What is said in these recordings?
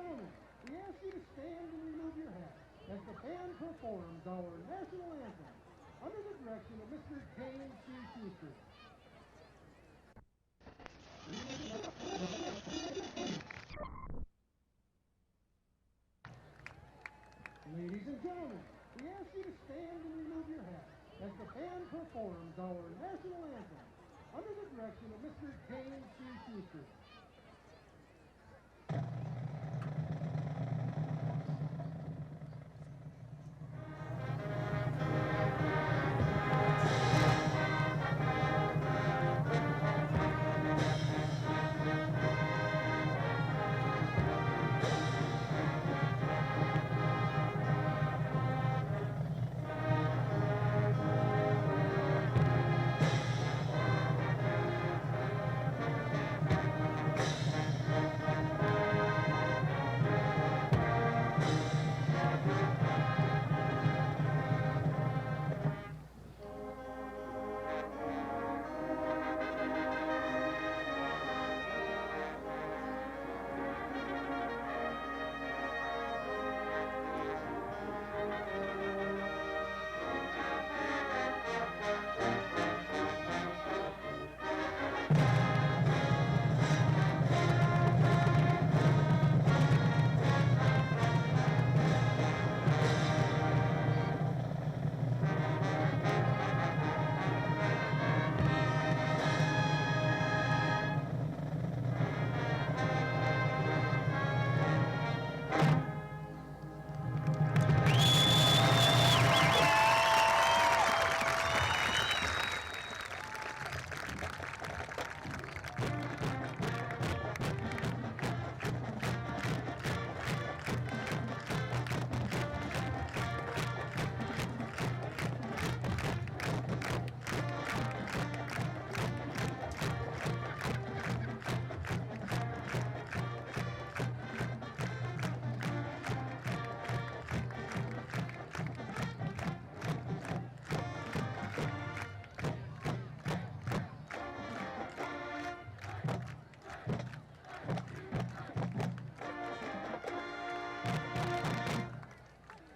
gentlemen, we ask you to stand and remove your hat as the band performs our national anthem under the direction of Mr. James C. Schuster. Ladies and gentlemen, we ask you to stand and remove your hat as the band performs our national anthem under the direction of Mr. James C. Schuster.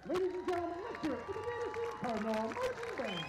Ladies and gentlemen, let's hear it for the Davison Cardinal Marching Band.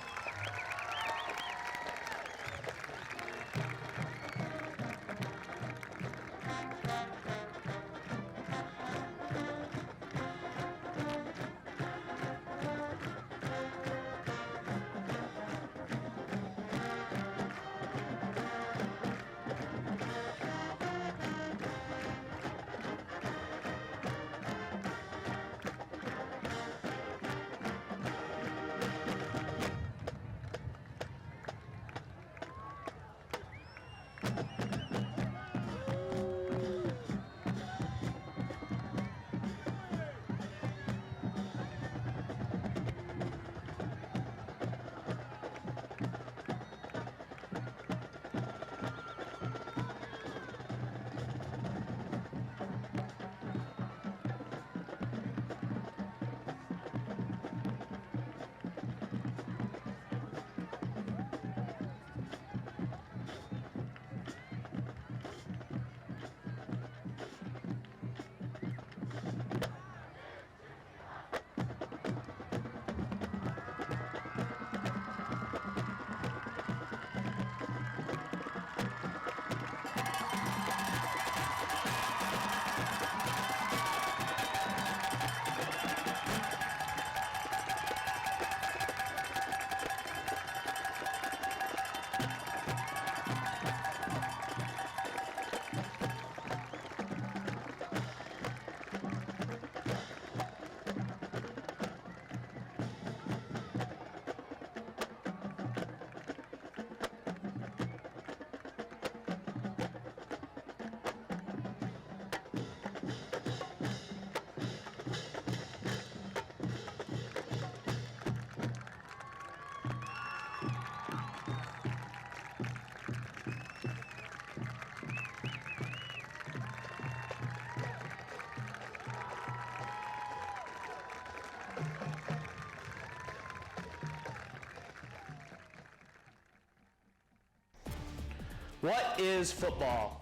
What is football?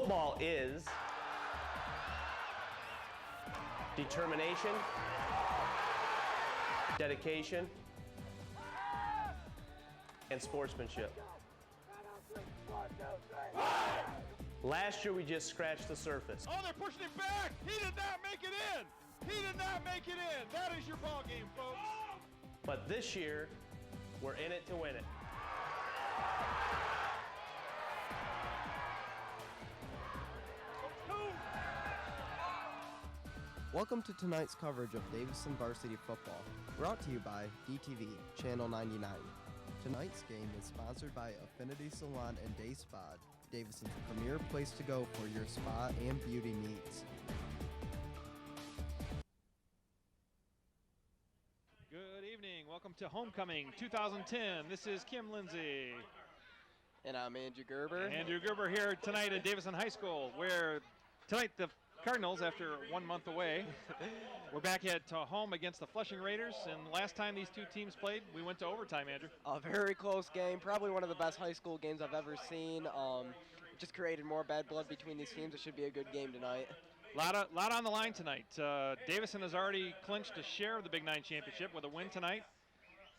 Football is determination, dedication, and sportsmanship. Last year we just scratched the surface. Oh, they're pushing it back. He did not make it in. He did not make it in. That is your ball game, folks. But this year, we're in it to win it. Welcome to tonight's coverage of Davison varsity football, brought to you by DTV, Channel 99. Tonight's game is sponsored by Affinity Salon and Day Spa, Davison's premier place to go for your spa and beauty needs. Good evening. Welcome to Homecoming 2010. This is Kim Lindsay. And I'm Andrew Gerber. Andrew Gerber here tonight at Davison High School, where tonight the Cardinals, after 1 month away, we're back at home against the Flushing Raiders, and last time these two teams played, we went to overtime, Andrew. A very close game, probably one of the best high school games I've ever seen. Just created more bad blood between these teams. It should be a good game tonight. Lot on the line tonight. Davison has already clinched a share of the Big Nine Championship with a win tonight.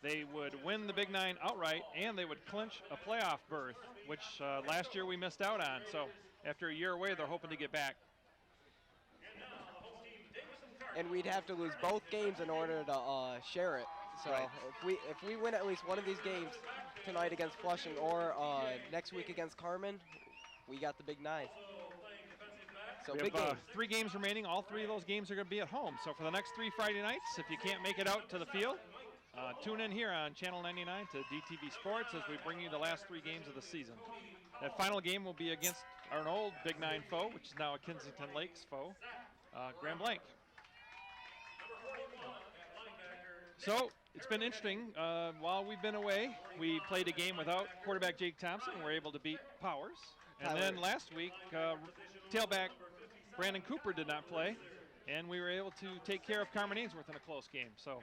They would win the Big Nine outright, and they would clinch a playoff berth, which last year we missed out on. So after a year away, they're hoping to get back. And we'd have to lose both games in order to share it. So right. if we win at least one of these games tonight against Flushing or next week against Carmen, we got the Big Nine. So we big have game. 3 games remaining. All 3 of those games are going to be at home. So for the next 3 Friday nights, if you can't make it out to the field, tune in here on Channel 99 to DTV Sports as we bring you the last 3 games of the season. That final game will be against our old Big Nine foe, which is now a Kensington Lakes foe, Grand Blanc. So it's been interesting. While we've been away, we played a game without quarterback Jake Thompson. We were able to beat Powers. And then last week, tailback Brandon Cooper did not play, and we were able to take care of Carmen Ainsworth in a close game. So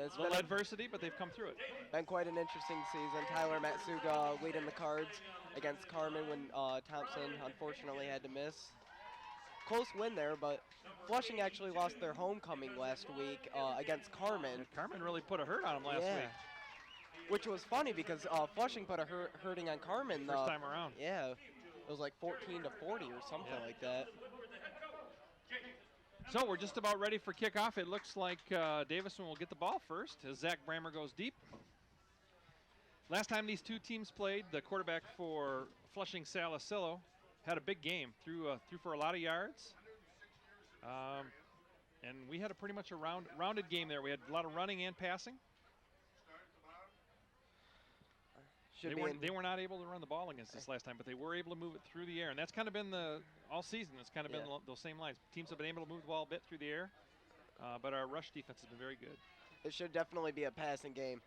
It's a little adversity, but they've come through it. Been quite an interesting season. Tyler Matsuga leading the Cards against Carmen when Thompson unfortunately had to miss. Close win there, but Flushing actually lost their homecoming last week against Carmen. And Carmen really put a hurt on them last week. Which was funny because Flushing put a hurting on Carmen. First time around. Yeah, it was like 14-40 or something like that. So we're just about ready for kickoff. It looks like Davison will get the ball first as Zach Brammer goes deep. Last time these two teams played, the quarterback for Flushing, Salisillo, had a big game, threw for a lot of yards. And we had a pretty much a rounded game there. We had a lot of running and passing. They were not able to run the ball against us last time, but they were able to move it through the air. And that's kind of been all season. It's kind of been those same lines. Teams have been able to move the ball a bit through the air, but our rush defense has been very good. It should definitely be a passing game.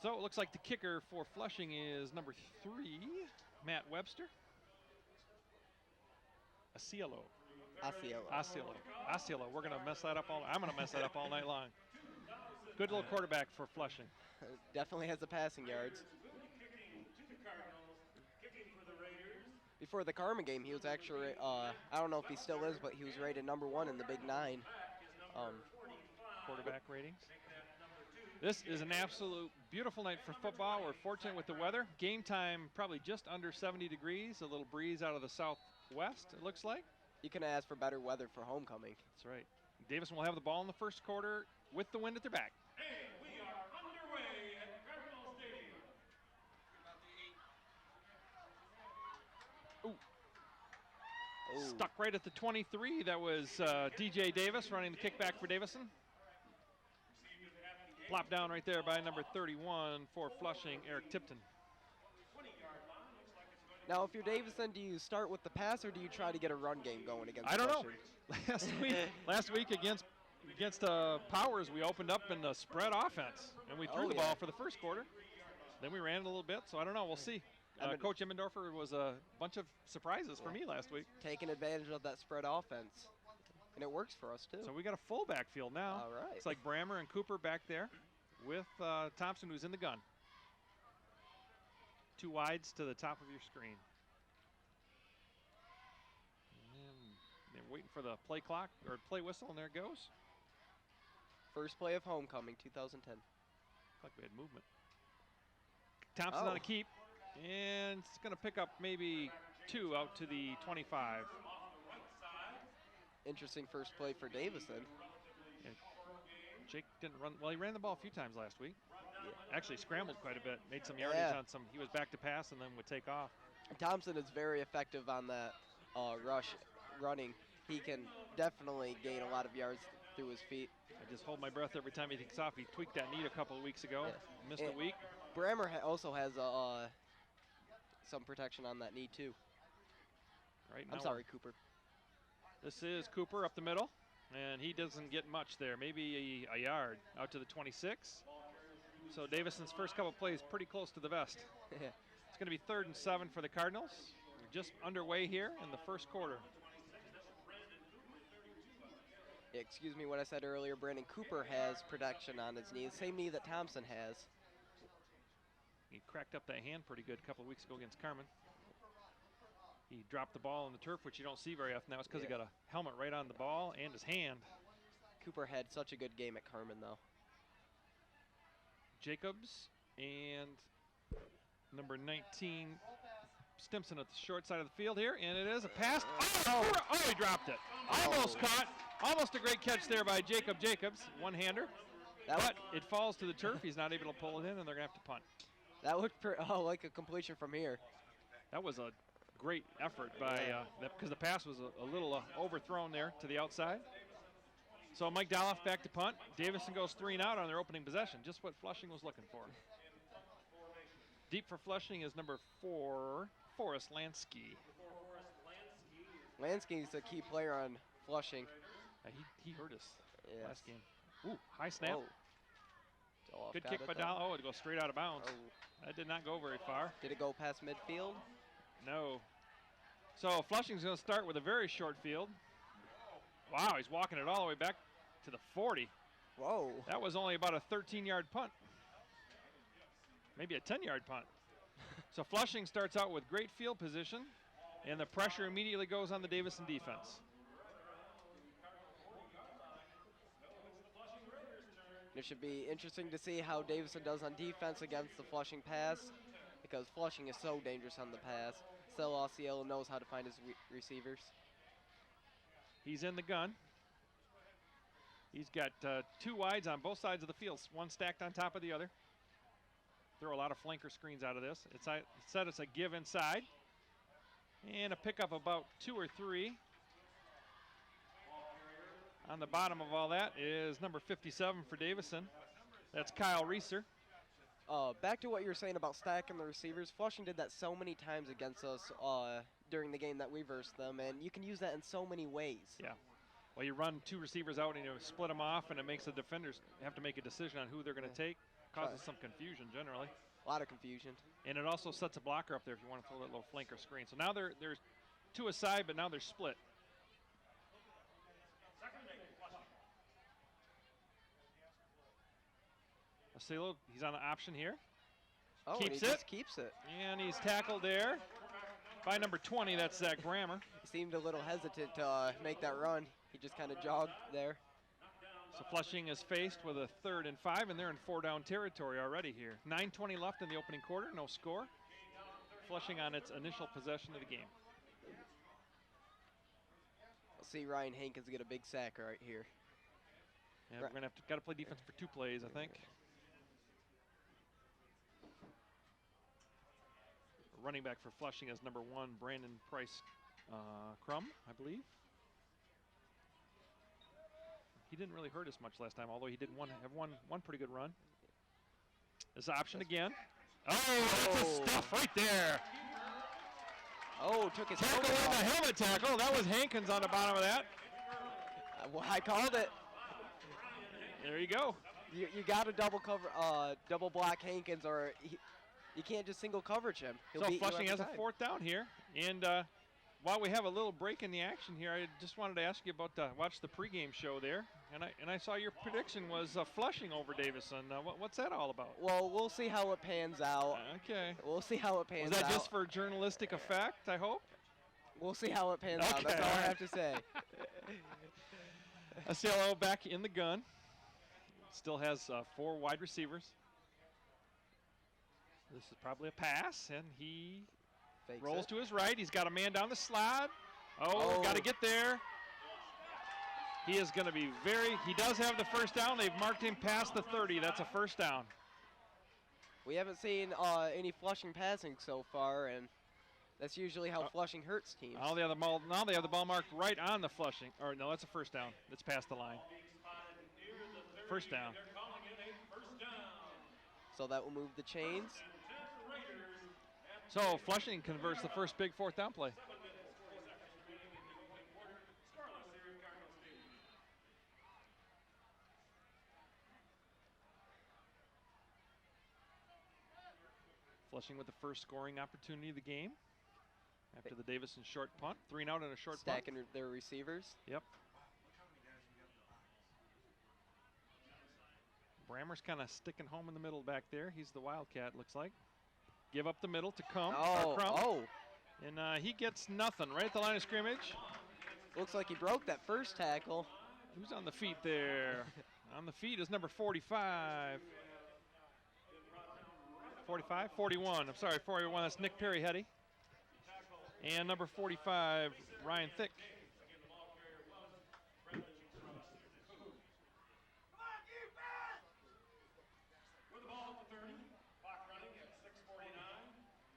So it looks like the kicker for Flushing is number 3, Matt Webster. Asiello. We're going to mess that up I'm going to mess that up all night long. Good little quarterback for Flushing. Definitely has the passing yards. Before the Carmen game, he was actually, I don't know if he still is, but he was rated #1 in the Big Nine. Quarterback ratings. This is an absolute beautiful night for football. We're fortunate with the weather. Game time probably just under 70 degrees, a little breeze out of the southwest, it looks like. You can ask for better weather for homecoming. That's right. Davison will have the ball in the first quarter with the wind at their back. Hey, we are underway at Cardinal Stadium. Stuck right at the 23. That was DJ Davis running the kickback for Davison. Plopped down right there by number 31 for Flushing, Eric Tipton. Now, if you're Davison, do you start with the pass or do you try to get a run game going against I don't Flushing? know. Last week against Powers, we opened up in the spread offense, and we threw the ball for the first quarter. Then we ran it a little bit, so I don't know. We'll see. Coach Emmendorfer was a bunch of surprises for me last week. Taking advantage of that spread offense. And it works for us, too. So we got a full backfield now. All right. It's like Brammer and Cooper back there with Thompson, who's in the gun. 2 wides to the top of your screen. And they're waiting for the play clock or play whistle, and there it goes. First play of homecoming, 2010. Like we had movement. Thompson on a keep, and it's going to pick up maybe 2 out to the 25. Interesting first play for Davison. Yeah. Jake didn't run. Well, he ran the ball a few times last week. Yeah. Actually scrambled quite a bit, made some yardage on some. He was back to pass and then would take off. Thompson is very effective on that running. He can definitely gain a lot of yards through his feet. I just hold my breath every time he takes off. He tweaked that knee a couple of weeks ago, missed a week. Brammer also has some protection on that knee too. Right. I'm sorry, Cooper. This is Cooper up the middle, and he doesn't get much there. Maybe a yard out to the 26. So Davison's first couple plays pretty close to the vest. It's going to be 3rd and 7 for the Cardinals. We're just underway here in the first quarter. Excuse me what I said earlier. Brandon Cooper has protection on his knee, the same knee that Thompson has. He cracked up that hand pretty good a couple of weeks ago against Carmen. He dropped the ball on the turf, which you don't see very often now. It's because he got a helmet right on the ball and his hand. Cooper had such a good game at Carmen, though. Jacobs and number 19, Stimson at the short side of the field here, and it is a pass. Oh, he dropped it. Almost caught. Almost a great catch there by Jacob Jacobs, one-hander. But it falls to the turf. He's not able to pull it in, and they're going to have to punt. That looked like a completion from here. That was a great effort by because the pass was a little overthrown there to the outside. So Mike Doloff back to punt. Davison goes 3 and out on their opening possession, just what Flushing was looking for. Deep for Flushing is number 4, Forrest Lansky. Lansky's a key player on Flushing. He hurt us last game. Ooh, high snap. Oh. Good kick by Doloff. Oh, it goes straight out of bounds. Oh. That did not go very far. Did it go past midfield? No. So Flushing's going to start with a very short field. Wow, he's walking it all the way back to the 40. Whoa. That was only about a 13-yard punt. Maybe a 10-yard punt. So Flushing starts out with great field position, and the pressure immediately goes on the Davison defense. It should be interesting to see how Davison does on defense against the Flushing pass, because Flushing is so dangerous on the pass. Still, Osceola knows how to find his receivers. He's in the gun. He's got 2 wides on both sides of the field, one stacked on top of the other. Throw a lot of flanker screens out of this. It's a give inside. And a pickup about 2 or 3. On the bottom of all that is number 57 for Davison. That's Kyle Reeser. Back to what you were saying about stacking the receivers. Flushing did that so many times against us during the game that we versed them, and you can use that in so many ways. Yeah. Well, you run 2 receivers out and you split them off, and it makes the defenders have to make a decision on who they're going to take. Causes some confusion generally. A lot of confusion. And it also sets a blocker up there if you want to throw that little flanker screen. So now there's 2 aside, but now they're split. Osceola, he's on the option here. Oh, keeps and he it. just keeps it. And he's tackled there by number 20. That's Zach Brammer. He seemed a little hesitant to make that run. He just kind of jogged there. So Flushing is faced with a 3rd and 5, and they're in 4-down territory already here. 9:20 left in the opening quarter, no score. Flushing on its initial possession of the game. I'll see Ryan Hankins get a big sack right here. Yeah, we're gonna got to play defense for 2 plays, I think. Running back for Flushing is number 1, Brandon Price Crum, I believe. He didn't really hurt us much last time, although he did have one pretty good run. This option again. Oh, that's the stuff right there. Oh, took his tackle on the helmet tackle. That was Hankins on the bottom of that. Well, I called it. There you go. You got to double block Hankins, or you can't just single coverage him. So Flushing has a 4th down here, and while we have a little break in the action here, I just wanted to ask you about watch the pregame show there, and I saw your prediction was Flushing over Davison. What's that all about? Well, we'll see how it pans out. Okay. We'll see how it pans out. Was that just for journalistic effect, I hope? We'll see how it pans out. That's all I have to say. Acelo back in the gun. Still has 4 wide receivers. This is probably a pass, and he Fakes rolls it. to his right. He's got a man down the slot. Oh, got to get there. He is going to be he does have the first down. They've marked him past the 30. That's a first down. We haven't seen any Flushing passing so far, and that's usually how Flushing hurts teams. Now they have the ball marked right on the Flushing. Or no, that's a first down. It's past the line. First down. So that will move the chains. So Flushing converts the first big 4th down play. Flushing with the first scoring opportunity of the game after the Davison short punt. 3 and out and a short punt. Stacking their receivers. Yep. Brammer's kind of sticking home in the middle back there. He's the Wildcat, looks like. Give up the middle to Crumb. And he gets nothing right at the line of scrimmage. Looks like he broke that first tackle. Who's on the feet there? On the feet is number 45. 45? 41. I'm sorry, 41. That's Nick Perry-Hetty. And number 45, Ryan Thick.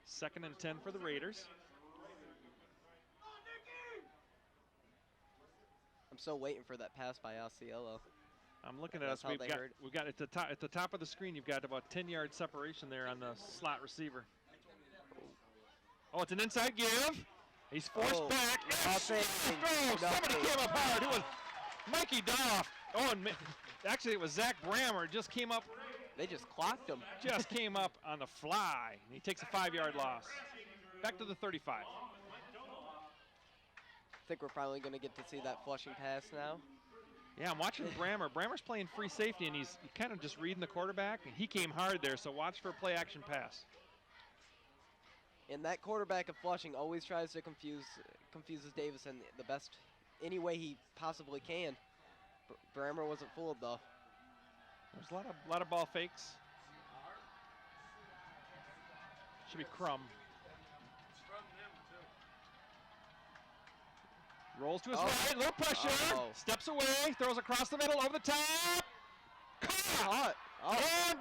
Second and 10 for the Raiders. I'm still waiting for that pass by Osceola. I'm looking at us. We've got at the top of the screen. You've got about 10-yard separation there on the slot receiver. Oh, it's an inside give. He's forced back. Somebody came up hard. It was Mikey Doff. Oh, and actually it was Zach Brammer. Just came up. They just clocked him. Just came up on the fly. And he takes a 5-yard loss. Back to the 35. I think we're finally going to get to see that Flushing pass now. Yeah, I'm watching Brammer. Brammer's playing free safety, and he's kind of just reading the quarterback. And he came hard there, so watch for a play-action pass. And that quarterback of Flushing always tries to confuses Davison the best any way he possibly can. Brammer wasn't fooled, though. There's a lot of ball fakes. Should be Crumb. Rolls to his right, little pressure. Steps away, throws across the middle, over the top. Caught. And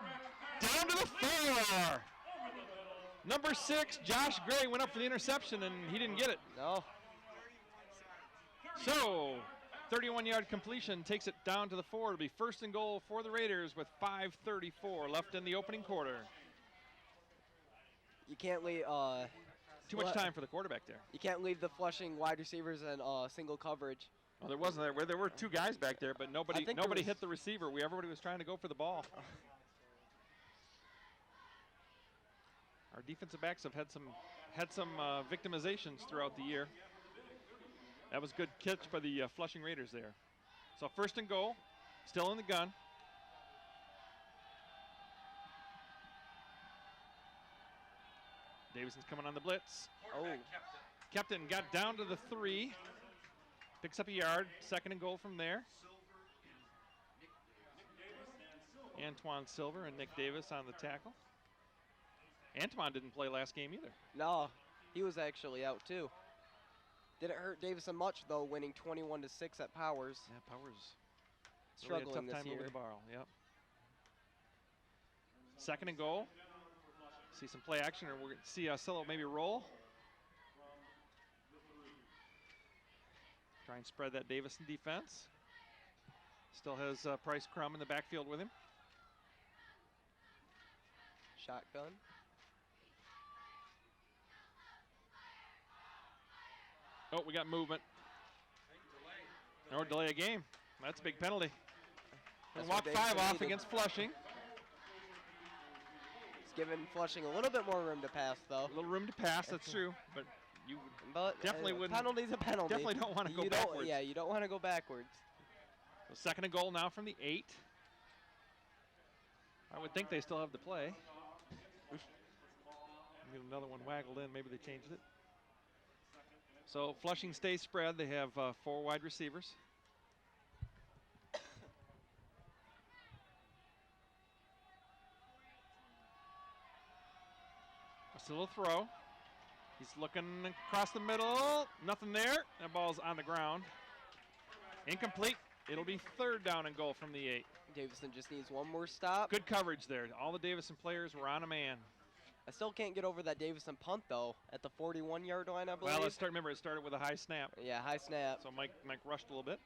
down to the 4. Number 6, Josh Gray went up for the interception, and he didn't get it. No. So, 31-yard completion takes it down to the 4. It'll be first and goal for the Raiders with 5:34 left in the opening quarter. You can't leave. Too much time for the quarterback there. You can't leave the Flushing wide receivers in single coverage. Well, there wasn't. There were 2 guys back there, but nobody hit the receiver. Everybody was trying to go for the ball. Our defensive backs have had some victimizations throughout the year. That was a good catch by the Flushing Raiders there. So first and goal, still in the gun. Davison's coming on the blitz. Kept it and got down to the 3. Picks up a yard. Second and goal from there. Antoine Silver and Nick Davis on the tackle. Antoine didn't play last game either. No, he was actually out too. Didn't hurt Davison much though, winning 21-6 at Powers. Yeah, Powers struggling really a tough this time year. over the barrel. Yep. Second and goal. See some play action, or we're going to see Silo maybe roll. Try and spread that Davison defense. Still has Price Crumb in the backfield with him. Shotgun. Oh, we got movement. Or delay a game. That's a big penalty. And walk 5 off against Flushing. It's giving Flushing a little bit more room to pass, though. A little room to pass, that's true. But you But definitely wouldn't. penalty's a penalty. Definitely don't want to go You don't- backwards. Yeah, you don't want to go backwards. So second and goal now from the 8. I would think they still have the play. Get another one waggled in. Maybe they changed it. So Flushing stays spread. They have 4 wide receivers. Still a throw. He's looking across the middle. Nothing there. That ball's on the ground. Incomplete. It'll be third down and goal from the 8. Davison just needs one more stop. Good coverage there. All the Davison players were on a man. I still can't get over that Davison punt, though, at the 41-yard line, I believe. Well, remember, it started with a high snap. Yeah, high snap. So Mike rushed a little bit.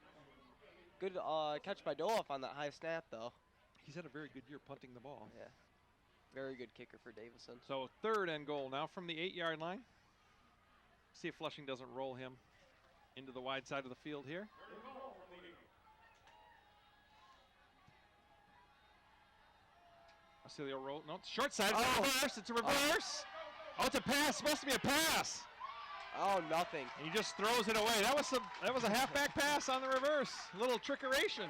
Good catch by Doloff on that high snap, though. He's had a very good year punting the ball. Yeah. Very good kicker for Davison. So third and goal now from the 8-yard line. See if Flushing doesn't roll him into the wide side of the field here. I see the roll. No, it's short side. It's a reverse. It's a reverse. Oh, it's a pass. Supposed to be a pass. Oh, nothing. And he just throws it away. That was a halfback pass on the reverse. A little trickeration.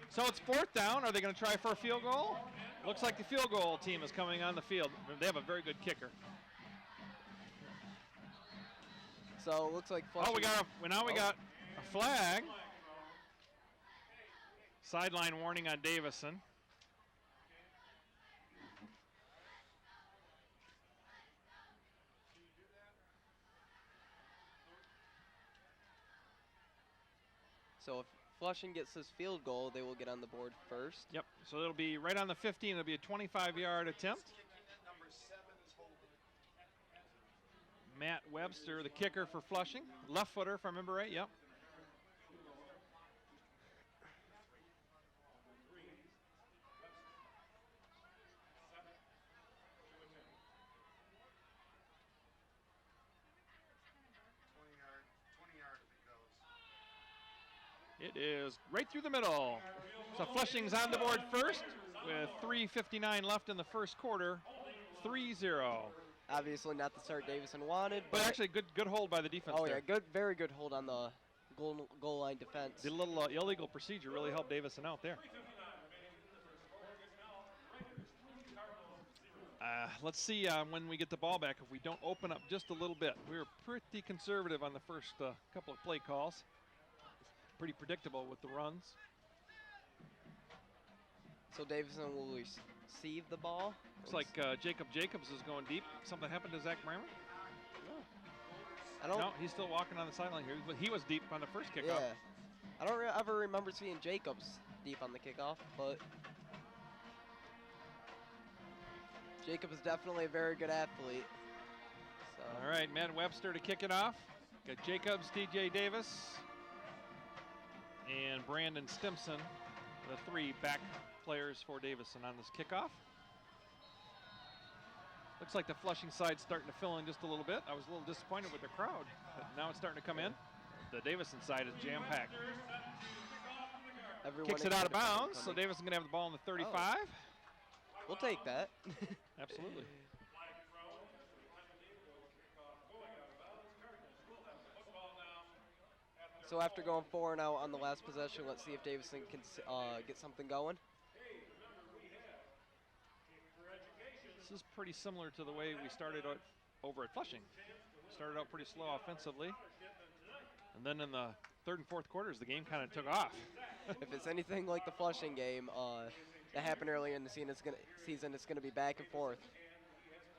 So it's fourth down. Are they going to try for a field goal? Looks like the field goal team is coming on the field. They have a very good kicker. So it looks like Flushing. Oh, we got a flag. Sideline warning on Davison. So if Flushing gets this field goal, they will get on the board first. Yep, so it'll be right on the 15. It'll be a 25-yard attempt. Matt Webster, the kicker for Flushing. Left footer, if I remember right, yep. It is right through the middle. So Flushing's on the board first with 3:59 left in the first quarter, 3-0. Obviously not the start Davison wanted. But actually good hold by the defense there. Yeah, very good hold on the goal line defense. The little illegal procedure really helped Davison out there. Let's see when we get the ball back if we don't open up just a little bit. We were pretty conservative on the first couple of play calls. Pretty predictable with the runs. So Davison will receive the ball. Looks like Jacob Jacobs is going deep. Something happened to Zach Brammer? No, he's still walking on the sideline here. But he was deep on the first kickoff. Yeah. I don't ever remember seeing Jacobs deep on the kickoff, but Jacob is definitely a very good athlete. So. All right, Matt Webster to kick it off. Got Jacobs, DJ Davis, and Brandon Stimson, the 3 back players for Davison on this kickoff. Looks like the Flushing side's starting to fill in just a little bit. I was a little disappointed with the crowd, but now it's starting to come in. The Davison side is jam-packed. Kicks it out of bounds, so Davison going to have the ball in the 35. Oh. We'll take that. Absolutely. So after going 4 and out on the last possession, let's see if Davison can get something going. This is pretty similar to the way we started out over at Flushing. Started out pretty slow offensively. And then in the third and fourth quarters, the game kind of took off. If it's anything like the Flushing game that happened earlier in the season, it's going to be back and forth.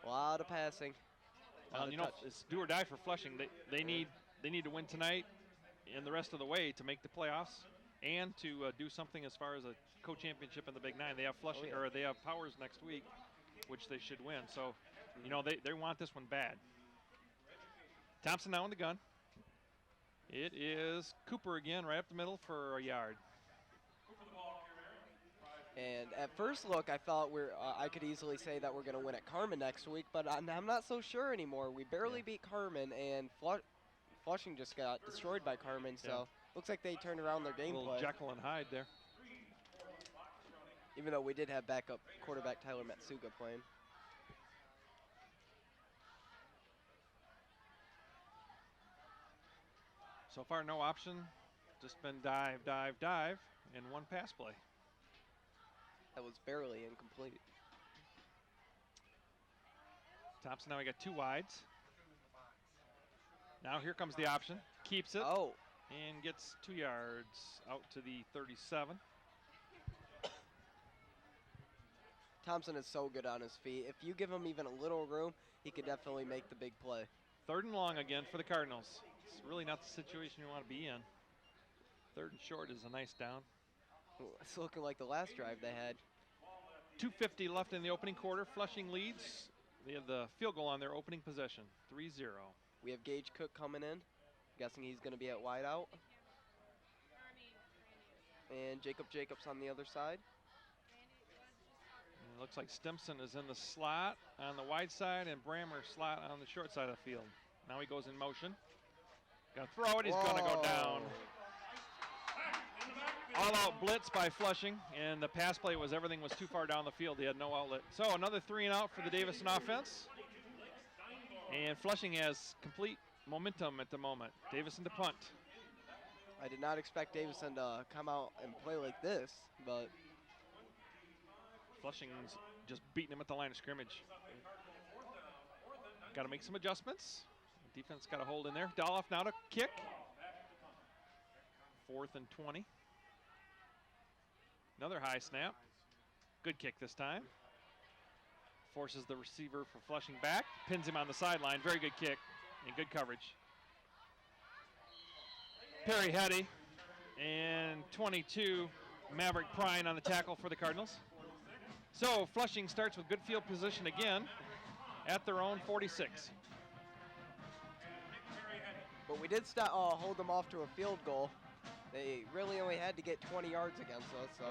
A lot of passing. You know, it's do or die for Flushing. They need to win tonight and the rest of the way to make the playoffs and to do something as far as a co-championship in the Big Nine. They have Flushing, or they have Powers next week, which they should win. So, you know, they want this one bad. Thompson now in the gun. It is Cooper again, right up the middle for a yard. And at first look, I thought I could easily say that we're going to win at Carmen next week, but I'm not so sure anymore. We barely beat Carmen, and Flushing just got destroyed by Carmen, so looks like they turned around their gameplay. Little Jekyll and Hyde there. Even though we did have backup quarterback Tyler Matsuga playing. So far, no option. Just been dive, dive, dive, and one pass play. That was barely incomplete. Thompson, now we got 2 wides. Now here comes the option. Keeps it. Oh. And gets 2 yards out to the 37. Thompson is so good on his feet. If you give him even a little room, he could definitely make the big play. 3rd and long again for the Cardinals. It's really not the situation you want to be in. 3rd and short is a nice down. It's looking like the last drive they had. 2:50 left in the opening quarter. Flushing leads. They have the field goal on their opening possession, 3-0. We have Gage Cook coming in. Guessing he's going to be at wideout. And Jacob Jacobs on the other side. And it looks like Stimson is in the slot on the wide side and Brammer slot on the short side of the field. Now he goes in motion. Gonna throw it, he's gonna go down. All out blitz by Flushing, and the pass play was everything was too far down the field. He had no outlet. So another 3 and out for the Davison offense. And Flushing has complete momentum at the moment. Davison to punt. I did not expect Davison to come out and play like this, but Flushing's just beating him at the line of scrimmage. Got to make some adjustments. Defense got a hold in there. Doloff now to kick. 4th and 20. Another high snap. Good kick this time. Forces the receiver for Flushing back. Pins him on the sideline. Very good kick and good coverage. Perry Hetty and 22 Maverick Prine on the tackle for the Cardinals. So Flushing starts with good field position again at their own 46. But we did hold them off to a field goal. They really only had to get 20 yards against us, so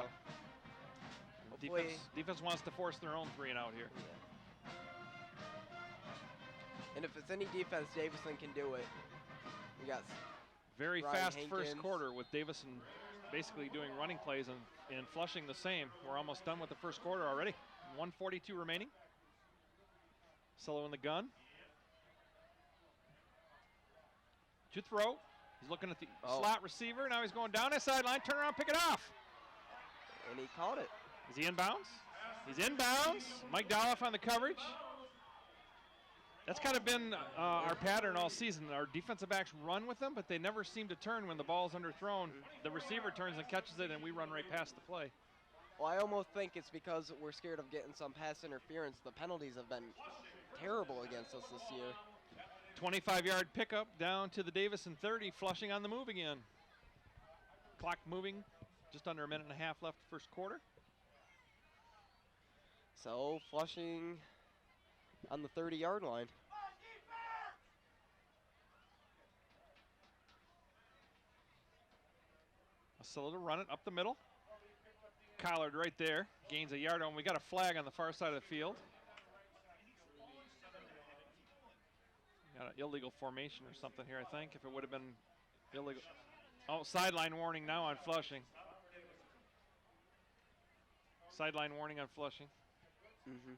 defense wants to force their own 3 and out here. Yeah. And if it's any defense, Davison can do it. We got very Ryan fast Hankins. First quarter with Davison basically doing running plays and Flushing the same. We're almost done with the first quarter already. 1:42 remaining. Solo in the gun. To throw. He's looking at the slot receiver. Now he's going down the sideline. Turn around, pick it off. And he caught it. Is he inbounds? He's inbounds. Mike Doloff on the coverage. That's kind of been our pattern all season. Our defensive backs run with them, but they never seem to turn when the ball's underthrown. The receiver turns and catches it, and we run right past the play. Well, I almost think it's because we're scared of getting some pass interference. The penalties have been terrible against us this year. 25-yard pickup down to the Davison 30. Flushing on the move again. Clock moving. Just under a minute and a half left first quarter. So Flushing on the 30-yard line. Asilla to run it up the middle. Collard right there. Gains a yard on. We got a flag on the far side of the field. Got an illegal formation or something here, I think. If it would have been illegal. Oh, sideline warning now on Flushing. Sideline warning on Flushing. Mm-hmm.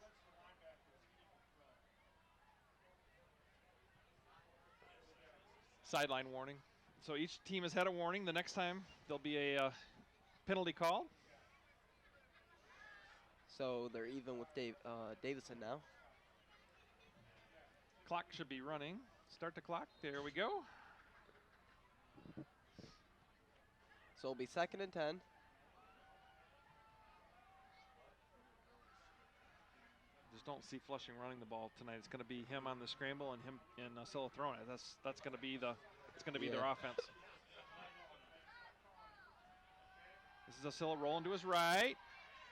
Sideline warning. So each team has had a warning. The next time there'll be a penalty call. So they're even with Davison now. Clock should be running. Start the clock. There we go. So it'll be 2nd and 10. Just don't see Flushing running the ball tonight. It's going to be him on the scramble and him and Asilla throwing it. That's going to be their offense. This is Asilla rolling to his right.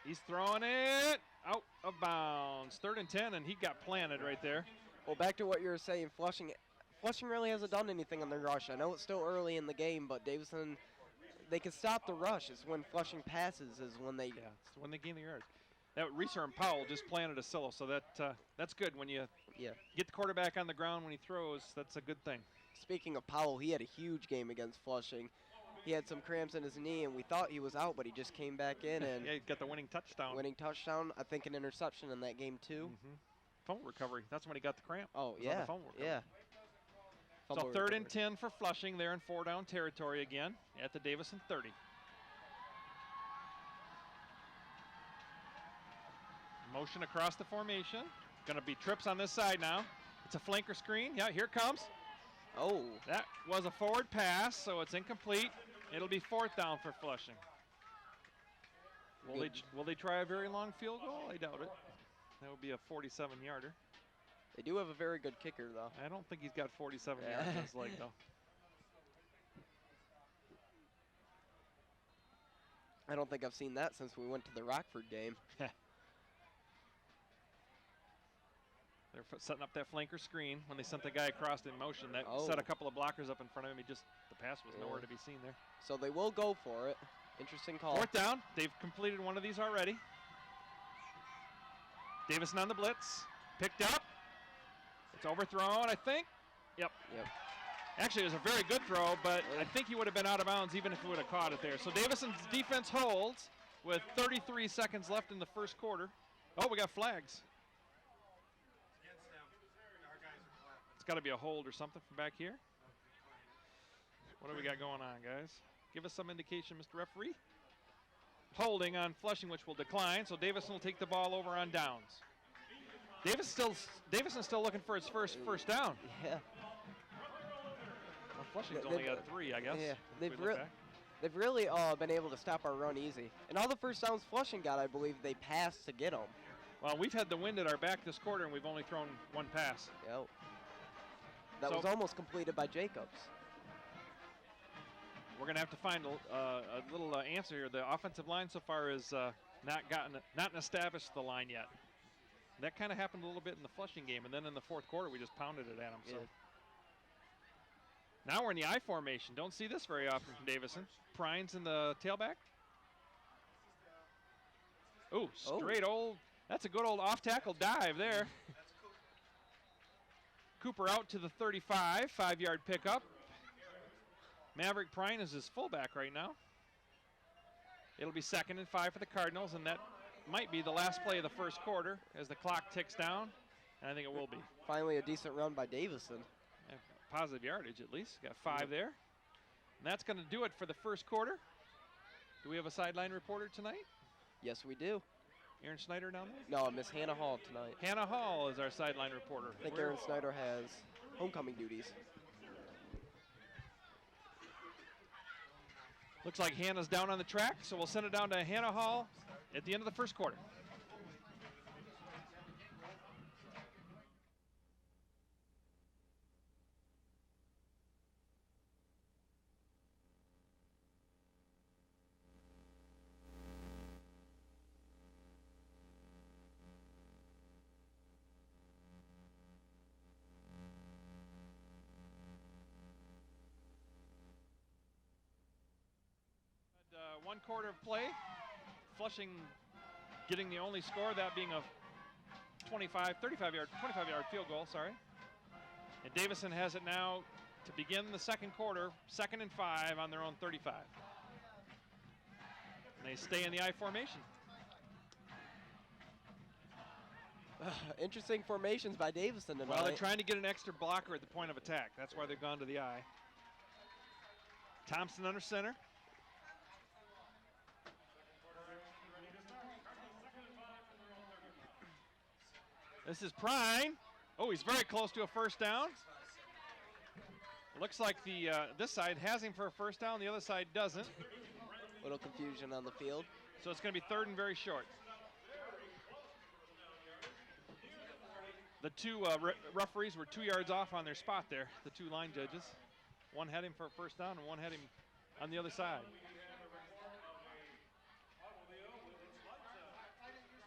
He's throwing it out of bounds. 3rd and 10, and he got planted right there. Well, back to what you were saying, Flushing really hasn't done anything on the rush. I know it's still early in the game, but Davison, they can stop the rush. It's when Flushing passes is when they... Yeah, it's when they gain the yards. That Reeser and Powell just planted Asilla, so that's good. When you get the quarterback on the ground when he throws, that's a good thing. Speaking of Powell, he had a huge game against Flushing. He had some cramps in his knee, and we thought he was out, but he just came back in and... Yeah, he got the winning touchdown. I think an interception in that game, too. Phone recovery. That's when he got the cramp. Oh, On yeah, the phone recovery. yeah. So 3rd and 10 for Flushing. They're in 4-down territory again at the Davison 30. Motion across the formation. Going to be trips on this side now. It's a flanker screen. Yeah, here it comes. Oh. That was a forward pass, so it's incomplete. It'll be 4th down for Flushing. Will they try a very long field goal? I doubt it. That would be a 47-yarder. They do have a very good kicker, though. I don't think he's got 47 yards in his leg, though. I don't think I've seen that since we went to the Rockford game. They're setting up that flanker screen when they sent the guy across in motion. That set a couple of blockers up in front of him. The pass was nowhere to be seen there. So they will go for it. Interesting call. 4th down. They've completed one of these already. Davison on the blitz. Picked up. It's overthrown, I think. Yep. Actually, it was a very good throw, but I think he would have been out of bounds even if he would have caught it there. So Davison's defense holds with 33 seconds left in the first quarter. Oh, we got flags. It's got to be a hold or something from back here. What do we got going on, guys? Give us some indication, Mr. Referee. Holding on Flushing, which will decline, so Davison will take the ball over on downs. Davison's still looking for his first down. Yeah. Well, Flushing's only got 3, I guess. Yeah, they've really been able to stop our run easy. And all the first downs Flushing got, I believe, they passed to get them. Well, we've had the wind at our back this quarter, and we've only thrown 1 pass. Yep. That was almost completed by Jacobs. We're going to have to find a little answer here. The offensive line so far has not established the line yet. That kind of happened a little bit in the Flushing game, and then in the 4th quarter we just pounded it at them. So now we're in the I formation. Don't see this very often from Davison. Prine's in the tailback. Ooh, straight old. That's a good old off-tackle dive there. Cooper out to the 35, 5-yard pickup. Maverick Prine is his fullback right now. It'll be 2nd and 5 for the Cardinals, and that might be the last play of the first quarter as the clock ticks down, and I think it will be. Finally a decent run by Davison. Yeah, positive yardage at least. Got 5 there. And that's going to do it for the first quarter. Do we have a sideline reporter tonight? Yes, we do. Aaron Snyder down there? No, Miss Hannah Hall tonight. Hannah Hall is our sideline reporter. I think Aaron Snyder has homecoming duties. Looks like Hannah's down on the track, so we'll send it down to Hannah Hall at the end of the first quarter. One quarter of play. Flushing getting the only score, that being a 25 yard field goal, sorry. And Davison has it now to begin the second quarter, 2nd and 5 on their own 35. And they stay in the I formation. Interesting formations by Davison tonight. Well, they're trying to get an extra blocker at the point of attack. That's why they've gone to the I. Thompson under center. This is Prine. Oh, he's very close to a first down. Looks like the this side has him for a first down, the other side doesn't. Little confusion on the field. So it's going to be 3rd and very short. The 2 referees were 2 yards off on their spot there, the 2 line judges. One had him for a first down and one had him on the other side.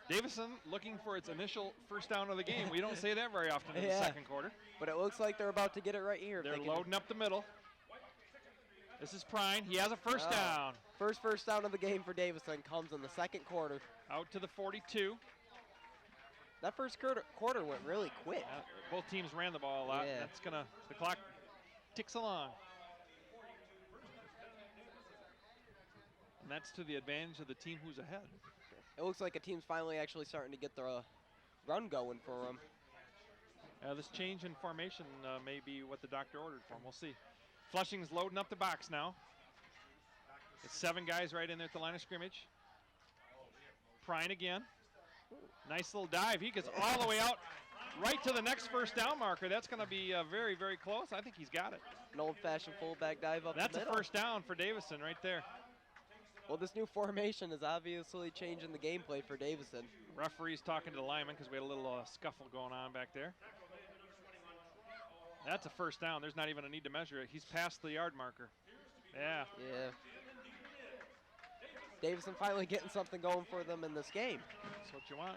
Davison looking for its initial first down of the game. We don't say that very often in the second quarter. But it looks like they're about to get it right here. They're loading up the middle. This is Prine. He has a first down. First down of the game for Davison comes in the second quarter. Out to the 42. That first quarter went really quick. Both teams ran the ball a lot. Yeah. That's gonna, the clock ticks along. And that's to the advantage of the team who's ahead. It looks like a team's finally actually starting to get the run going for them. This change in formation may be what the doctor ordered for him. We'll see. Flushing's loading up the box now. It's 7 guys right in there at the line of scrimmage. Prine again. Nice little dive. He gets all the way out right to the next first down marker. That's going to be very, very close. I think he's got it. An old-fashioned fullback dive up the That's middle. a first down for Davison right there. Well, this new formation is obviously changing the gameplay for Davison. Referee's talking to the lineman because we had a little scuffle going on back there. That's a first down. There's not even a need to measure it. He's past the yard marker. Yeah. Yeah. Davison finally getting something going for them in this game. That's what you want.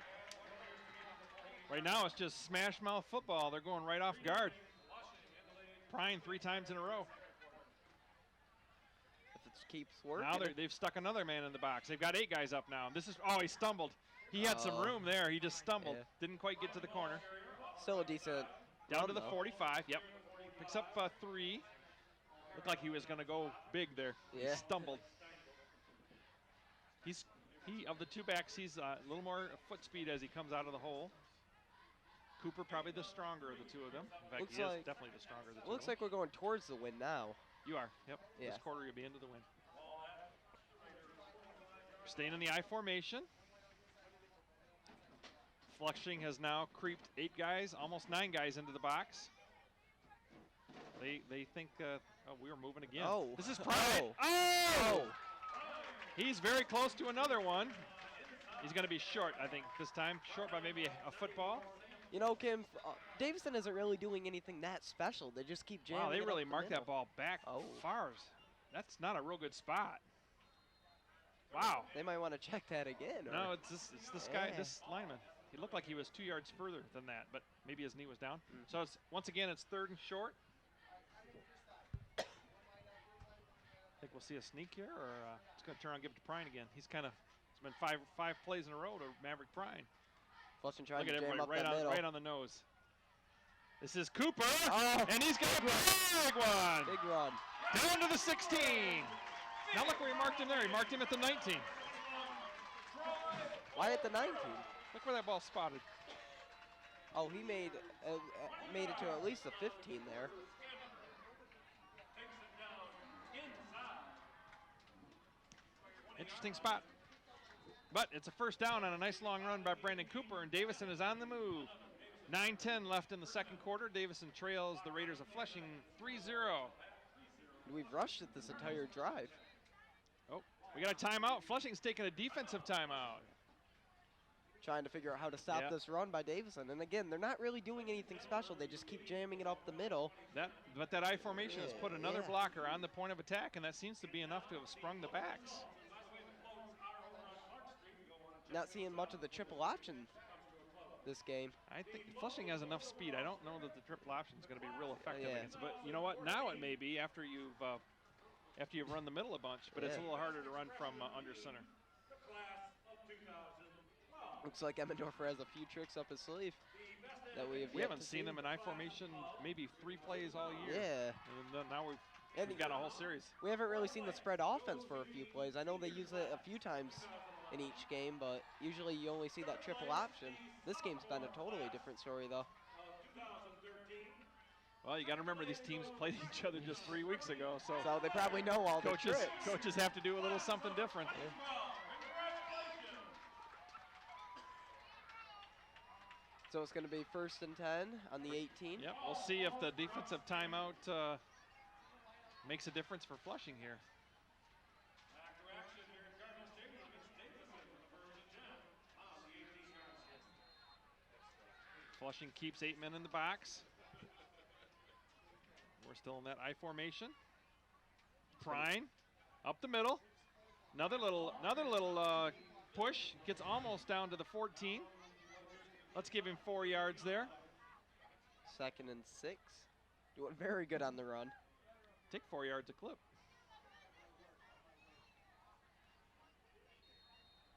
Right now it's just smash mouth football. They're going right off guard. Prine 3 times in a row. If it keeps working. Now they've stuck another man in the box. They've got 8 guys up now. This is, oh, he stumbled. He had some room there. He just stumbled. Yeah. Didn't quite get to the corner. Still a decent Down run, to the though. 45. Yep. Picks up 3. Looked like he was going to go big there. Yeah. He stumbled. He of the 2 backs, he's a little more foot speed as he comes out of the hole. Cooper probably the stronger of the 2 of them. In fact, Looks he is like- definitely the stronger of the 2. Looks like we're going towards the win now. You are. Yep. Yeah. This quarter you'll be into the win. Staying in the I formation. Flushing has now creeped 8 guys, almost 9 guys into the box. They think we were moving again. Oh. This is Prime. Oh! He's very close to another one. He's going to be short, I think, this time. Short by maybe a football. You know, Kim, Davison isn't really doing anything that special. They just keep jamming. Wow, they it really up the marked middle. that ball back Oh. far. That's not a real good spot. Wow. They might want to check that again. No, or- it's this guy, Yeah. this lineman. He looked like he was 2 yards further than that, but maybe his knee was down. So it's once again it's 3rd and short. Think we'll see a sneak here, or it's going to turn around and give it to Prine again. It's been five plays in a row to Maverick Prine. Flushing trying Look at to jam everybody up that middle. right on the nose. This is Cooper, Oh. and he's got a big one. Big run. Down to the 16. Now look where he marked him there. He marked him at the 19. Why at the 19? Look where that ball spotted. Oh, he made it to at least a 15 there. Interesting spot. But it's a first down on a nice long run by Brandon Cooper, and Davison is on the move. 9:10 left in the second quarter. Davison trails the Raiders of Flushing 3-0. We've rushed it this entire drive. Oh, we got a timeout. Flushing's taking a defensive timeout. Trying to figure out how to stop Yeah. this run by Davison. And again, they're not really doing anything special. They just keep jamming it up the middle. But that I formation has put another Yeah. blocker on the point of attack, and that seems to be enough to have sprung the backs. Not seeing much of the triple option this game. I think Flushing has enough speed. I don't know that the triple option is going to be real effective Yeah. against it. But you know what? Now it may be after you've run the middle a bunch. But it's a Yeah. little harder to run from under center. Looks like Emmendorfer has a few tricks up his sleeve that we haven't seen them in I formation maybe 3 plays all year. Yeah. And then now And we've got a whole series. we haven't really seen the spread offense for a few plays. I know they use it a few times in each game, but usually you only see that triple option. This game's been a totally different story, though. Well, you got to remember these teams played each other just 3 weeks ago, so So they probably know all the tricks. coaches have to do a little something different. So it's going to be 1st and 10 on the 18. Yep, we'll see if the defensive timeout makes a difference for Flushing here. Flushing keeps 8 men in the box. We're still in that I formation. Prine up the middle. Another little push. Gets almost down to the 14. Let's give him 4 yards there. 2nd and 6. Doing very good on the run. Take 4 yards a clip.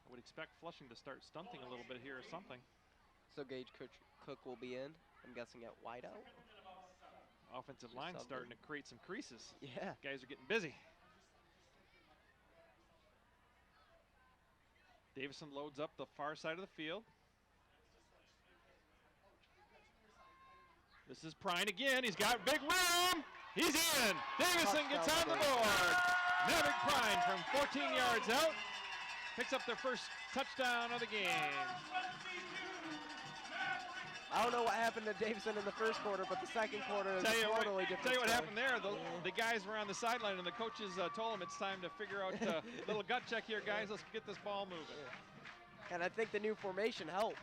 I would expect Flushing to start stunting a little bit here or something. So Gage Cook will be in, I'm guessing at wideout. Offensive line Something. starting to create some creases. Yeah. Guys are getting busy. Davison loads up the far side of the field. This is Prine again. He's got big room. He's in. Davison gets on the board. Maverick Prine from 14 yards out picks up their first touchdown of the game. I don't know what happened to Davison in the first quarter, but the second quarter is totally different. Tell you what happened there. The guys were on the sideline, and the coaches told them it's time to figure out a little gut check here, guys. Let's get this ball moving. Yeah. And I think the new formation helped.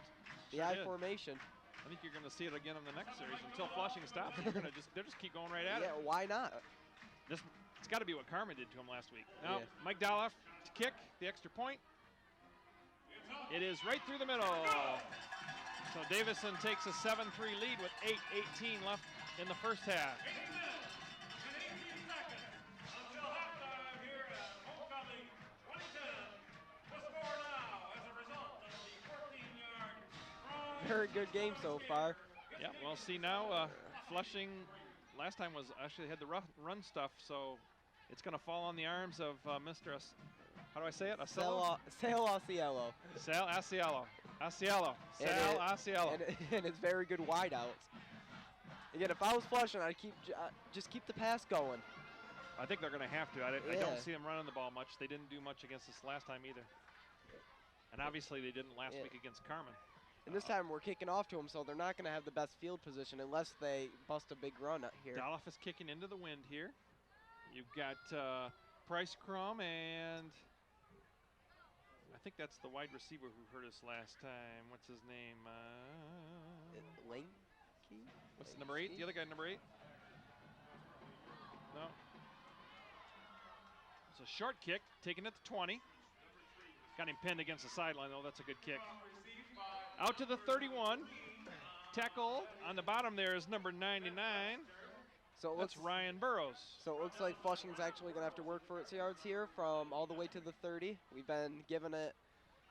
The I formation. I think you're going to see it again in the next series until Flushing stops. They'll just keep going right at it. Yeah, why not? It's got to be what Carmen did to him last week. Now, Mike Doloff to kick the extra point. It is right through the middle. So Davison takes a 7-3 lead with 8:18 left in the first half. Very good game so far. Yeah, well, see now, Flushing last time was actually had the run stuff, so it's going to fall on the arms of Mr. How do I say it? Sal Asiello. Sal Asiello. Sal Asiello. And it's very good wideouts. Again, if I was Flushing, I'd just keep the pass going. I think they're going to have to. I don't see them running the ball much. They didn't do much against us last time either. And obviously they didn't last week against Carmen. And this time we're kicking off to them, so they're not going to have the best field position unless they bust a big run out here. Doloff is kicking into the wind here. You've got Price Crum, and I think that's the wide receiver who hurt us last time. What's his name? Lanky? What's the number 8? The other guy, number 8? No. It's a short kick, taking it to 20. Got him pinned against the sideline, though. That's a good kick. Out to the 31. Tackle on the bottom there is number 99. So that's Ryan Burrows. So it looks like Flushing's actually going to have to work for its yards here from all the way to the 30. We've been giving it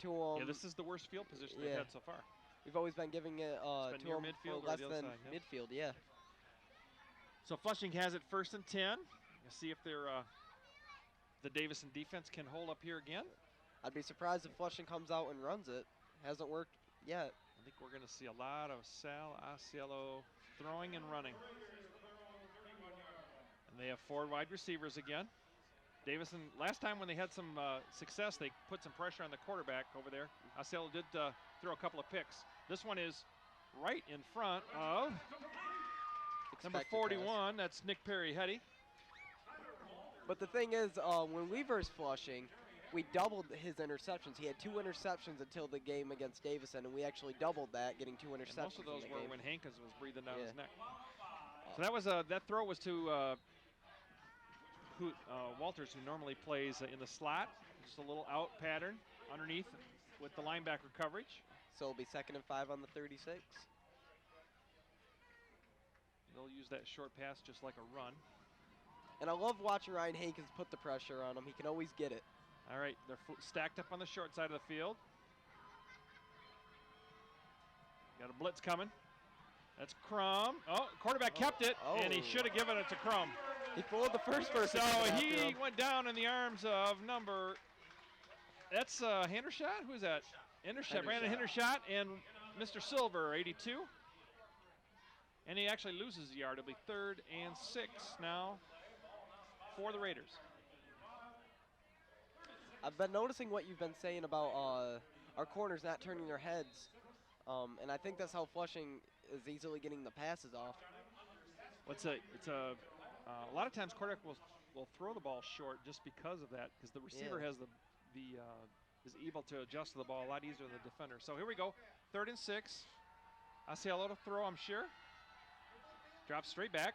to them. Yeah, this is the worst field position they've had so far. We've always been giving it to them midfield for less than midfield, yeah. So Flushing has it 1st and 10. We'll see if they're the Davison defense can hold up here again. I'd be surprised if Flushing comes out and runs it. Hasn't worked yet. I think we're going to see a lot of Sal Asiello throwing and running. And they have 4 wide receivers again. Davison, last time when they had some success, they put some pressure on the quarterback over there. Asiello did throw a couple of picks. This one is right in front of number 41. That's Nick Perry-Hetty. But the thing is, when we versed Flushing, we doubled his interceptions. He had 2 interceptions until the game against Davison, and we actually doubled that, getting 2 interceptions. And most of those were when Hankins was breathing down his neck. So that was that throw was to Walters, who normally plays in the slot. Just a little out pattern underneath with the linebacker coverage. So it'll be 2nd and 5 on the 36. They'll use that short pass just like a run. And I love watching Ryan Hankins put the pressure on him. He can always get it. All right, they're stacked up on the short side of the field. Got a blitz coming. That's Crum. Oh, quarterback kept it, and he should have given it to Crum. He fooled the first person. So he went down in the arms of that's Hendershot? Who is that? Hendershot, Brandon Hendershot, and Mr. Silver, 82. And he actually loses a yard. It'll be 3rd and 6 now for the Raiders. I've been noticing what you've been saying about our corners not turning their heads, and I think that's how Flushing is easily getting the passes off. A lot of times quarterback will throw the ball short just because of that, because the receiver has is able to adjust to the ball a lot easier than the defender. So here we go, 3rd and 6. Asiello to throw, I'm sure. Drops straight back,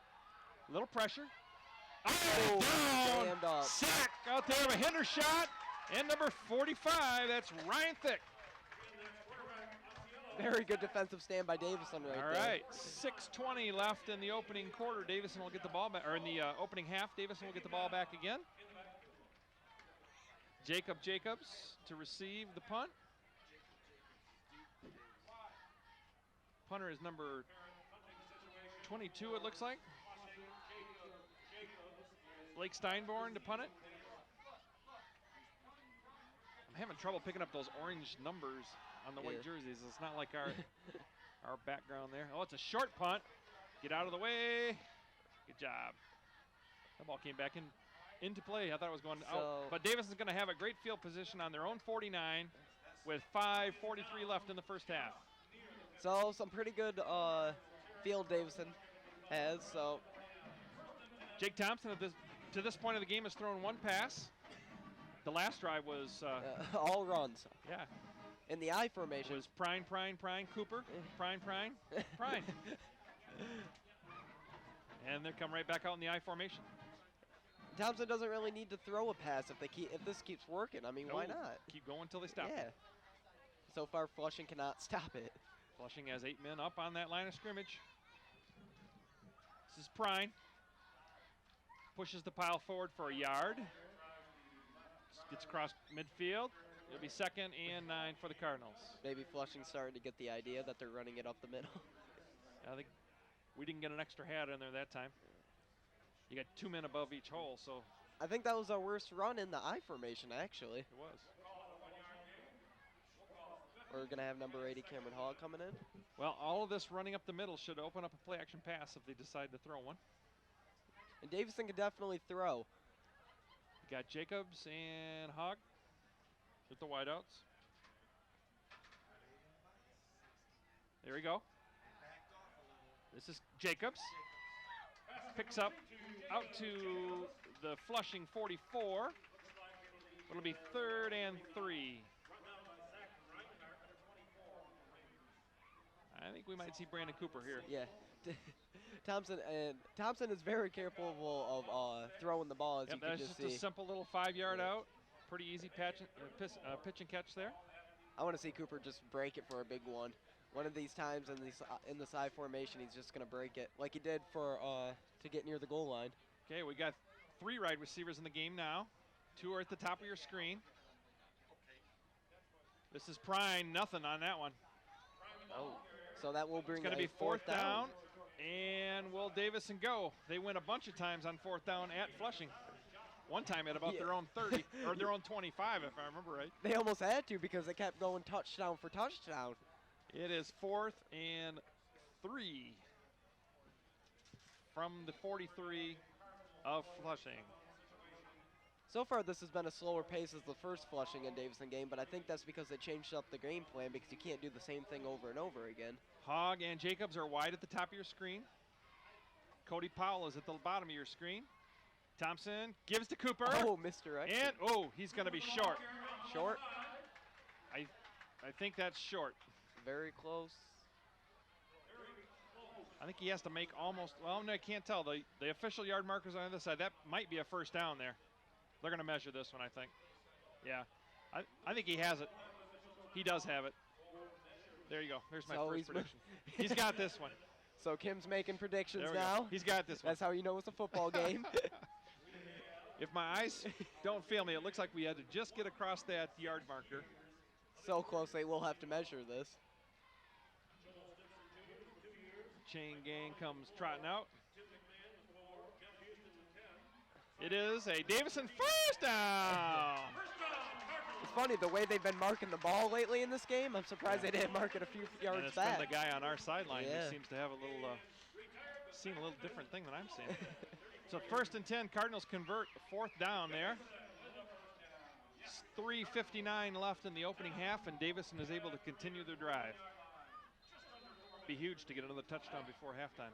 a little pressure. Down, sack out there of a Hendershot. And number 45, that's Ryan Thick. Very good defensive stand by Davison right there. All right, 6:20 left in the opening quarter. Davison will get the ball back, or in the opening half, Davison will get the ball back again. Jacobs to receive the punt. Punter is number 22, it looks like. Blake Steinborn to punt it. I'm having trouble picking up those orange numbers on the white jerseys. It's not like our background there. Oh, it's a short punt. Get out of the way. Good job. That ball came back into play. I thought it was going out. But Davison's going to have a great field position on their own 49 with 5:43 left in the first half. So some pretty good field Davison has. So Jake Thompson to this point of the game has thrown one pass. The last drive was all runs. Yeah. In the I formation. Was Prine, Cooper, Prine. And they come right back out in the I formation. Thompson doesn't really need to throw a pass if this keeps working. I mean, why not? Keep going until they stop. Yeah. So far, Flushing cannot stop it. Flushing has 8 men up on that line of scrimmage. This is Prine. Pushes the pile forward for a yard. Gets across midfield. It'll be 2nd and 9 for the Cardinals. Maybe Flushing's starting to get the idea that they're running it up the middle. I think we didn't get an extra hat in there that time. You got 2 men above each hole, so. I think that was our worst run in the I formation, actually. It was. We're going to have number 80, Cameron Hall, coming in. Well, all of this running up the middle should open up a play-action pass if they decide to throw one. And Davison can definitely throw. You got Jacobs and Hogg with the wideouts. There we go. This is Jacobs. Picks up out to the Flushing 44. It'll be 3rd and 3. I think we might see Brandon Cooper here. Yeah. Thompson is very careful of throwing the ball, as you can just see. That's just a simple little 5-yard out. Pretty easy pitch and catch there. I want to see Cooper just break it for a big one. One of these times in the side formation, he's just going to break it like he did to get near the goal line. Okay, we got 3 wide receivers in the game now. 2 are at the top of your screen. This is Prine, nothing on that one. Oh, so that will bring it's going to be 4th down. And will Davison go? They win a bunch of times on 4th down at Flushing. One time at about their own 30, or their own 25, if I remember right. They almost had to because they kept going touchdown for touchdown. It is 4th and 3 from the 43 of Flushing. So far, this has been a slower pace as the first Flushing and Davison game, but I think that's because they changed up the game plan because you can't do the same thing over and over again. Hogg and Jacobs are wide at the top of your screen. Cody Powell is at the bottom of your screen. Thompson gives to Cooper. Oh, misdirection. And, he's going to be short. Short? I think that's short. Very close. I think he has to make almost, well, no, I can't tell. The official yard markers on the other side, that might be a 1st down there. They're going to measure this one, I think. Yeah, I think he has it. He does have it. There you go. There's my first prediction. He's got this one. So Kim's making predictions there we now. Go. He's got this one. That's how you know it's a football game. If my eyes don't fail me, it looks like we had to just get across that yard marker. So close, they will have to measure this. Chain gang comes trotting out. It is a Davison 1st down. It's funny, the way they've been marking the ball lately in this game, I'm surprised they didn't mark it a few yards it's back. Been the guy on our sideline who seems to have seen a little different thing than I'm seeing. So 1st and 10, Cardinals convert 4th down there. 3:59 left in the opening half, and Davison is able to continue their drive. Be huge to get another touchdown before halftime.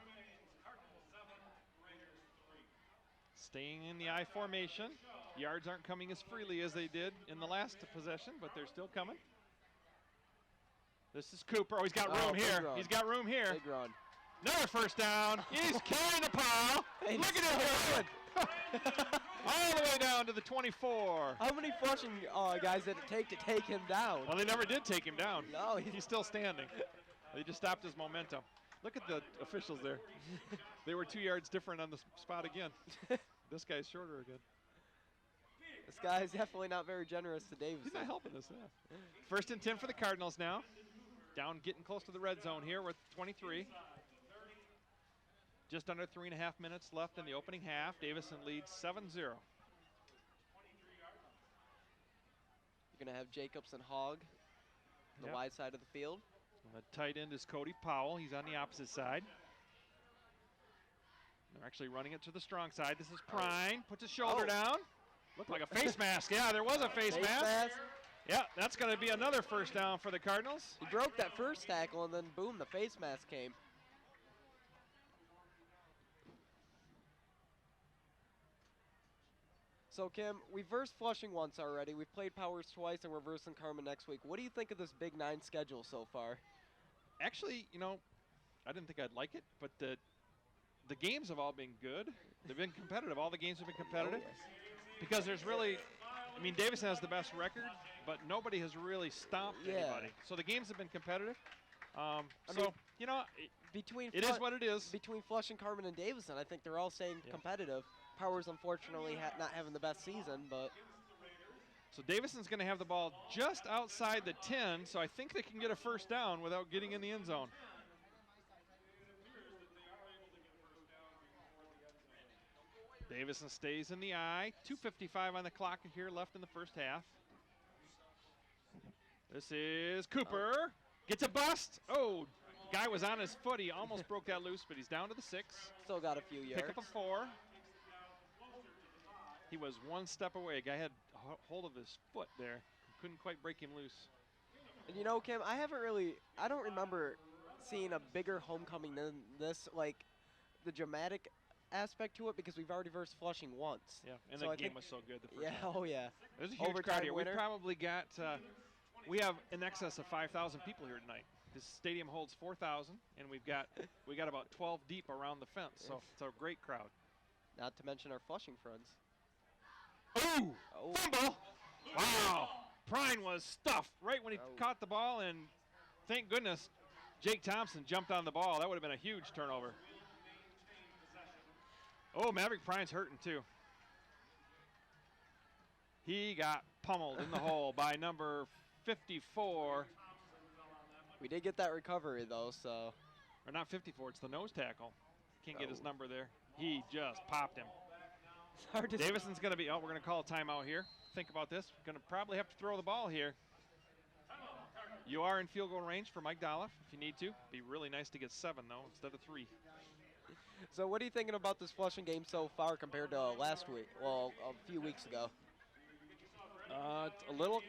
Staying in the I formation. Yards aren't coming as freely as they did in the last possession, but they're still coming. This is Cooper. Oh, he's got room here. He's got room here. Big run. Another 1st down. He's carrying the pile. Look at him go. All the way down to the 24. How many Flushing guys did it take to take him down? Well, they never did take him down. No. He's still standing. They just stopped his momentum. Look at the officials there. They were 2 yards different on the spot again. This guy's shorter again. This guy's definitely not very generous to Davison. He's not helping us, yeah. 1st and 10 for the Cardinals now. Down, getting close to the red zone here with 23. Just under 3.5 minutes left in the opening half. Davison leads 7-0. You're going to have Jacobs and Hogg on the wide side of the field. And the tight end is Cody Powell. He's on the opposite side. actually running it to the strong side. This is Prine, puts his shoulder down. Looked like a face mask. Yeah, there was a face mask. Yeah, that's going to be another first down for the Cardinals. He broke that first tackle, and then boom, the face mask came. So, Kim, we've versed Flushing once already. We've played Powers twice, and we're versing Carmen next week. What do you think of this Big 9 schedule so far? Actually, you know, I didn't think I'd like it, but the games have all been good. They've been competitive. All the games have been competitive. Because there's really, I mean, Davison has the best record, but nobody has really stomped anybody. So the games have been competitive. I mean, you know, it is what it is. Between Flushing, Carmen, and Davison, I think they're all staying competitive. Powers, unfortunately, not having the best season, but. So Davison's going to have the ball just outside the 10, so I think they can get a first down without getting in the end zone. Davison stays in the eye. 2:55 on the clock here left in the first half. This is Cooper. Gets a bust. Oh, guy was on his foot. He almost broke that loose, but he's down to the 6. Still got a few yards. Pick up a 4. He was one step away. Guy had hold of his foot there. Couldn't quite break him loose. And you know, Kim, I don't remember seeing a bigger homecoming than this, like the dramatic aspect to it, because we've already versed Flushing once. Yeah, and the game was so good the first time. Oh yeah. There's a huge crowd here. We probably got, we have in excess of 5,000 people here tonight. This stadium holds 4,000, and we got about 12 deep around the fence, so it's a great crowd. Not to mention our Flushing friends. Ooh, fumble! Wow, Prine was stuffed right when he caught the ball, and thank goodness Jake Thompson jumped on the ball. That would have been a huge turnover. Oh, Maverick Prine's hurting too. He got pummeled in the hole by number 54. We did get that recovery though, so. Or not 54, it's the nose tackle. Can't get his number there. He just popped him. Davison's going to be, we're going to call a timeout here. Think about this. Going to probably have to throw the ball here. You are in field goal range for Mike Dolliff if you need to. Be really nice to get 7 though instead of 3. So what are you thinking about this Flushing game so far compared to last week? Well, a few weeks ago. It's a little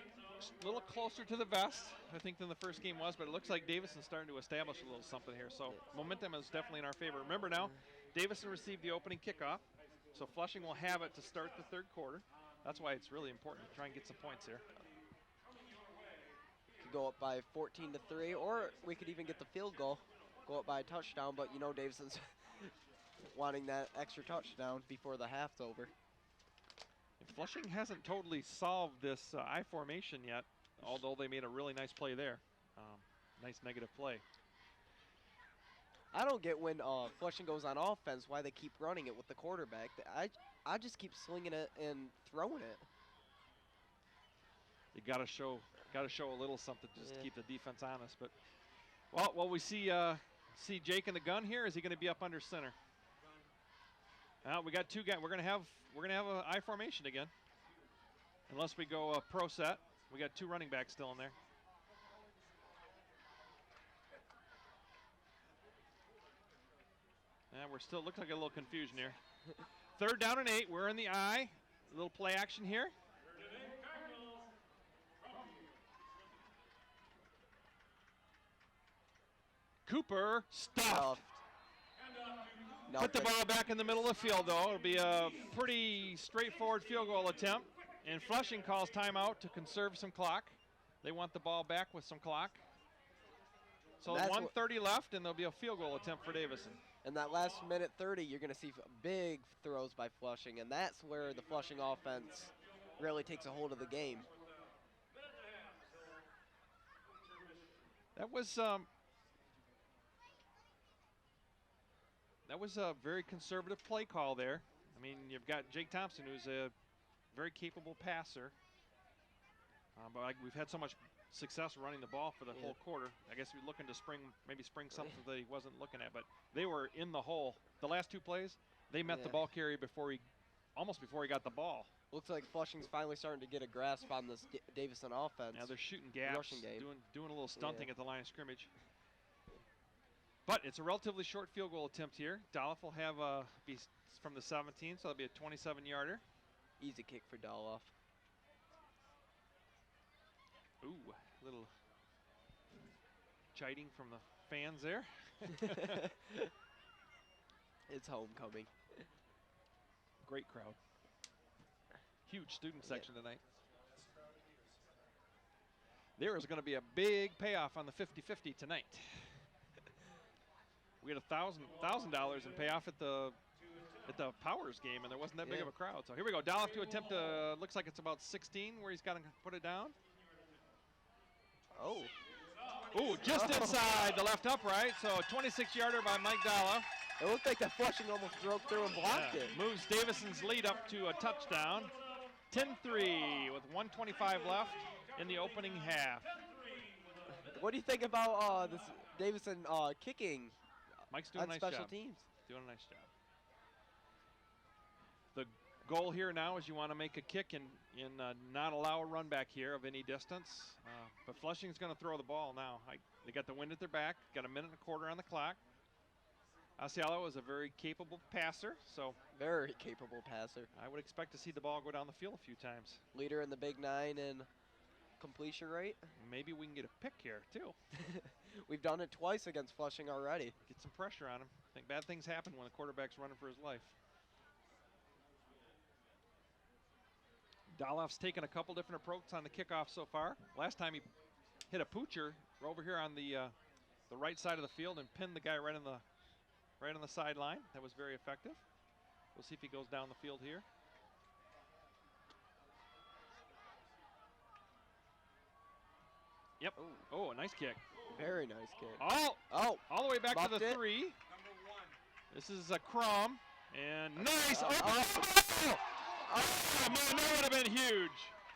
closer to the vest, I think, than the first game was, but it looks like Davison's starting to establish a little something here. So momentum is definitely in our favor. Remember now, Davison received the opening kickoff, so Flushing will have it to start the third quarter. That's why it's really important to try and get some points here. Could go up by 14-3, or we could even get the field goal, go up by a touchdown, but you know Davison's wanting that extra touchdown before the half's over. Flushing hasn't totally solved this I formation yet, although they made a really nice play there. Nice negative play. I don't get when Flushing goes on offense why they keep running it with the quarterback. I just keep slinging it and throwing it. You got to show a little something just to keep the defense honest. But well, we see Jake in the gun here. Is he going to be up under center? We got 2 guys. We're gonna have an I formation again, unless we go a pro set. We got 2 running backs still in there. We're still looks like a little confusion here. 3rd down and 8. We're in the I. A little play action here. Cooper stuffed. Put the ball back in the middle of the field, though. It'll be a pretty straightforward field goal attempt. And Flushing calls timeout to conserve some clock. They want the ball back with some clock. So 1:30 left, and there'll be a field goal attempt for Davison. And that last minute 30, you're going to see big throws by Flushing, and that's where the Flushing offense really takes a hold of the game. That was a very conservative play call there. I mean, you've got Jake Thompson, who's a very capable passer. But we've had so much success running the ball for the whole quarter. I guess we're looking to maybe spring something that he wasn't looking at. But they were in the hole. The last 2 plays, they met the ball carrier almost before he got the ball. Looks like Flushing's finally starting to get a grasp on this Davison offense. Now they're shooting gaps, doing a little stunting at the line of scrimmage. But it's a relatively short field goal attempt here. Dolph will have be from the 17, so that'll be a 27-yarder. Easy kick for Doloff. Ooh, little chiding from the fans there. It's homecoming. Great crowd. Huge student section tonight. There is going to be a big payoff on the 50-50 tonight. We had $1,000 in payoff at the Powers game, and there wasn't that big of a crowd. So here we go. Dolph to attempt looks like it's about 16 where he's got to put it down. Oh. Ooh, just inside the left upright. So a 26-yarder by Mike Dolph. It looked like that Flushing almost broke through and blocked it. Moves Davison's lead up to a touchdown. 10-3 with 1:25 left in the opening half. What do you think about this Davison kicking Mike's doing a nice special job. teams? Doing a nice job. The goal here now is you want to make a kick and not allow a run back here of any distance. But Flushing's going to throw the ball now. They got the wind at their back. Got a minute and a quarter on the clock. Asialo is a very capable passer, so Very capable passer. I would expect to see the ball go down the field a few times. Leader in the Big Nine in completion rate. Maybe we can get a pick here too. We've done it twice against Flushing already. Get some pressure on him. I think bad things happen when the quarterback's running for his life. Doloff's taken a couple different approaches on the kickoff so far. Last time he hit a poocher over here on the right side of the field and pinned the guy right on the sideline. That was very effective. We'll see if he goes down the field here. Yep. Oh, a nice kick. Very nice kick. Oh, all the way back to the Buffed it. 3. This is a Crumb. And nice. Oh, man, that would have been huge.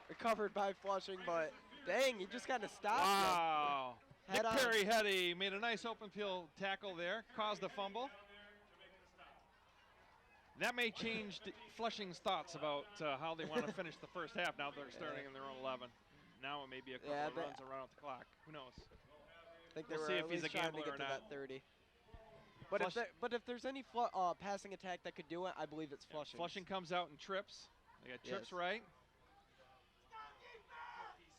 Recovered by Flushing, but dang, he just kind of stopped. Wow. Head Nick on. Perry made a nice open field tackle there, caused a fumble. That may change Flushing's thoughts about how they want to finish the first half. Now they're starting in their own 11. Now it may be a couple of runs around the clock. Who knows? I think they We'll were see at if he's least a trying to gambler get or to not. that 30. But if there's any passing attack that could do it, I believe it's Flushing. Flushing comes out and trips. They got trips Yes. right.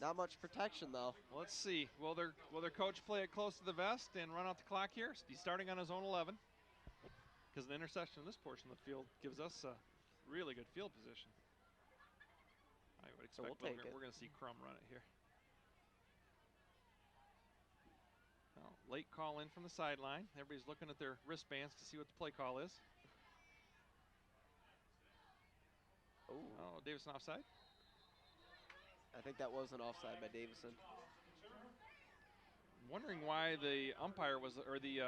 Not much protection though. Let's see. Will their coach play it close to the vest and run out the clock here? He's starting on his own 11. Because the interception in this portion of the field gives us a really good field position. I would expect we're going to see Crumb run it here. Well, late call in from the sideline. Everybody's looking at their wristbands to see what the play call is. Oh, Davison offside? I think that was an offside by Davison. Wondering why the umpire was, or the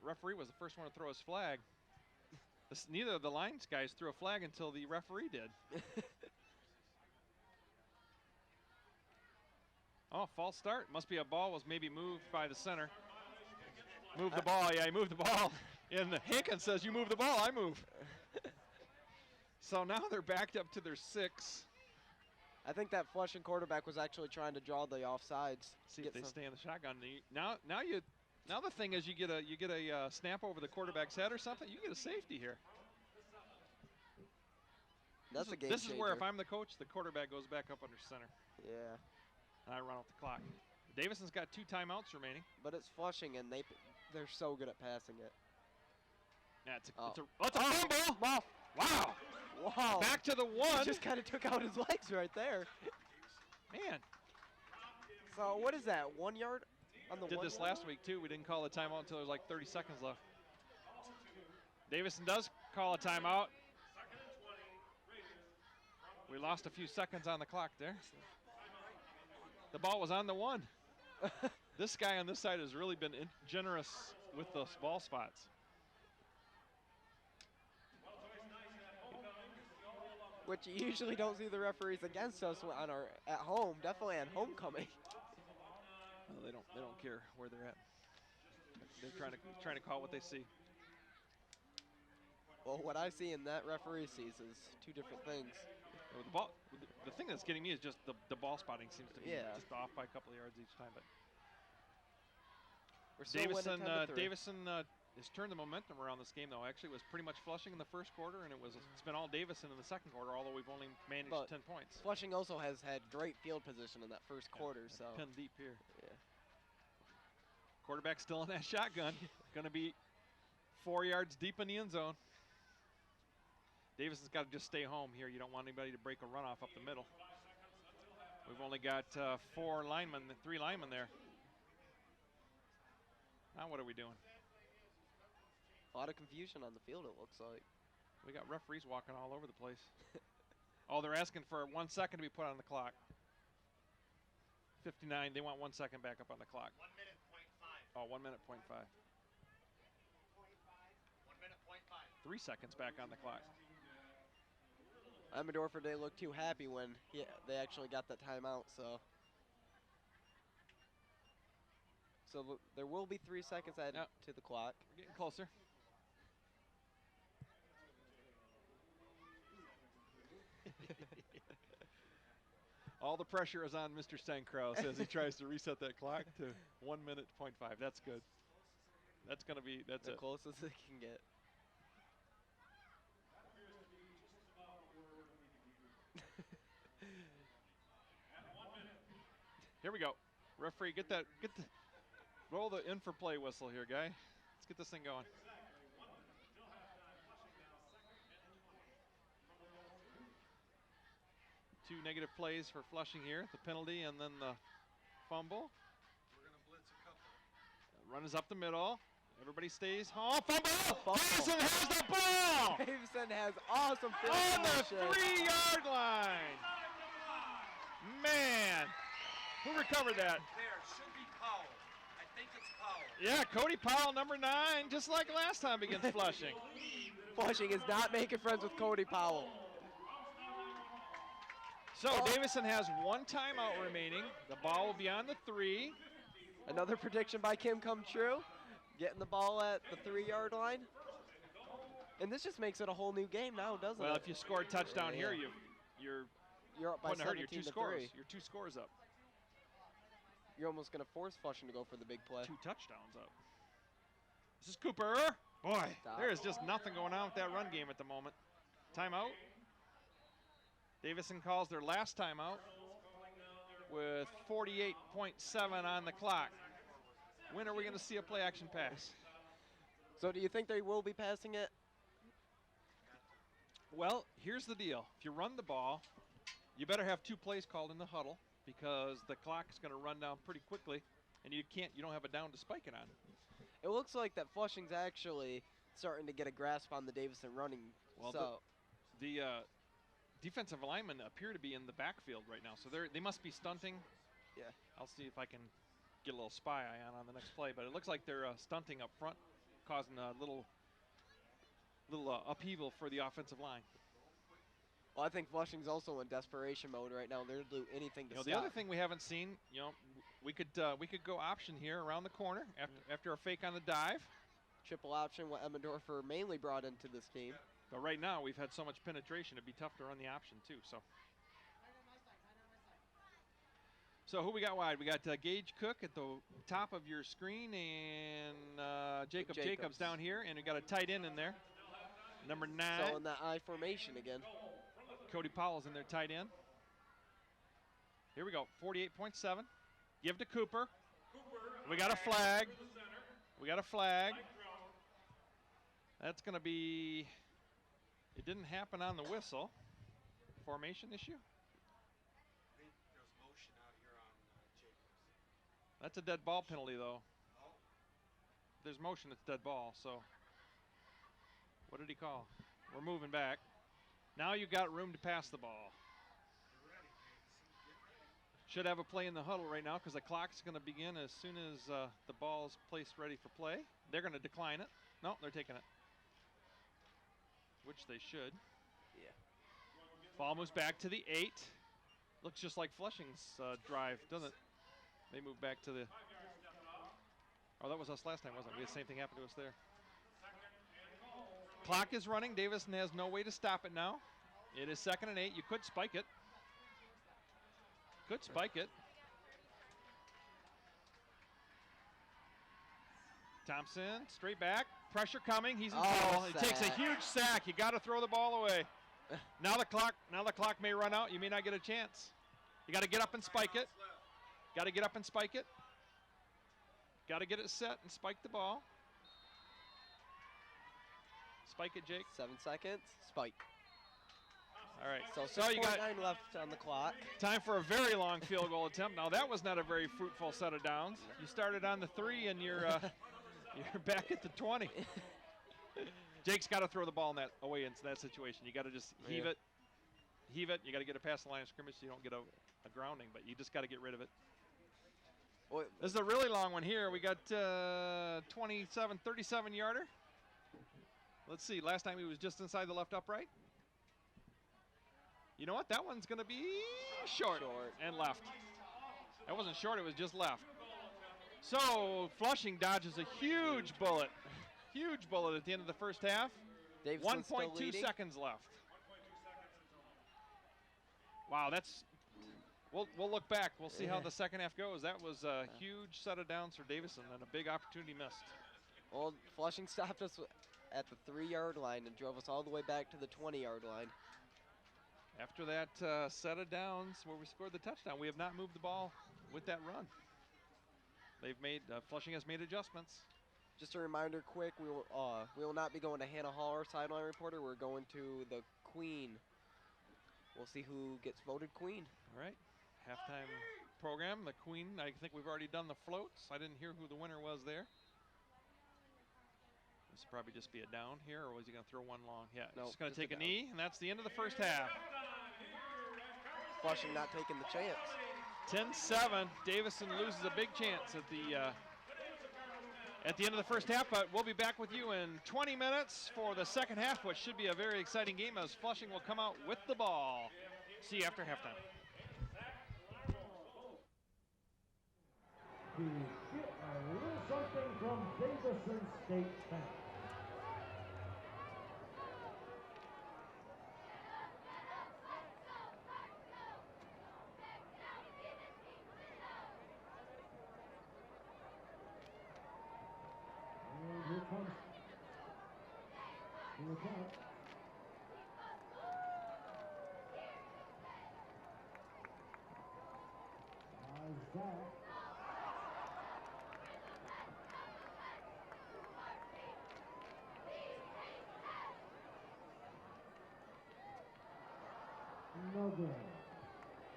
referee was the first one to throw his flag. Neither of the lines guys threw a flag until the referee did. Oh, false start. Must be a ball was maybe moved by the center. Moved the ball. Yeah, he moved the ball. And Hankins says, you move the ball, I move. So now they're backed up to their 6. I think that Flushing quarterback was actually trying to draw the offsides. See if they stay in the shotgun. Now the thing is you get a snap over the quarterback's head or something, you get a safety here. That's a game This is where changer. if I'm the coach, the quarterback goes back up under center. Yeah. And I run out the clock. Davison's got 2 timeouts remaining. But it's Flushing, and they're so good at passing it. Yeah, it's a fumble. Wow. Wow. Back to the 1. He just kind of took out his legs right there. Man. So what is that, 1 yard on the Did 1 this yard last week too. We didn't call a timeout until there was like 30 seconds left. Davison does call a timeout. We lost a few seconds on the clock there. The ball was on the 1. This guy on this side has really been generous with those ball spots. Which you usually don't see the referees against us on our at home, definitely on homecoming. No, they don't care where they're at. They're trying to call what they see. Well, what I see and that referee sees is 2 different things. The thing that's getting me is just the ball spotting seems to be Yeah. just off by a couple of yards each time. But We're still winning 10-3. Davison has turned the momentum around this game, though. Actually, it was pretty much Flushing in the first quarter, and it's been all Davison in the second quarter, although we've only managed 10 points. Flushing also has had great field position in that first quarter, so. Pin deep here. Yeah. Quarterback still in that shotgun. Going to be 4 yards deep in the end zone. Davison's got to just stay home here. You don't want anybody to break a runoff up the middle. We've only got 3 linemen there. Now what are we doing? A lot of confusion on the field, it looks like. We got referees walking all over the place. Oh, they're asking for 1 second to be put on the clock. 59, they want 1 second back up on the clock. 1 minute, .5. Oh, 1 minute, .5. 1 minute, .5. 3 seconds back on the clock. Amadorfer didn't look too happy when they actually got that timeout, so. So there will be 3 seconds added to the clock. We're getting closer. All the pressure is on Mr. Stenkraus as he tries to reset that clock to 1 minute, .5. That's good. That's going to be, that's the it. closest they can get. Here we go. Referee, roll the in for play whistle here, guy. Let's get this thing going. Two negative plays for Flushing here, the penalty and then the fumble. We're going to blitz a couple. Run is up the middle. Everybody stays home. Fumble! Fumble. Davison has the ball! Davison has awesome field On the position. 3-yard line. Man, who recovered that? There should be Powell. I think it's Powell. Yeah, Cody Powell, number 9, just like last time against Flushing. Flushing is not making friends with Cody Powell. So Davison has 1 timeout remaining. The ball will be on the 3. Another prediction by Kim come true. Getting the ball at the 3-yard line. And this just makes it a whole new game now, doesn't it? Well, if you score a touchdown here, you're up by putting 17 your 2 to scores. 3. You're 2 scores up. You're almost going to force Flushing to go for the big play. 2 touchdowns up. This is Cooper. Boy, there is just nothing going on with that run game at the moment. Timeout. Davison calls their last timeout with 48.7 on the clock. When are we going to see a play action pass? So do you think they will be passing it? Well, here's the deal. If you run the ball, you better have 2 plays called in the huddle because the clock is going to run down pretty quickly, and you don't have a down to spike it on. It looks like that Flushing's actually starting to get a grasp on the Davison running. Well, so the defensive linemen appear to be in the backfield right now, so they must be stunting. Yeah. I'll see if I can get a little spy eye on the next play, but it looks like they're stunting up front, causing a little upheaval for the offensive line. Well, I think Flushing's also in desperation mode right now. They'll do anything to stop. The other thing we haven't seen, we could go option here around the corner after a fake on the dive. Triple option, what Emmendorfer mainly brought into this team. But right now we've had so much penetration, it'd be tough to run the option too. So who we got wide? We got Gage Cook at the top of your screen, and Jacob Jacobs down here, and we got a tight end in there, number 9. So in that I formation again. Cody Powell's in there, tight end. Here we go, 48.7. Give to Cooper. We got a flag. That's going to be, it didn't happen on the whistle. Formation issue? I think there's motion out here on Jacobs. That's a dead ball penalty, though. If there's motion, it's dead ball, so. What did he call? We're moving back. Now you've got room to pass the ball. Should have a play in the huddle right now because the clock's going to begin as soon as the ball is placed ready for play. They're going to decline it. No, they're taking it. Which they should. Yeah. Ball moves back to the 8. Looks just like Flushing's drive, doesn't it? They move back to the. Oh, that was us last time, wasn't it? We had the same thing happen to us there. Clock is running. Davison has no way to stop it now. It is 2nd and 8. You could spike it. Thompson, straight back, pressure coming. He's in Oh, trouble. He takes a sack. huge sack. You got to throw the ball away. Now the clock may run out. You may not get a chance. You got to get up and spike it. Got to get up and spike it. Got to get it set and spike the ball. Spike it, Jake. 7 seconds. Spike. All right. So you got 6.9 left on the clock. time for a very long field goal attempt. Now that was not a very fruitful set of downs. You started on the 3 and you're you're back at the 20. Jake's got to throw the ball in that away into that situation. You got to just heave it. You got to get it past the line of scrimmage so you don't get a grounding, but you just got to get rid of it. Well, This is a really long one here. We got 37 yarder. Let's see. Last time he was just inside the left upright. You know what? That one's going to be short and left. That wasn't short. It was just left. So Flushing dodges a huge bullet. Huge bullet at the end of the first half. Davison's still 1.2 leading. seconds left. Wow, that's. We'll look back. We'll see how the second half goes. That was a huge set of downs for Davison and a big opportunity missed. Well, Flushing stopped us at the 3-yard line and drove us all the way back to the 20-yard line. After that set of downs where we scored the touchdown, we have not moved the ball with that run. They've made Flushing has made adjustments. Just a reminder, quick, we will not be going to Hannah Hall, our sideline reporter. We're going to the Queen. We'll see who gets voted Queen. All right, halftime program. The Queen. I think we've already done the floats. I didn't hear who the winner was there. This will probably just be a down here, or was he going to throw one long? Yeah, No, just going to just a take a down. knee, and that's the end of the first half. Flushing not taking the chance. 10-7. Davison loses a big chance at the end of the first half, but we'll be back with you in 20 minutes for the second half, which should be a very exciting game as Flushing will come out with the ball. See you after halftime. To get a little something from Davison State Bank. And here comes the attack. Zach. No good.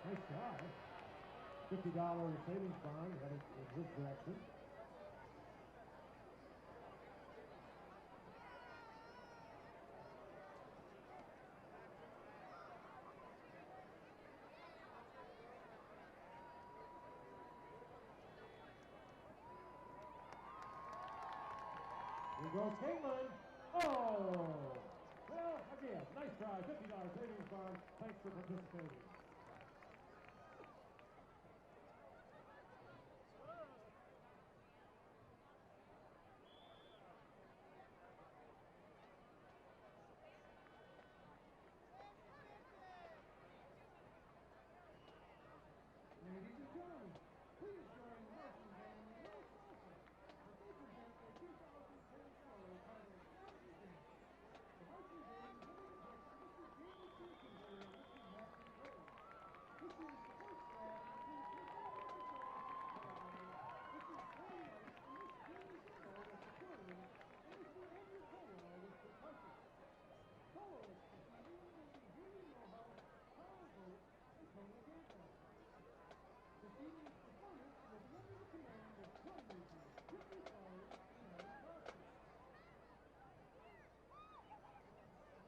Nice try. $50 savings bond headed in his direction. Here goes Caitlin. Oh! Well, again, nice try. $50 savings bond. Thanks for participating. Ladies and gentlemen, please join the marching band Little Salsa as they present their 2010 show titled Marching Band. The marching band is under the direction of Mr. James C. Kinsler and Mr. Matthew Cole. This is the first class between Principal Officer Mrs. Glenn Knight and Miss Jeannie Zimbo with supporting, and Mr. Andrew Colwell with percussion. Soloists this evening will be Haley Mohouse, Carl Vogt, and Tony Gampel. This evening's performance will be under the command of drum majors Jeffrey Flowers and Harry Foster.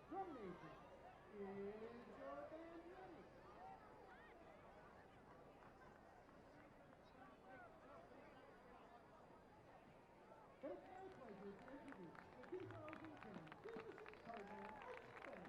Drum major, is your band ready? It is my pleasure to introduce the 2010 Davison Cardinal Marching Band.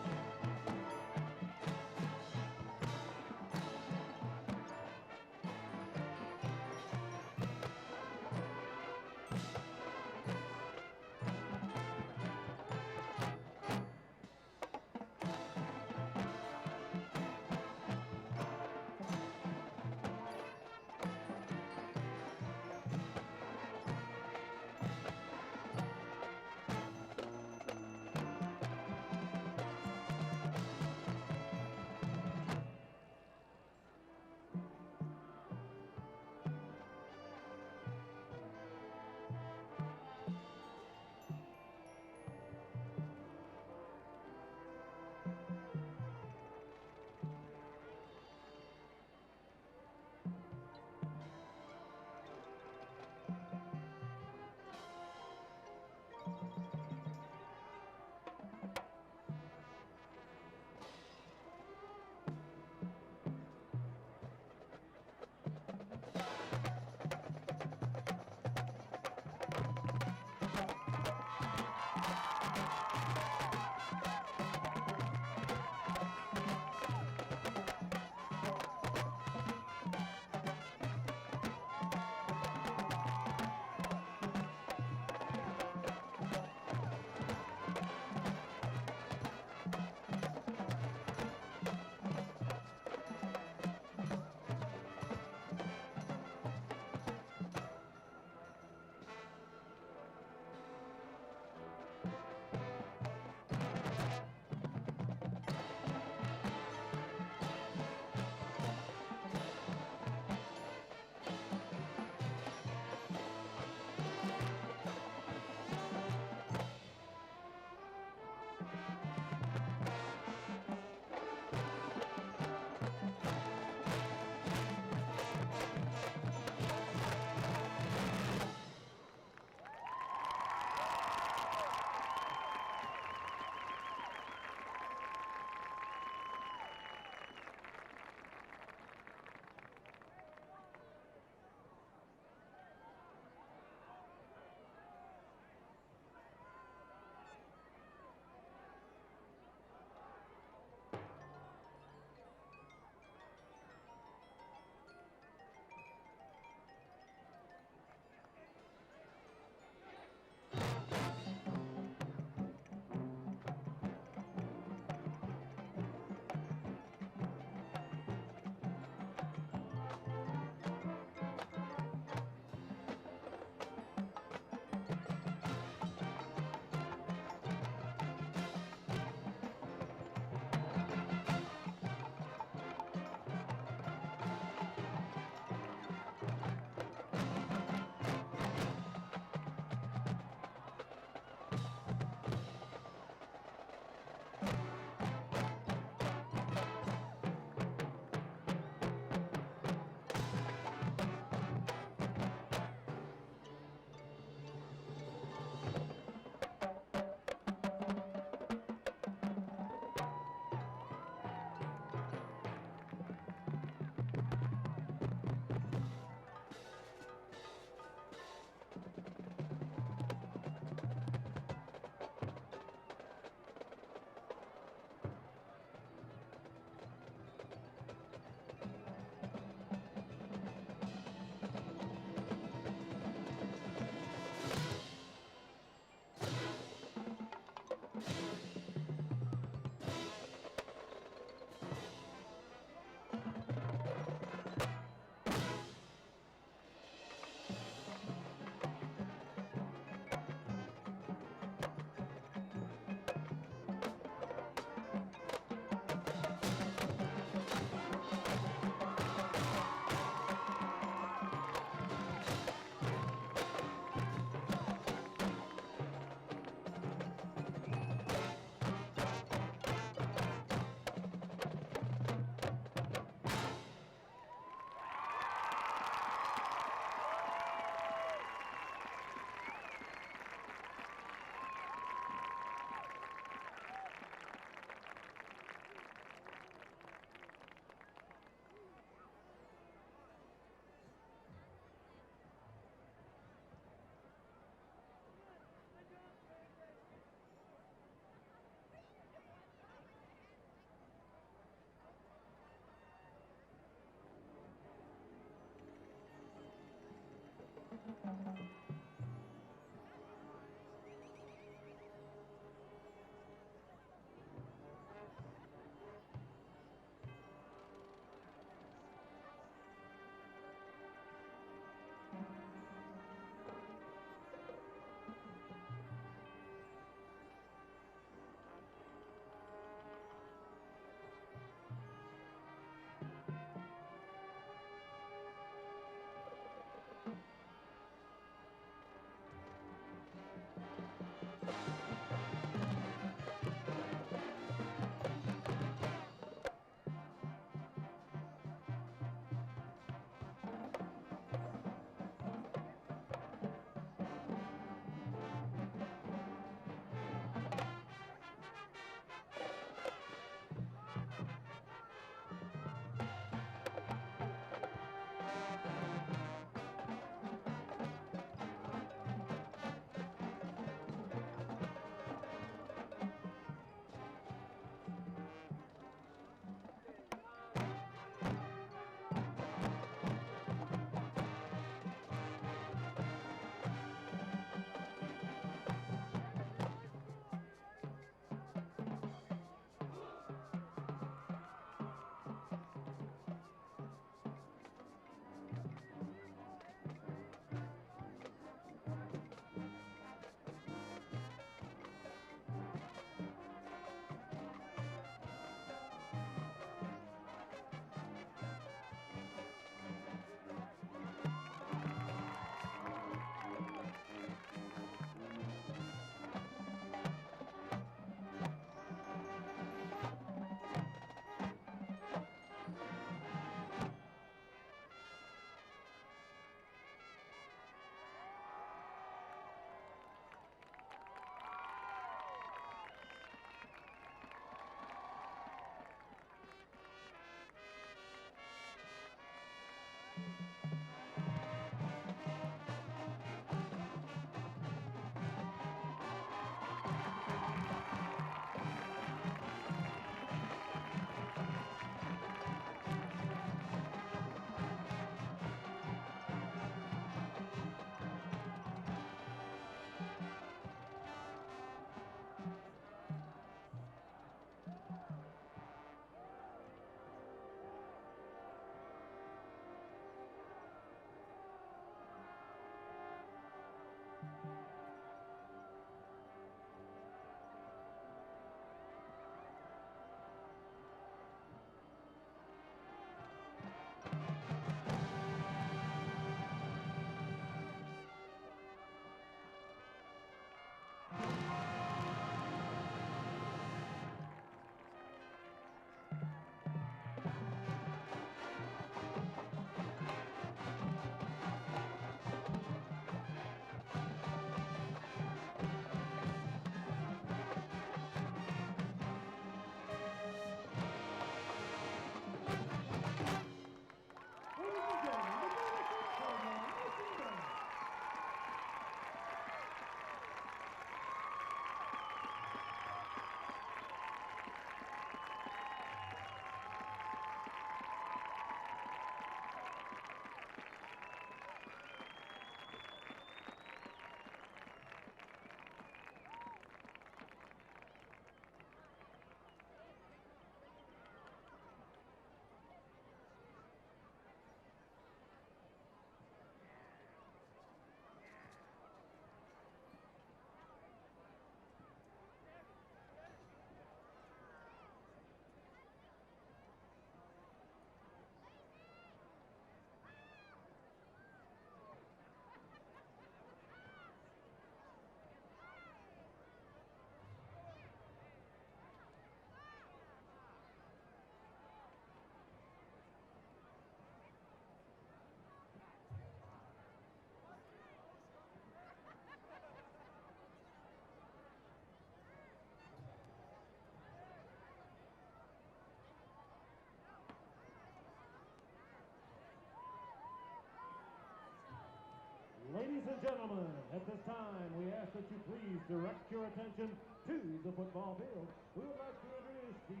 and gentlemen, at this time, we ask that you please direct your attention to the football field. We would like to introduce the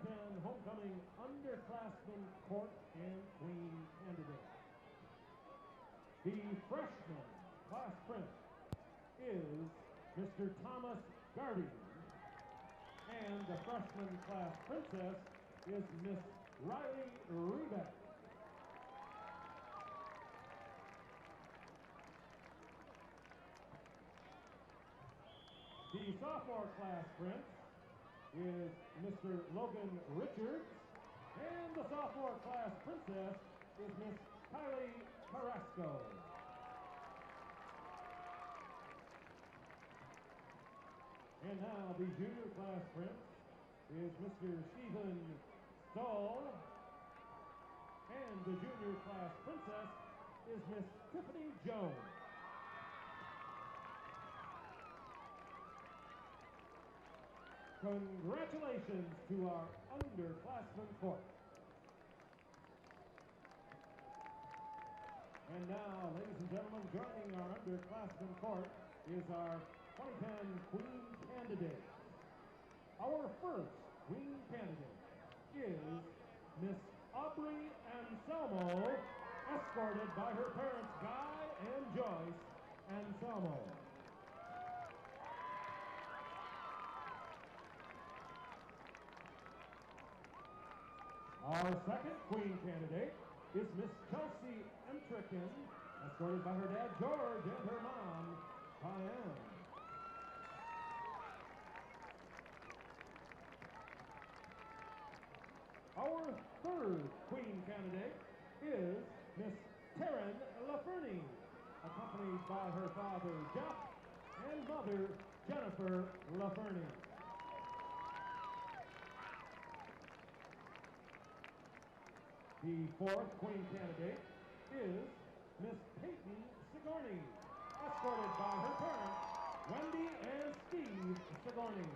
2010 homecoming underclassmen court and queen candidates. The freshman class prince is Mr. Thomas Gardy, and the freshman class princess is Miss Riley Rebeck. The sophomore class prince is Mr. Logan Richards, and the sophomore class princess is Miss Kylie Carrasco. And now the junior class prince is Mr. Stephen Stoll, and the junior class princess is Miss Tiffany Jones. Congratulations to our underclassmen court. And now, ladies and gentlemen, joining our underclassmen court is our 2010 Queen candidate. Our first Queen candidate is Miss Aubrey Anselmo, escorted by her parents Guy and Joyce Anselmo. Our second Queen candidate is Miss Chelsea Entricken, escorted by her dad George and her mom, Diane. Our third Queen candidate is Miss Taryn LaFerny, accompanied by her father Jeff and mother Jennifer LaFerny. The fourth Queen candidate is Miss Peyton Sigourney, escorted by her parents, Wendy and Steve Sigourney.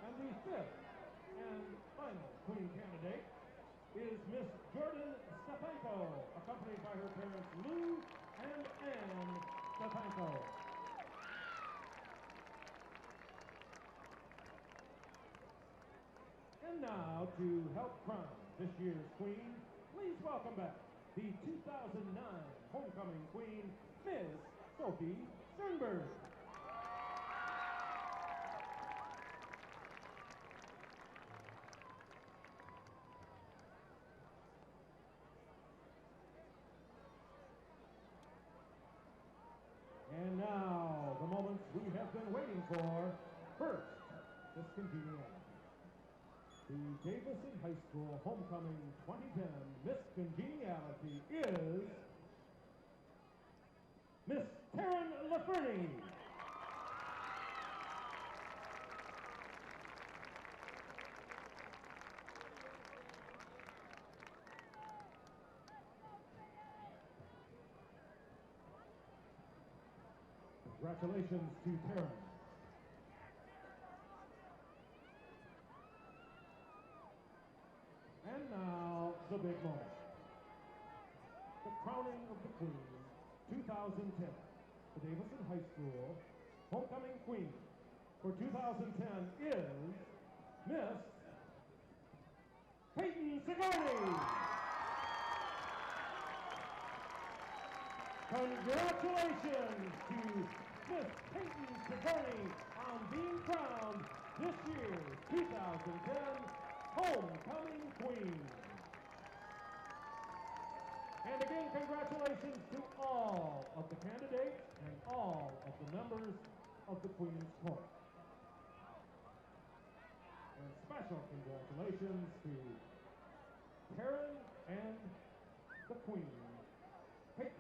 And the fifth and final Queen candidate is Miss Jordan Stepanko, accompanied by her parents Lou and Ann Stepanko. And now, to help crown this year's queen, please welcome back the 2009 homecoming queen, Ms. Sophie Sternberg. And now, the moments we have been waiting for. First, Miss Congeniality. The Davison High School Homecoming 2010 Miss Congeniality is Miss Taryn LaFerny. Congratulations to Taryn. And now, the big moment. The crowning of the Queen 2010. The Davison High School Homecoming Queen for 2010 is Miss Peyton Sigourney. Congratulations to Miss Peyton Sigourney on being crowned this year's 2010 Homecoming Queen. And again, congratulations to all of the candidates and all of the members of the Queen's Court. And special congratulations to Taryn and the Queen, Peyton.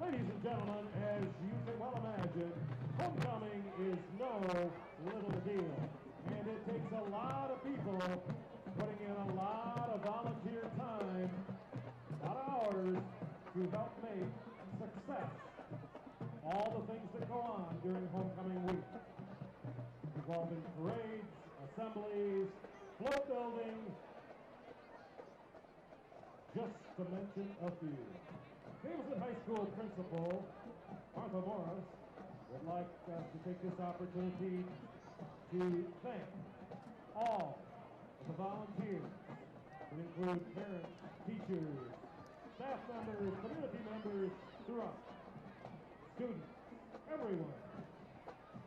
Ladies and gentlemen, as you can well imagine, homecoming is no little deal. And it takes a lot of people putting in a lot of volunteer time, a lot of hours, to help make success all the things that go on during homecoming week, involving parades, assemblies, float building, just to mention a few. Davison High School Principal Martha Morris would like us to take this opportunity to thank all of the volunteers that include parents, teachers, staff members, community members throughout, students, everyone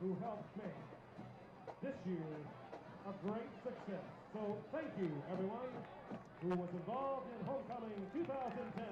who helped make this year a great success. So thank you, everyone who was involved in Homecoming 2010.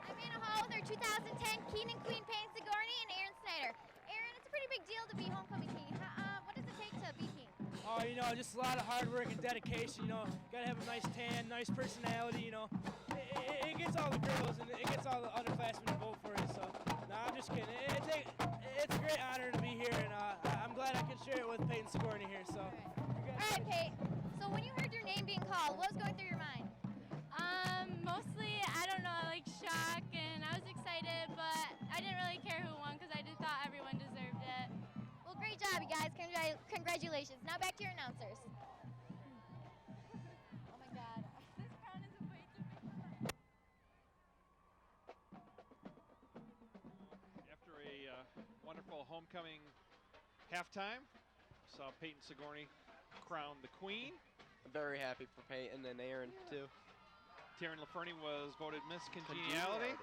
I'm Anna Hall with our 2010 King and Queen Payne Sigourney and Aaron Snyder. Aaron, it's a pretty big deal to be homecoming king. What does it take to be king? Oh, you know, just a lot of hard work and dedication. You know, gotta have a nice tan, nice personality. You know, it gets all the girls and it gets all the underclassmen to vote for you. So, no, I'm just kidding. It's a great honor to be here, and I'm glad I can share it with Peyton Sigourney here. So, All right, Pate. So when you heard your name being called, what was going through your mind? Mostly, I don't know, like shock, and I was excited, but I didn't really care who won because I just thought everyone deserved it. Well, great job, you guys. Congratulations. Now back to your announcers. Oh my God. This crown is way too big for her. After a wonderful homecoming halftime, saw Peyton Sigourney crowned the queen. I'm very happy for Peyton and Aaron, too. Taryn LaFernie was voted Miss Congeniality. A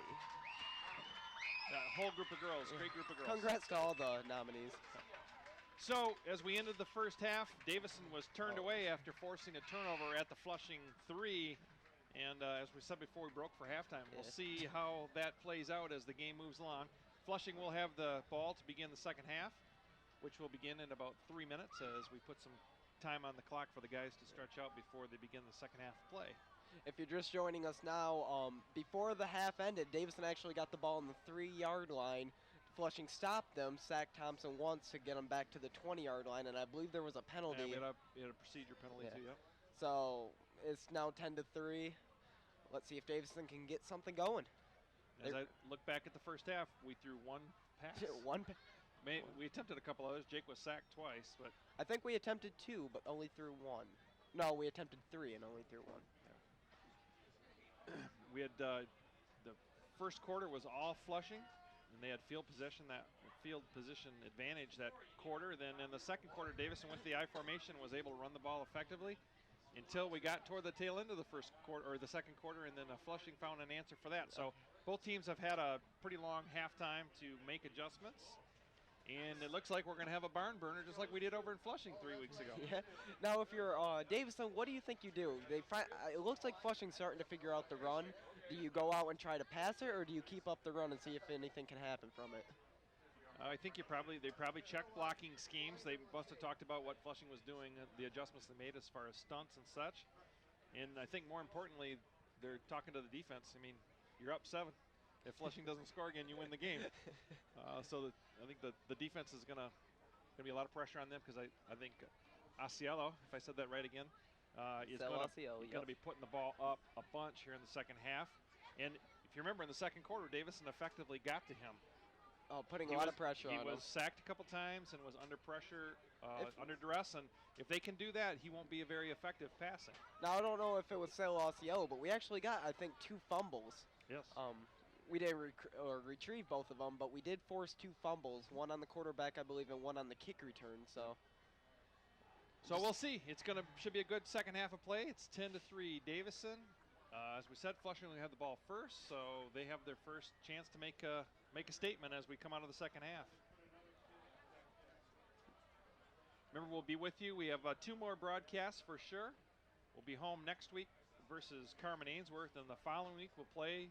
whole group of girls, great group of girls. Congrats to all the nominees. So, as we ended the first half, Davison was turned away after forcing a turnover at the Flushing 3. And as we said before, we broke for halftime. We'll see how that plays out as the game moves along. Flushing will have the ball to begin the second half, which will begin in about 3 minutes as we put some time on the clock for the guys to stretch out before they begin the second half of play. If you're just joining us now, before the half ended, Davison actually got the ball on the 3-yard line. Flushing stopped them, sacked Thompson once to get him back to the 20-yard line, and I believe there was a penalty. Yeah, we had a procedure penalty too, yep. So it's now 10-3. Let's see if Davison can get something going. As I look back at the first half, we threw one pass. We attempted a couple others. Jake was sacked twice, but I think we attempted 2, but only threw 1. No, we attempted 3 and only threw 1. We had the first quarter was all Flushing, and they had field position advantage that quarter. Then in the second quarter, Davison with the I formation was able to run the ball effectively until we got toward the tail end of the first quarter or the second quarter, and then Flushing found an answer for that. So both teams have had a pretty long halftime to make adjustments. And it looks like we're going to have a barn burner just like we did over in Flushing 3 weeks ago. Yeah. Now, if you're Davison, what do you think you do? It looks like Flushing's starting to figure out the run. Do you go out and try to pass it, or do you keep up the run and see if anything can happen from it? I think they probably check blocking schemes. They must have talked about what Flushing was doing, the adjustments they made as far as stunts and such. And I think more importantly, they're talking to the defense. I mean, you're up 7. If Flushing doesn't score again, you win the game. I think the defense is gonna be a lot of pressure on them because I think Asiello, if I said that right again, is gonna be putting the ball up a bunch here in the second half. And if you remember in the second quarter, Davison effectively got to him. Putting a lot of pressure on him. He was sacked a couple times and was under pressure, under duress, and if they can do that, he won't be a very effective passing. Now, I don't know if it was Asiello, but we actually got, I think, 2 fumbles. Yes. We didn't retrieve both of them, but we did force 2 fumbles, one on the quarterback, I believe, and one on the kick return. So we'll see. Should be a good second half of play. It's 10-3 Davison. As we said, Flushing will have the ball first, so they have their first chance to make a statement as we come out of the second half. Remember, we'll be with you. We have 2 more broadcasts for sure. We'll be home next week versus Carman Ainsworth, and the following week we'll play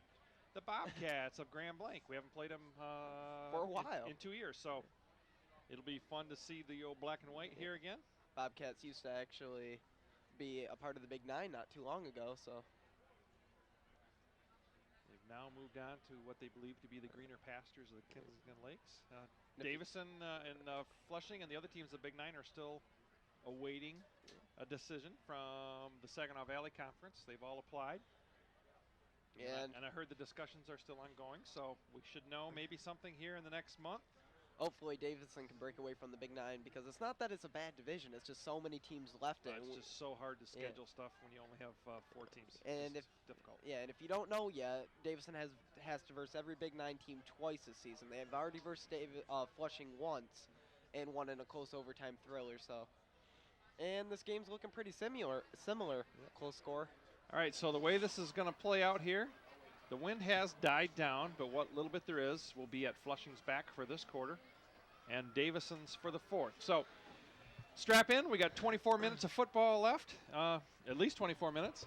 the Bobcats of Grand Blanc. We haven't played them For a while. in 2 years, so it'll be fun to see the old black and white here again. Bobcats used to actually be a part of the Big Nine not too long ago, so. They've now moved on to what they believe to be the greener pastures of the Kensington Lakes. If you- Davison and Flushing and the other teams of the Big Nine are still awaiting a decision from the Saginaw Valley Conference. They've all applied. And I heard the discussions are still ongoing, so we should know maybe something here in the next month. Hopefully Davison can break away from the Big Nine, because it's not that it's a bad division. It's just so many teams left. It's just so hard to schedule stuff when you only have 4 teams. And it's difficult. Yeah, and if you don't know yet, Davison has to verse every Big Nine team twice this season. They have already versed Flushing once and won in a close overtime thriller. So, and this game's looking pretty similar. Close score. All right, so the way this is going to play out here, the wind has died down, but what little bit there is will be at Flushing's back for this quarter and Davison's for the fourth. So strap in. We got 24 minutes of football left, at least 24 minutes.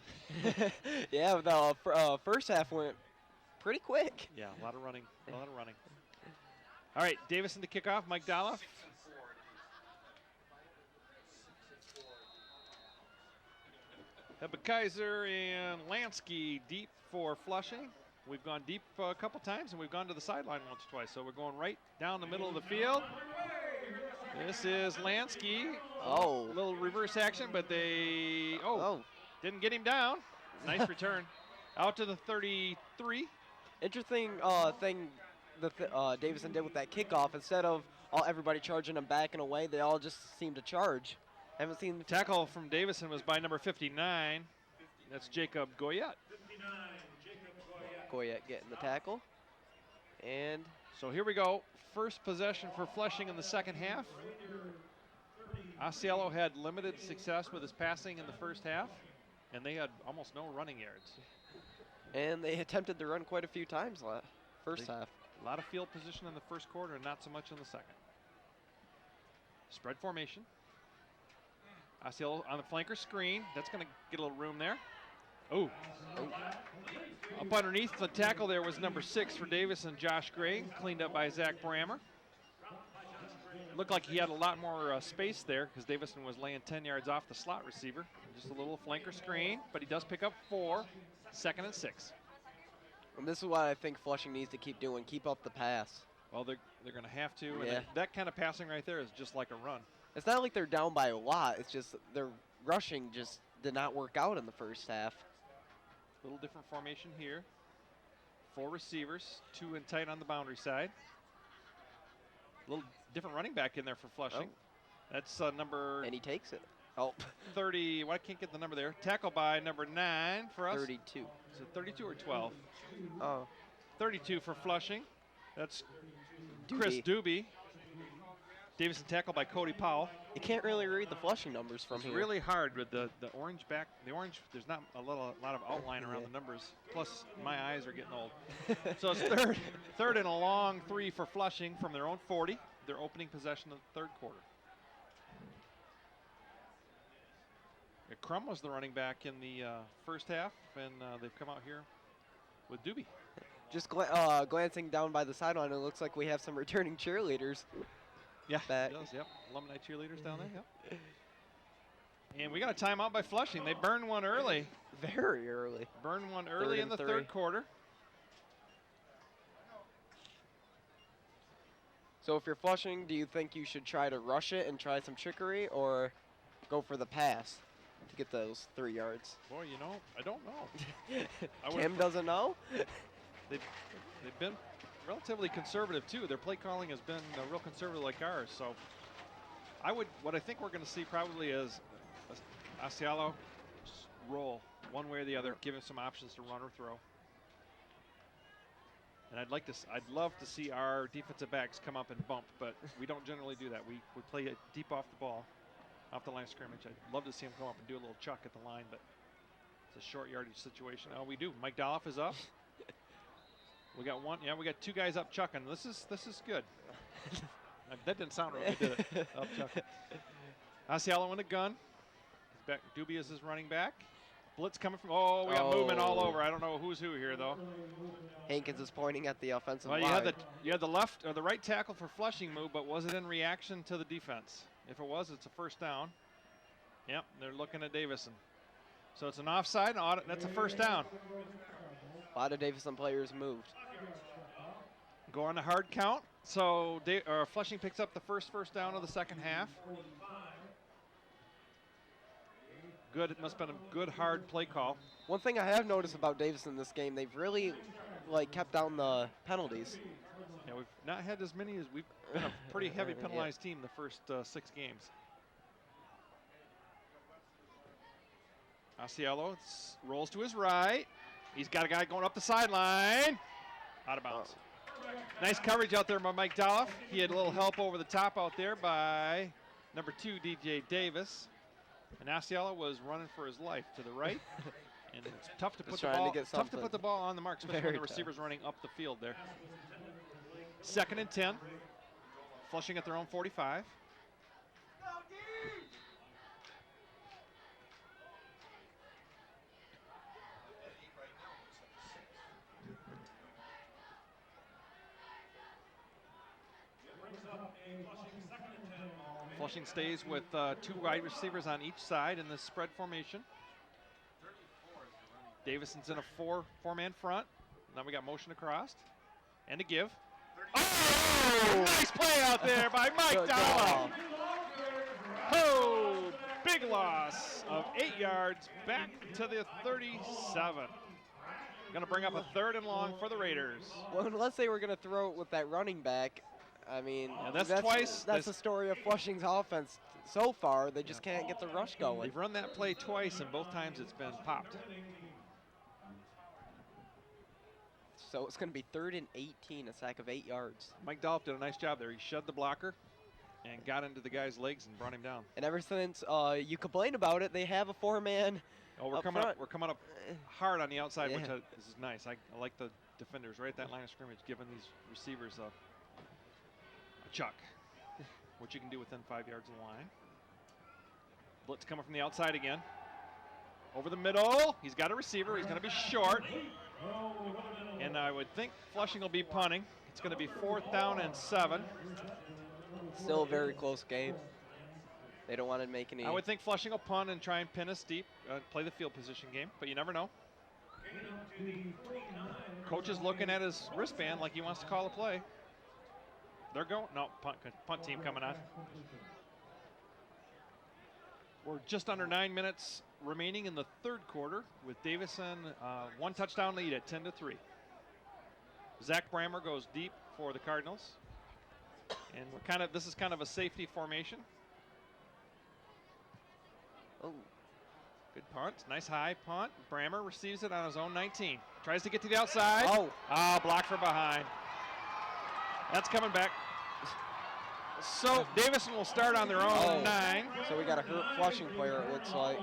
Yeah, the first half went pretty quick. Yeah, a lot of running, All right, Davison to kick off, Mike Doloff. Kaiser and Lansky deep for Flushing. We've gone deep a couple times, and we've gone to the sideline once or twice. So we're going right down the middle of the field. This is Lansky. Oh. A little reverse action, but they didn't get him down. Nice return. Out to the 33. Interesting thing that Davison did with that kickoff. Instead of everybody charging them back and away, they all just seem to charge. Haven't seen the tackle from Davison was by number 59. That's Jacob Goyette. Goyette getting the tackle. And so here we go. First possession for Flushing in the second half. Asiello had limited success with his passing in the first half, and they had almost no running yards. And they attempted to run quite a few times first half. A lot of field position in the first quarter and not so much in the second. Spread formation. Asiello on the flanker screen. That's going to get a little room there. Oh. Up underneath the tackle there was number 6 for Davison, Josh Gray, cleaned up by Zach Brammer. Looked like he had a lot more space there because Davison was laying 10 yards off the slot receiver. Just a little flanker screen, but he does pick up 4, 2nd and 6. And this is what I think Flushing needs to keep doing, keep up the pass. Well, they're going to have to. Yeah. And that kind of passing right there is just like a run. It's not like they're down by a lot. It's just their rushing just did not work out in the first half. A little different formation here. 4 receivers, 2 in tight on the boundary side. A little different running back in there for Flushing. Oh. That's number... And he takes it. Oh. 30, well, I can't get the number there. Tackle by number 9 for us. 32. Is it 32 or 12? Oh. 32 for Flushing. That's Chris Doobie. Davison tackled by Cody Powell. You can't really read the Flushing numbers from here. It's really hard with the orange back. The orange, there's not a lot of outline around the numbers. Plus, my eyes are getting old. So it's third and a long 3 for Flushing from their own 40. Their opening possession of the third quarter. Crum was the running back in the first half, and they've come out here with Doobie. Just glancing down by the sideline, it looks like we have some returning cheerleaders. Yeah, back. It does, yep. Alumni cheerleaders down there, yep. And we got a timeout by Flushing. They burned one early. Very early. Burned one early in the third quarter. So if you're Flushing, do you think you should try to rush it and try some trickery, or go for the pass to get those 3 yards? Boy, you know, I don't know. Kim doesn't know? They've been relatively conservative too. Their play calling has been real conservative like ours. So what I think we're going to see probably is Asiello roll one way or the other, give him some options to run or throw. And I'd love to see our defensive backs come up and bump, but we don't generally do that. We play it deep off the ball, off the line of scrimmage. I'd love to see him come up and do a little chuck at the line, but it's a short yardage situation. Oh, we do. Mike Doloff is up. We got one. Yeah, we got 2 guys up chucking. This is good. That didn't sound right. Did it? Up chucking. Asiello in a gun. He's back. Doobie is his running back. Blitz coming from, oh, we got movement all over. I don't know who's who here, though. Hankins is pointing at the offensive Well, line. you had the left or the right tackle for Flushing move, but was it in reaction to the defense? If it was, it's a first down. Yep, they're looking at Davison. So it's an offside. That's a first down. A lot of Davison players moved. Go on the hard count. So Flushing picks up the first down of the second half. Good. It must have been a good hard play call. One thing I have noticed about Davison this game, they've really kept down the penalties. Yeah, we've not had as many as we've been a pretty heavy penalized team the first 6 games. Asiello rolls to his right. He's got a guy going up the sideline. Out of bounds. Nice coverage out there by Mike Dolph. He had a little help over the top out there by number 2, DJ Davis. And Asiello was running for his life to the right. And it's tough to put the ball on the mark, especially when the receiver's running up the field there. 2nd and 10. Flushing at their own 45. Flushing stays with 2 wide receivers on each side in this spread formation. Davison's in a four-man front. Now we got motion across and a give. Oh, nice play out there by Mike Dolph. Oh, big loss of 8 yards back to the 37. Going to bring up a 3rd and long for the Raiders. Well, unless they were going to throw it with that running back, I mean, that's twice. That's the story of Flushing's offense so far. They just can't get the rush going. They've run that play twice, and both times it's been popped. So it's going to be 3rd and 18, a sack of 8 yards. Mike Dolph did a nice job there. He shoved the blocker and got into the guy's legs and brought him down. And ever since you complain about it, they have a 4-man. Oh, we're coming up hard on the outside, which this is nice. I like the defenders right at that line of scrimmage, giving these receivers a chuck, which you can do within 5 yards of the line. Blitz coming from the outside again. Over the middle. He's got a receiver. He's going to be short. And I would think Flushing will be punting. It's going to be 4th down and 7. Still a very close game. They don't want to make any. I would think Flushing will punt and try and pin us deep, play the field position game, but you never know. Coach is looking at his wristband like he wants to call a play. They're going. No, punt team coming on. We're just under 9 minutes remaining in the 3rd quarter with Davison 1 touchdown lead at 10-3. Zach Brammer goes deep for the Cardinals. And this is kind of a safety formation. Oh. Good punt. Nice high punt. Brammer receives it on his own 19. Tries to get to the outside. Blocked from behind. That's coming back. So Davison will start on their own 9. So we got a hurt Flushing player, it looks like.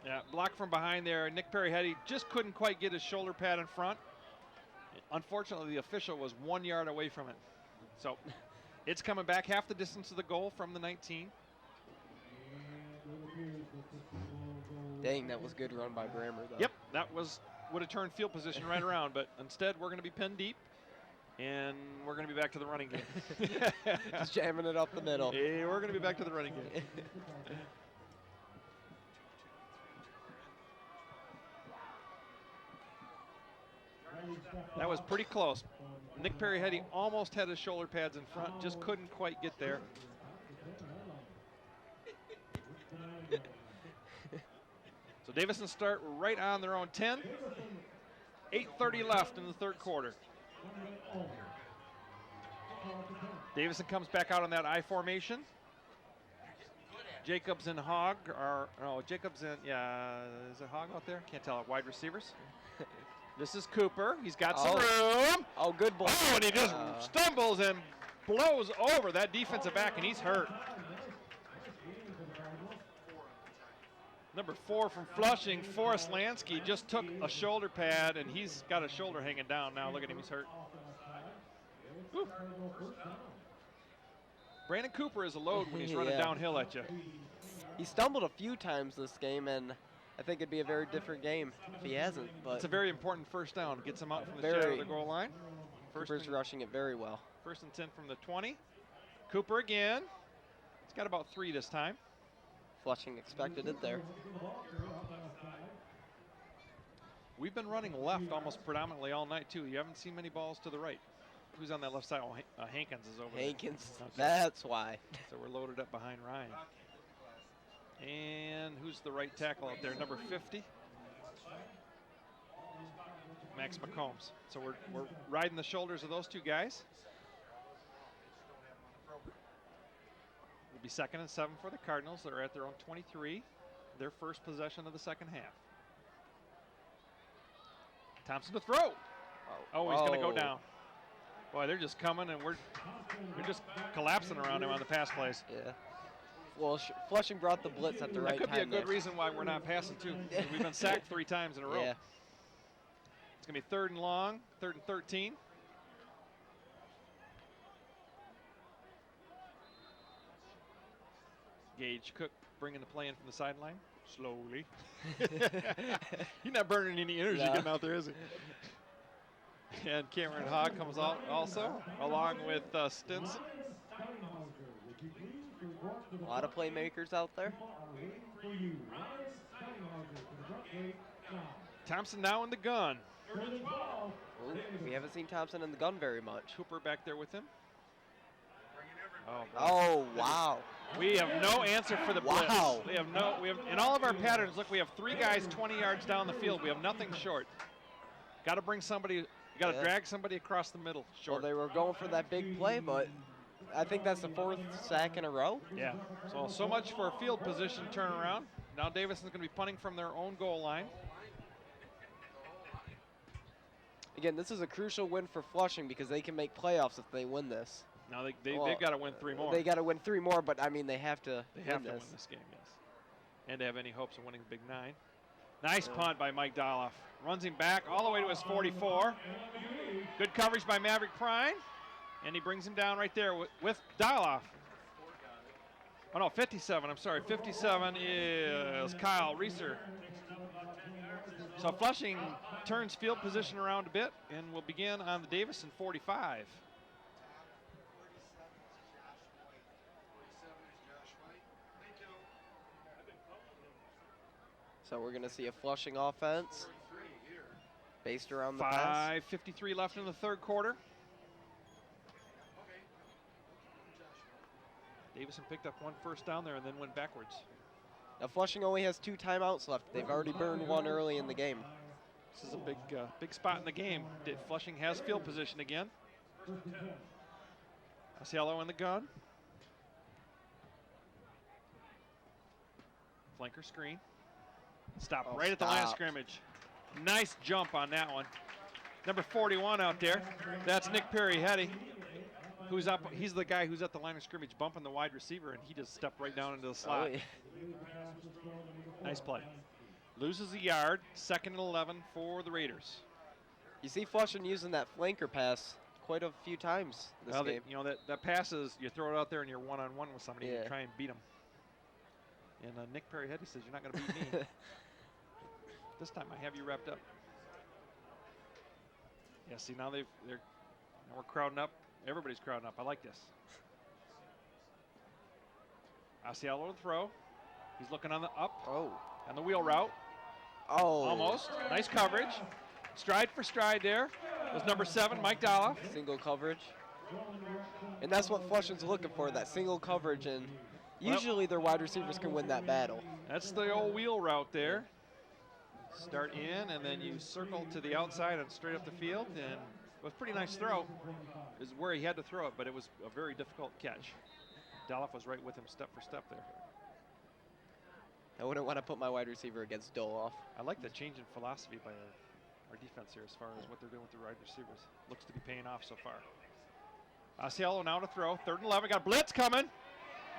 Yeah, blocked from behind there. Nick Perry just couldn't quite get his shoulder pad in front. Unfortunately, the official was 1 yard away from it. So it's coming back half the distance of the goal from the 19. Dang, that was good run by Brammer, though. Yep, that would have turned field position right around, but instead we're going to be pinned deep, and we're going to be back to the running game. Just jamming it up the middle. Hey, we're going to be back to the running game. That was pretty close. Nick Perry almost had his shoulder pads in front, just couldn't quite get there. So Davison start right on their own 10. 8:30 left in the 3rd quarter. Davison comes back out on that I formation. Jacobs and Hogg Jacobs and, is it Hogg out there? Can't tell. Wide receivers. This is Cooper. He's got some room. Oh, good ball. Oh, and he just stumbles and blows over that defensive back, and he's hurt. Number 4 from Flushing, Forrest Lansky, just took a shoulder pad, and he's got a shoulder hanging down now. Look at him, he's hurt. Woo. Brandon Cooper is a load when he's running downhill at you. He stumbled a few times this game, and I think it'd be a very different game if he hasn't. But it's a very important first down. Gets him out from the shadow of the goal line. Cooper's rushing it very well. 1st and 10 from the 20. Cooper again. He's got about 3 this time. Flushing expected it there. We've been running left almost predominantly all night, too. You haven't seen many balls to the right. Who's on that left side? Oh, Hankins is over Hankins, there. Okay. that's why. So we're loaded up behind Ryan. And who's the right tackle out there? Number 50. Max McCombs. So we're riding the shoulders of those two guys. It'll be 2nd and 7 for the Cardinals. They're at their own 23. Their first possession of the second half. Thompson to throw. Oh, he's going to go down. Boy, they're just coming, and we're just collapsing around him on the pass plays. Yeah. Well, Flushing brought the blitz at the right time. That could be a good reason why we're not passing, too. We've been sacked 3 times in a row. Yeah. It's going to be 3rd and long, 3rd and 13. Gage Cook bringing the play in from the sideline. Slowly. He's not burning any energy getting out there, is he? And Cameron Hogg comes out also, along with Stinson. A lot of playmakers out there. Thompson now in the gun. Ooh, we haven't seen Thompson in the gun very much. Cooper back there with him. Oh, wow. We have no answer for the blitz. Wow. We have in all of our patterns, look, we have 3 guys 20 yards down the field. We have nothing short. Got to bring somebody, you got to drag somebody across the middle short. Well, they were going for that big play, but I think that's the 4th sack in a row. Yeah, so much for a field position turnaround. Now Davison's going to be punting from their own goal line. Again, this is a crucial win for Flushing because they can make playoffs if they win this. Now they've got to win 3 more. They got to win 3 more, but I mean they have to. They have to win this game, yes. And to have any hopes of winning the Big 9. Nice punt by Mike Doloff. Runs him back all the way to his 44. Good coverage by Maverick Prine. And he brings him down right there with Doloff. Oh no, 57, I'm sorry. 57 is Kyle Reeser. So Flushing turns field position around a bit and will begin on the Davison 45. So we're going to see a Flushing offense based around the pass. 5:53 left in the 3rd quarter. Davison picked up 1 first down there and then went backwards. Now Flushing only has 2 timeouts left. They've already burned 1 early in the game. This is a big spot in the game. Flushing has field position again. Asiello in the gun. Flanker screen. Stop right at the line of scrimmage. Nice jump on that one. Number 41 out there. That's Nick Perry-Hetty, who's up. He's the guy who's at the line of scrimmage bumping the wide receiver, and he just stepped right down into the slot. Oh, yeah. Nice play. Loses a yard. 2nd and 11 for the Raiders. You see Flushing using that flanker pass quite a few times this game. That pass is you throw it out there and you're one-on-one with somebody and you try and beat them. And Nick Perry-Hetty says, "You're not going to beat me." This time I have you wrapped up. Yeah, see, now now we're crowding up. Everybody's crowding up. I like this. Asiello to throw. He's looking on the up. On the wheel route. Almost. Nice coverage. Stride for stride there. Was number 7, Mike Doloff. Single coverage. And that's what Flushing's looking for, that single coverage. And usually their wide receivers can win that battle. That's the old wheel route there. Start in, and then you circle to the outside and straight up the field. And it was a pretty nice throw. Is where he had to throw it, but it was a very difficult catch. Doloff was right with him step for step there. I wouldn't want to put my wide receiver against Doloff. I like the change in philosophy by our defense here as far as what they're doing with the wide receivers. Looks to be paying off so far. Asiello now to throw. 3rd and 11. Got a blitz coming.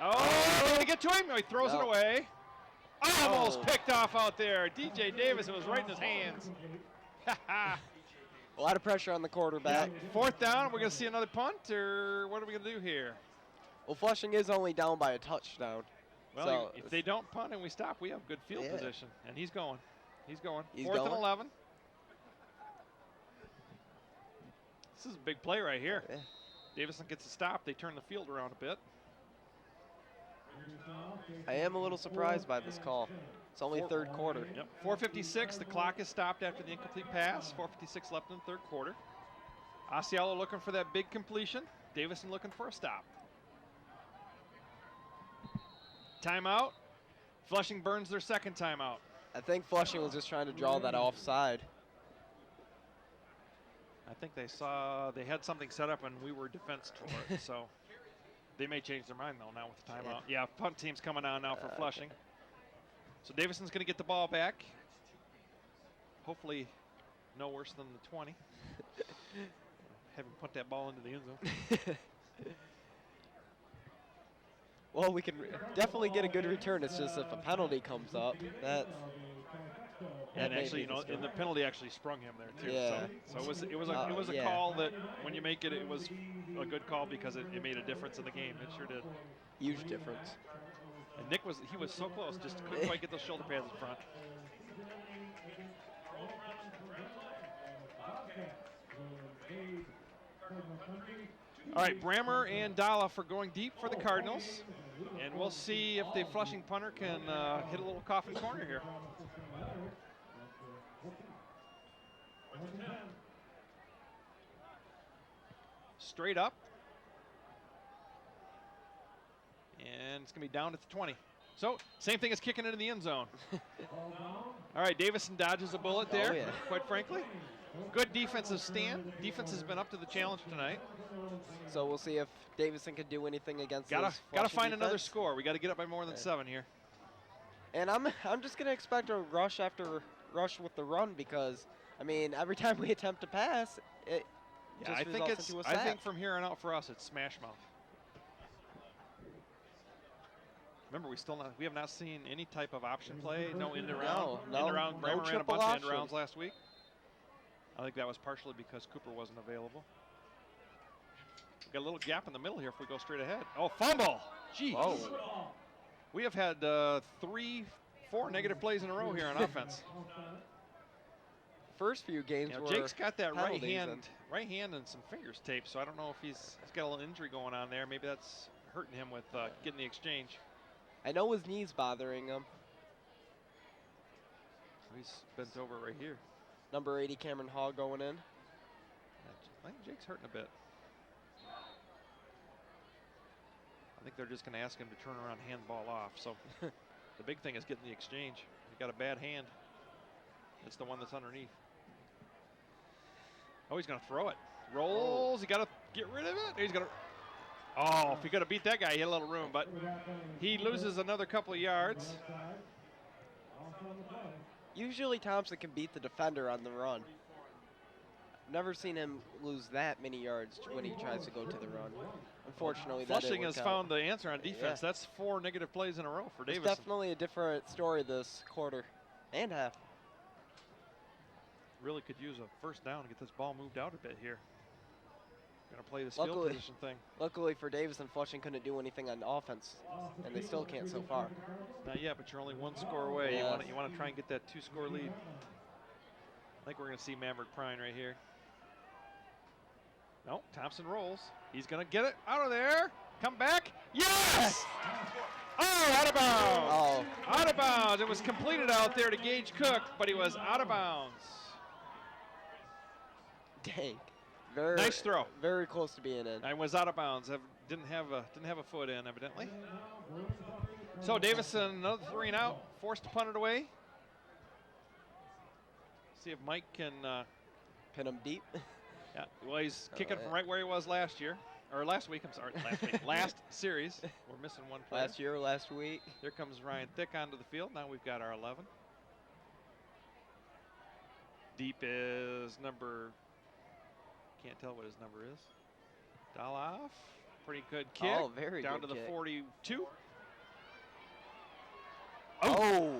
Going to get to him. He throws it away. Almost picked off out there. DJ Davison was right in his hands. A lot of pressure on the quarterback. 4th down. We're going to see another punt, or what are we going to do here? Well, Flushing is only down by a touchdown. Well, So if they don't punt and we stop, we have good field Yeah. position. And he's going. He's going. He's 4th and going. 11. This is a big play right here. Yeah. Davison gets a stop. They turn the field around a bit. I am a little surprised by this call. It's only third quarter. Yep. 4:56. The clock is stopped after the incomplete pass. 4:56 left in the third quarter. Asialo looking for that big completion. Davison looking for a stop. Timeout. Flushing burns their second timeout. I think Flushing was just trying to draw that offside. I think they saw they had something set up and we were defense for it, so they may change their mind though now with the timeout. Yeah, punt team's coming on now for Flushing. Okay. So Davison's going to get the ball back. Hopefully, no worse than the 20. Have him put that ball into the end zone. Well, we can definitely get a good return. It's just if a penalty comes up, that And may actually, be you know, the and the penalty actually sprung him there too. Yeah. So it was a yeah. call that when you make it, it was a good call because it made a difference in the game. It sure did. huge difference. And Nick was so close, just couldn't quite get those shoulder pads in front. All right, Brammer and Dolph are going deep for the Cardinals, and we'll see if the Flushing punter can hit a little coffin corner here. Straight up. And it's going to be down at the 20. So, same thing as kicking into the end zone. All right, Davison dodges a bullet there, yeah. quite frankly. Good defensive stand. Defense has been up to the challenge tonight. So we'll see if Davison can do anything against Gotta this find Flushing another defense. score. We got to get up by more than 7 here. And I'm just gonna expect a rush after rush with the run because I mean every time we attempt to pass, it Yeah, just I think results into a I think sack. from here on out for us, it's smash mouth. Remember, we have not seen any type of option play. No end around. No, End around. no Brammer ran a triple bunch of end option. rounds last week. I think that was partially because Cooper wasn't available. We got a little gap in the middle here if we go straight ahead. Oh, fumble! Jeez. Whoa. We have had 4 negative plays in a row here on offense. First few games You know, were Jake's got that right penalties hand and some fingers taped, so I don't know if he's got a little injury going on there. Maybe that's hurting him with getting the exchange. I know his knee's bothering him. He's bent over right here. Number 80, Cameron Hall going in. I think Jake's hurting a bit. I think they're just going to ask him to turn around, hand ball off. So the big thing is getting the exchange. He got a bad hand. It's the one that's underneath. Oh, he's going to throw it. Rolls. He got to get rid of it. He's going to. Oh, if he could have beat that guy, he had a little room, but he loses another couple of yards. Usually Thompson can beat the defender on the run. Never seen him lose that many yards when he tries to go to the run. Unfortunately, that Flushing didn't has work out. found the answer on defense. Yeah. That's 4 negative plays in a row for It's Davison. definitely a different story this quarter and half. Really could use a first down to get this ball moved out a bit here. Going to play this field Luckily- position thing. Luckily for Davison, Flushing couldn't do anything on offense, and they still can't so far. Not yet, but you're only 1 score away. Yes. You want to try and get that 2-score lead. I think we're going to see Maverick Prine right here. No, Thompson rolls. He's going to get it out of there. Come back. Yes! Oh, out of bounds. Oh, Out of bounds. It was completed out there to Gage Cook, but he was out of bounds. dang. Very, Nice throw. Very close to being in. I was out of bounds. Didn't have a foot in, evidently. So Davison, another 3 and out, forced to punt it away. See if Mike can. Pin him deep. Yeah, well, he's kicking yeah. from right where he was last year, or last week. I'm sorry, last week, last series. We're missing one player. Last year, last week. Here comes Ryan Thick onto the field. Now we've got our 11. Deep is number. Can't tell what his number is. Daloff. Pretty good kick. Oh, very down good to the kick. 42. Oh.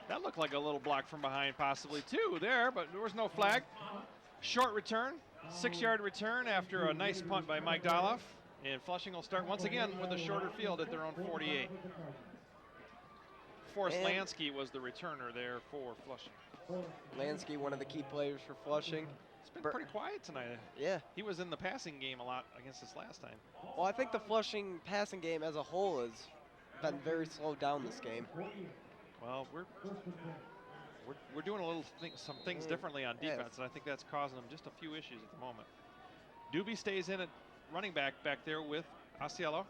That looked like a little block from behind, possibly too, there, but there was no flag. Short return, 6-yard return after a nice punt by Mike Daloff. And Flushing will start once again with a shorter field at their own 48. Forrest Lansky was the returner there for Flushing. Lansky, one of the key players for Flushing. It's been pretty quiet tonight. Yeah. He was in the passing game a lot against us last time. Well, I think the Flushing passing game as a whole has been very slowed down this game. Well, we're doing some things differently on defense, and I think that's causing them just a few issues at the moment. Doobie stays in at running back there with Asiello.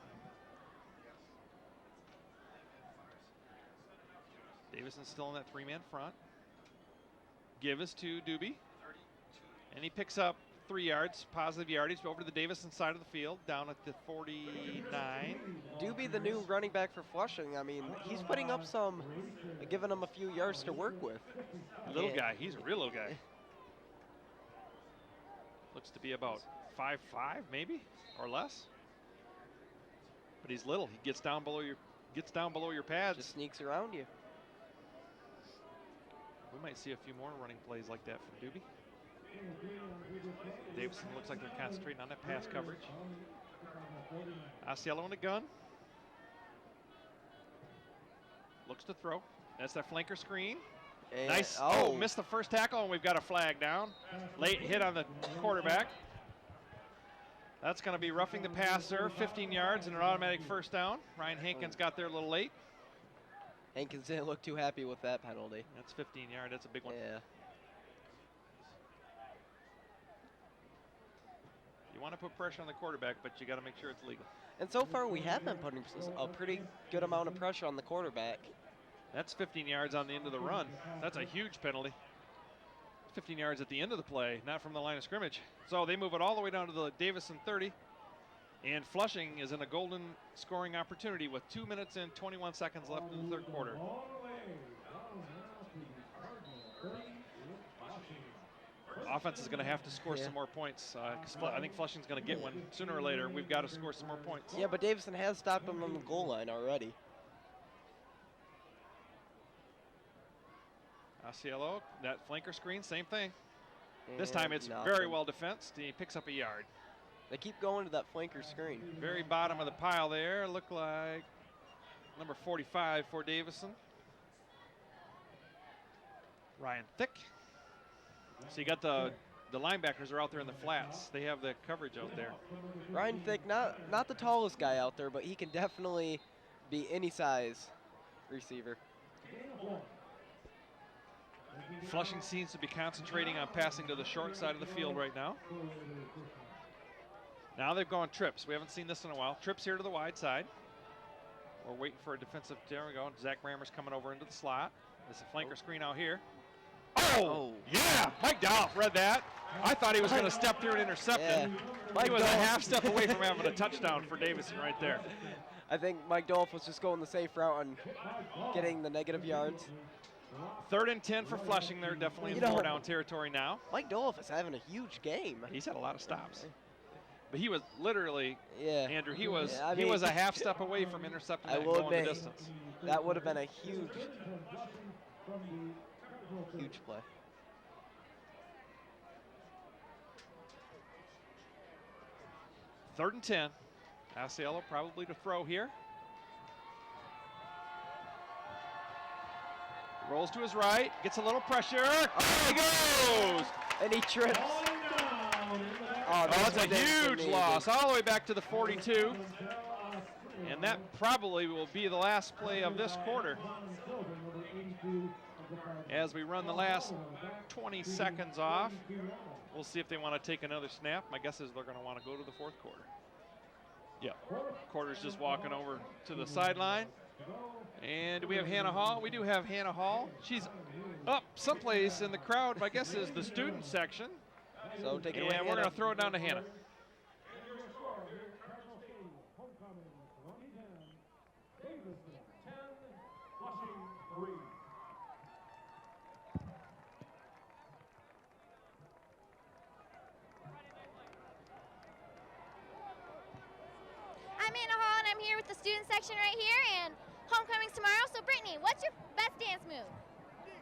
Davison still in that three-man front. Givus to Doobie. And he picks up 3 yards, positive yardage, over to the Davison side of the field, down at the 49. Doobie, the new running back for Flushing, I mean, he's putting up some, giving him a few yards to work with. Little guy, he's a real little guy. Looks to be about 5'5", maybe, or less. But he's little. He gets down below your pads. Just sneaks around you. We might see a few more running plays like that from Doobie. Davison looks like they're concentrating on that pass coverage. Asiello in the gun. Looks to throw. That's that flanker screen. And Nice. Oh, missed the first tackle, and we've got a flag down. Late hit on the quarterback. That's going to be roughing the passer, 15 yards and an automatic first down. Ryan Hankins got there a little late. Hankins didn't look too happy with that penalty. That's 15 yards. That's a big one. Yeah. You want to put pressure on the quarterback, but you got to make sure it's legal. And so far, we have been putting a pretty good amount of pressure on the quarterback. That's 15 yards on the end of the run. That's a huge penalty. 15 yards at the end of the play, not from the line of scrimmage. So they move it all the way down to the Davison 30. And Flushing is in a golden scoring opportunity with 2 minutes and 21 seconds left in the third quarter. Offense is going to have to score some more points. I think Flushing's going to get one sooner or later. We've got to score some more points. Yeah, but Davison has stopped them on the goal line already. Asiello, that flanker screen, same thing. And This time it's very well defensed. He picks up a yard. They keep going to that flanker screen. Very bottom of the pile there. Look like number 45 for Davison. Ryan Thick. So you got the linebackers are out there in the flats. They have the coverage out there. Ryan Thick, not the tallest guy out there, but he can definitely be any size receiver. Flushing seems to be concentrating on passing to the short side of the field right now. Now they've gone trips. We haven't seen this in a while. Trips here to the wide side. We're waiting for a defensive. There we go. Zach Brammer's coming over into the slot. There's a flanker screen out here. Oh, yeah. Mike Dolph read that. I thought he was going to step through and intercept it. He was a half step away from having a touchdown for Davison right there. I think Mike Dolph was just going the safe route and getting the negative yards. 3rd and 10 for Flushing. They're definitely in 4-down territory now. Mike Dolph is having a huge game. He's had a lot of stops. But he was literally, yeah. Andrew, he was he was a half step away from intercepting that and going the distance. That would have been a huge play. Third and 10. Asiello probably to throw here. Rolls to his right, gets a little pressure. There he goes! And he trips. Oh, that's a huge loss, all the way back to the 42. And that probably will be the last play of this quarter. As we run the last 20 seconds off, we'll see if they want to take another snap. My guess is they're going to want to go to the fourth quarter. Yeah, quarter's just walking over to the sideline. And do we have Hannah Hall? We do have Hannah Hall. She's up someplace in the crowd. My guess is the student section. So take it away, and we're going to throw it down to Hannah. I'm Anna Hall, and I'm here with the student section right here, and homecoming's tomorrow. So, Brittany, what's your best dance move? Yeah.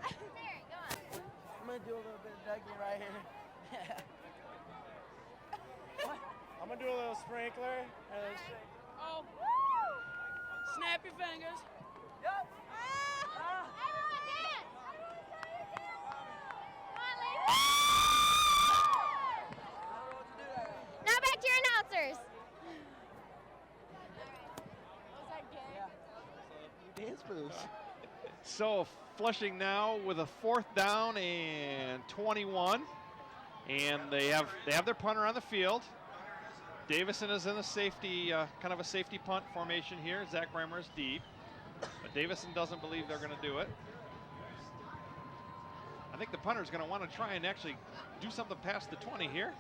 There, go on. I'm going to do a little bit of Dougie right here. What? I'm gonna do a little sprinkler. Oh. Snap your fingers. Yep. Everyone dance! Come on, ladies. Now back to your announcers. Dance moves. So Flushing now with a 4th down and 21, and they have their punter on the field. Davison is in a safety, kind of a safety punt formation here. Zach Brammer is deep, but Davison doesn't believe they're going to do it. I think the punter is going to want to try and actually do something past the 20 here.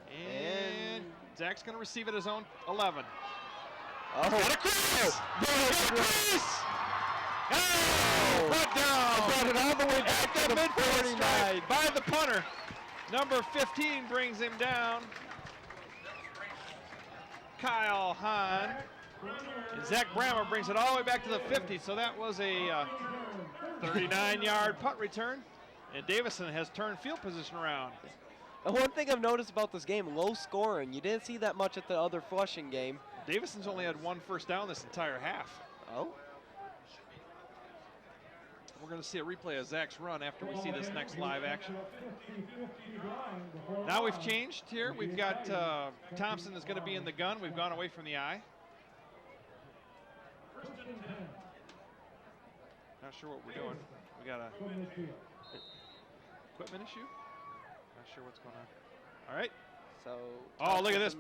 And Zach's going to receive it his own 11. Oh, Got a crease! Got a crease! Oh! Brought down! Brought it all the way back to the midfield 49 stripe by the punter. Number 15 brings him down. Kyle Hahn. And Zach Brammer brings it all the way back to the 50. So that was a 39-yard punt return. And Davison has turned field position around. And one thing I've noticed about this game, low scoring. You didn't see that much at the other Flushing game. Davison's only had 1 first down this entire half. Oh. We're going to see a replay of Zach's run after we see this next live action. Now we've changed here. We've got Thompson is going to be in the gun. We've gone away from the eye. Not sure what we're doing. We got a equipment issue. Not sure what's going on. All right. So. Oh, look at this.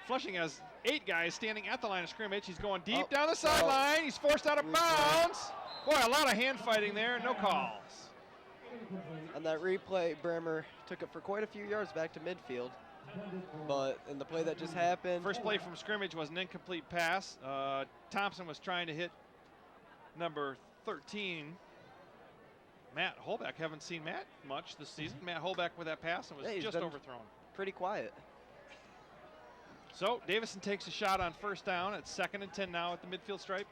Flushing has 8 guys standing at the line of scrimmage. He's going deep down the sideline. He's forced out of bounds. Boy, a lot of hand fighting there. No calls. On that replay, Brammer took it for quite a few yards back to midfield. But in the play that just happened. First play from scrimmage was an incomplete pass. Thompson was trying to hit number 13. Matt Holbeck. Haven't seen Matt much this season. Matt Holbeck with that pass and was just overthrown. Pretty quiet. So Davison takes a shot on first down. It's 2nd and 10 now at the midfield stripe.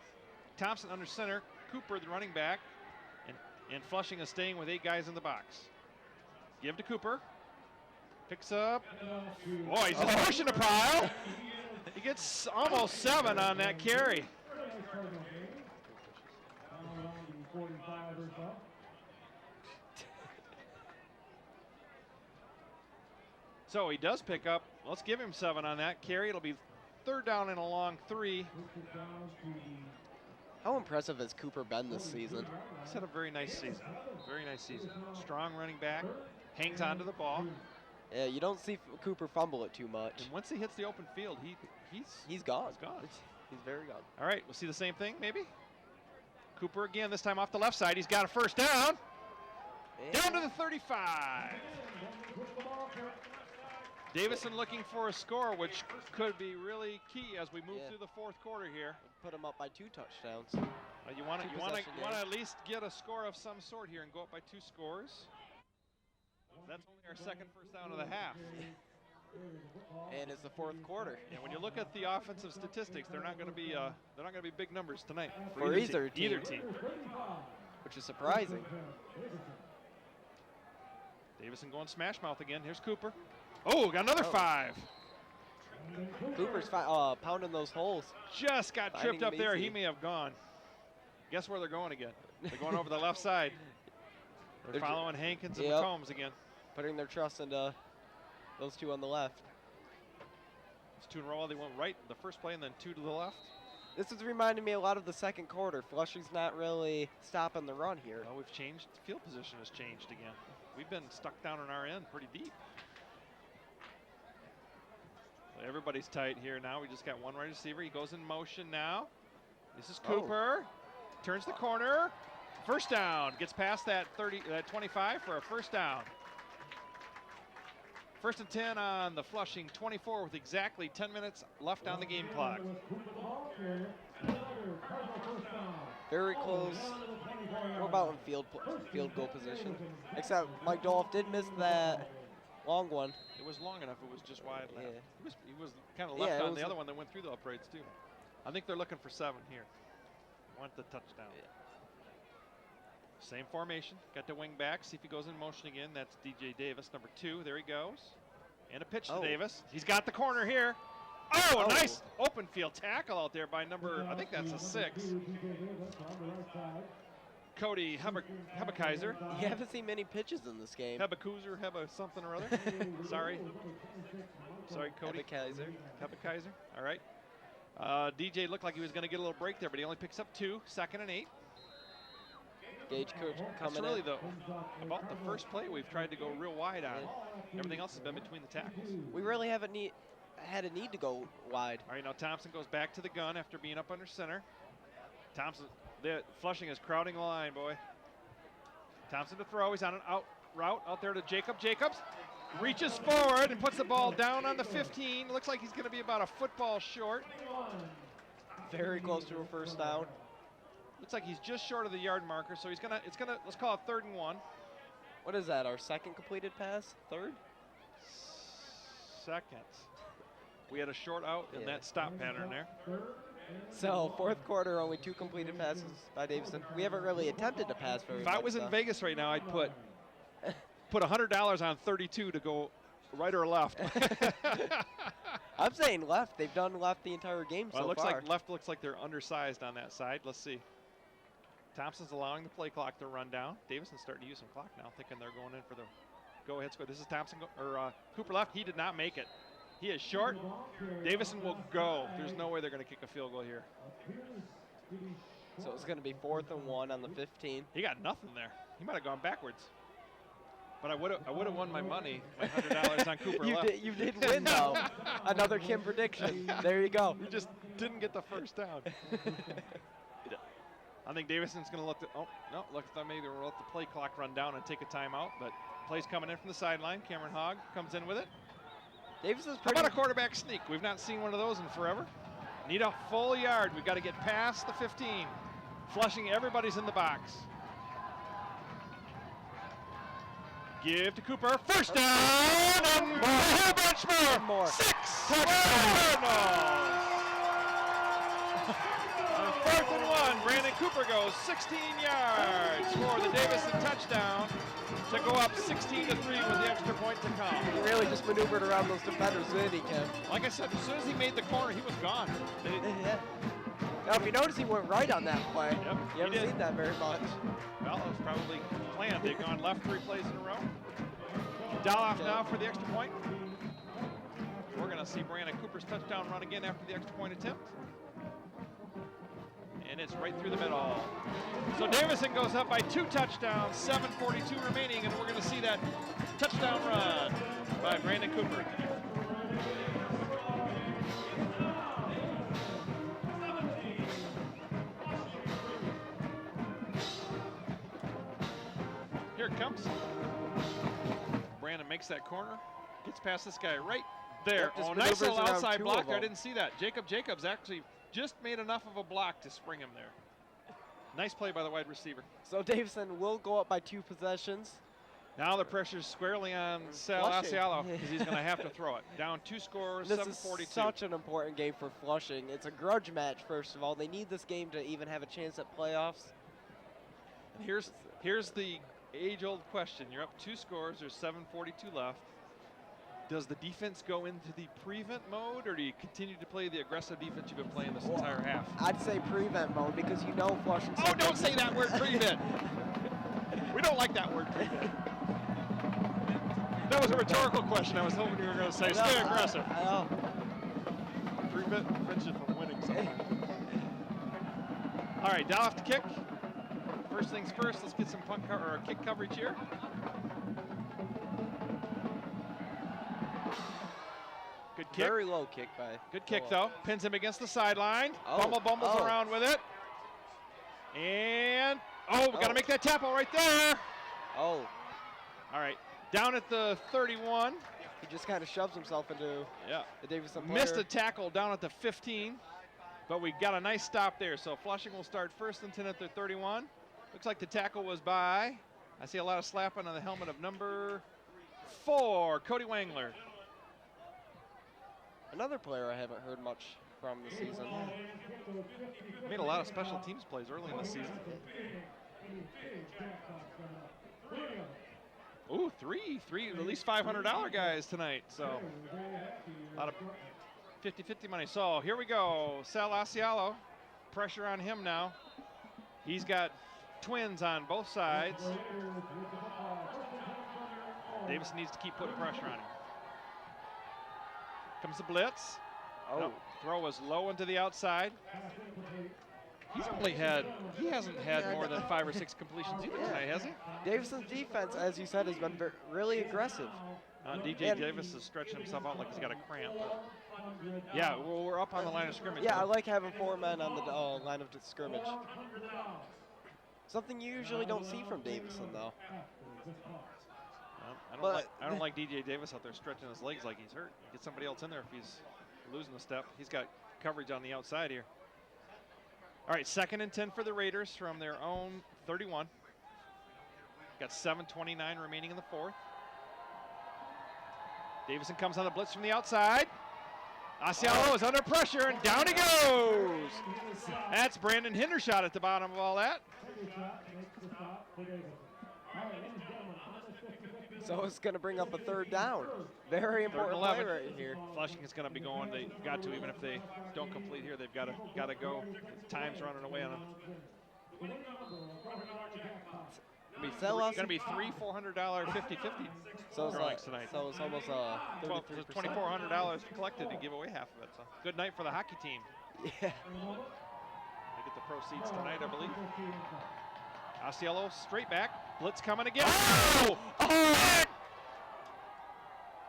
Thompson under center. Cooper, the running back. And Flushing is staying with 8 guys in the box. Give to Cooper. Picks up. Boy, he's just pushing a pile. He gets almost 7 on that carry. So he does pick up. Let's give him 7 on that carry. It'll be 3rd down and a long 3. How impressive has Cooper been this season? He's had a very nice season. Very nice season. Strong running back. Hangs on to the ball. Yeah, you don't see Cooper fumble it too much. And once he hits the open field, he's gone. He's gone. He's very gone. All right, we'll see the same thing maybe. Cooper again, this time off the left side. He's got a first down. And down to the 35. Davison looking for a score, which could be really key as we move through the 4th quarter here. Put him up by 2 touchdowns. You want to at least get a score of some sort here and go up by 2 scores. That's only our 2nd first down of the half. And it's the 4th quarter. And when you look at the offensive statistics, they're not going to be big numbers tonight for either team, which is surprising. Davison going smash mouth again. Here's Cooper. Oh, got another 5. Cooper's pounding those holes. Just got tripped up there. He may have gone. Guess where they're going again? They're going over the left side. They're following Hankins and McCombs again. Putting their trust into those 2 on the left. It's 2 in a row. They went right the first play and then 2 to the left. This is reminding me a lot of the 2nd quarter. Flushing's not really stopping the run here. Well, we've changed. Field position has changed again. We've been stuck down on our end pretty deep. So everybody's tight here now. We just got 1 wide receiver. He goes in motion now. This is Cooper. Turns the corner. First down. Gets past that 25 for a first down. 1st and 10 on the Flushing 24 with exactly 10 minutes left on the game clock. Very close. What about in field goal position? Except Mike Dolph did miss that long one. It was long enough. It was just wide left. Yeah. He was kind of left on the other one that went through the uprights too. I think they're looking for 7 here. Want the touchdown. Yeah. Same formation. Got the wing back. See if he goes in motion again. That's DJ Davis, number 2. There he goes. And a pitch Oh. to Davis. He's got the corner here. Oh, a nice open field tackle out there by number, I think that's a 6. Cody Hebekaiser. You haven't seen many pitches in this game. Hebekaiser, something or other. Sorry. Sorry, Cody. Hebekaiser. All right. DJ looked like he was going to get a little break there, but he only picks up 2, 2nd and 8. Gage coach That's coming really in. about the first play we've tried to go real wide on. Everything else has been between the tackles. We really haven't had a need to go wide. All right, now Thompson goes back to the gun after being up under center. Thompson, Flushing is crowding the line, boy. Thompson to throw. He's on an out route out there to Jacob. Jacobs reaches forward and puts the ball down on the 15. Looks like he's going to be about a football short. Very close to a first down. Looks like he's just short of the yard marker, so it's gonna, let's call it 3rd and 1. What is that, our second completed pass? 3rd? 2nd. We had a short out in that stop pattern there. So 4th quarter, only 2 completed passes by Davison. We haven't really attempted to pass very much. If I was in Vegas right now, I'd put $100 on 32 to go right or left. I'm saying left. They've done left the entire game so It looks far. like left looks like they're undersized on that side. Let's see. Thompson's allowing the play clock to run down. Davison's starting to use some clock now, thinking they're going in for the go-ahead score. This is Thompson Cooper left. He did not make it. He is short. Davison will go. There's no way they're going to kick a field goal here. So it's going to be 4th and 1 on the 15. He got nothing there. He might have gone backwards. But I would have won my money, my $100 on Cooper left. You did win though. Another Kim prediction. There you go. You just didn't get the first down. I think Davison's going to let the maybe we'll let the play clock run down and take a timeout. But play's coming in from the sideline. Cameron Hogg comes in with it. Davison's How about a quarterback sneak? We've not seen one of those in forever. Need a full yard. We've got to get past the 15. Flushing, everybody's in the box. Give to Cooper. First down, and a whole bunch more. 6 Cardinals. On 4th and 1, Brandon Cooper goes 16 yards for the Davison touchdown to go up 16-3 with the extra point to come. He really just maneuvered around those defenders, didn't he, Kim? Like I said, as soon as he made the corner, he was gone. Yeah. Now, if you notice, he went right on that play. Yep, you haven't seen that very much. Well, it was probably planned. They've gone left 3 plays in a row. Doloff now for the extra point. We're going to see Brandon Cooper's touchdown run again after the extra point attempt. And it's right through the middle. So Davison goes up by 2 touchdowns, 7:42 remaining, and we're going to see that touchdown run by Brandon Cooper. Here it comes. Brandon makes that corner, gets past this guy right there. Yep, Oh, nice little outside blocker. I didn't see that. Jacobs actually just made enough of a block to spring him there. Nice play by the wide receiver. So Davison will go up by 2 possessions. Now the pressure's squarely on Sal Asialo because he's going to have to throw it. Down 2 scores, 7:42. This is such an important game for Flushing. It's a grudge match, first of all. They need this game to even have a chance at playoffs. And here's the age-old question. You're up 2 scores. There's 7:42 left. Does the defense go into the prevent mode, or do you continue to play the aggressive defense you've been playing this entire half? I'd say prevent mode because you know Flushing. Oh, don't say that word, prevent. We don't like that word, prevent. That was a rhetorical question. I was hoping you were going to say, stay aggressive. I know. Prevents you from winning sometimes. All right, Doloff to kick. First things first, let's get some kick coverage here. Good kick. Very low kick by. Good kick, though. Pins him against the sideline. Bumbles around with it. And, we got to make that tackle right there. Oh. All right. Down at the 31. He just kind of shoves himself into the Davison player. Missed a tackle down at the 15, but we got a nice stop there. So Flushing will start 1st and 10 at their 31. Looks like the tackle was by, I see a lot of slapping on the helmet of number 4, Cody Wangler. Another player I haven't heard much from this season. Made a lot of special teams plays early in the season. Ooh, three, at least $500 guys tonight. So a lot of 50-50 money. So here we go. Sal Asialo, pressure on him now. He's got twins on both sides. Davison needs to keep putting pressure on him. Comes the blitz. Oh. Nope. Throw was low into the outside. He hasn't had more than 5 or 6 completions either tonight, has he? Davison's defense, as you said, has been really aggressive. DJ Davis is stretching himself out like he's got a cramp. Yeah, well, we're up on the line of scrimmage. Yeah, I like having 4 men on the line of scrimmage. Something you usually don't see from Davison, though. I don't like DJ Davis out there stretching his legs like he's hurt. Get somebody else in there if he's losing a step. He's got coverage on the outside here. All right, 2nd and 10 for the Raiders from their own 31. Got 7:29 remaining in the 4th. Davison comes on the blitz from the outside. Asialo is under pressure, and down he goes. That's Brandon Hendershot at the bottom of all that. So it's going to bring up a 3rd down. Very important play right here. Flushing is going to be going. They've got to, even if they don't complete here, they've got to go. Time's running away on them. It's going to be $300, $400, 50-50 drawings tonight. So it's almost $2,400 collected to give away half of it. So good night for the hockey team. Yeah. They get the proceeds tonight, I believe. Asialo straight back. Blitz coming again. Oh!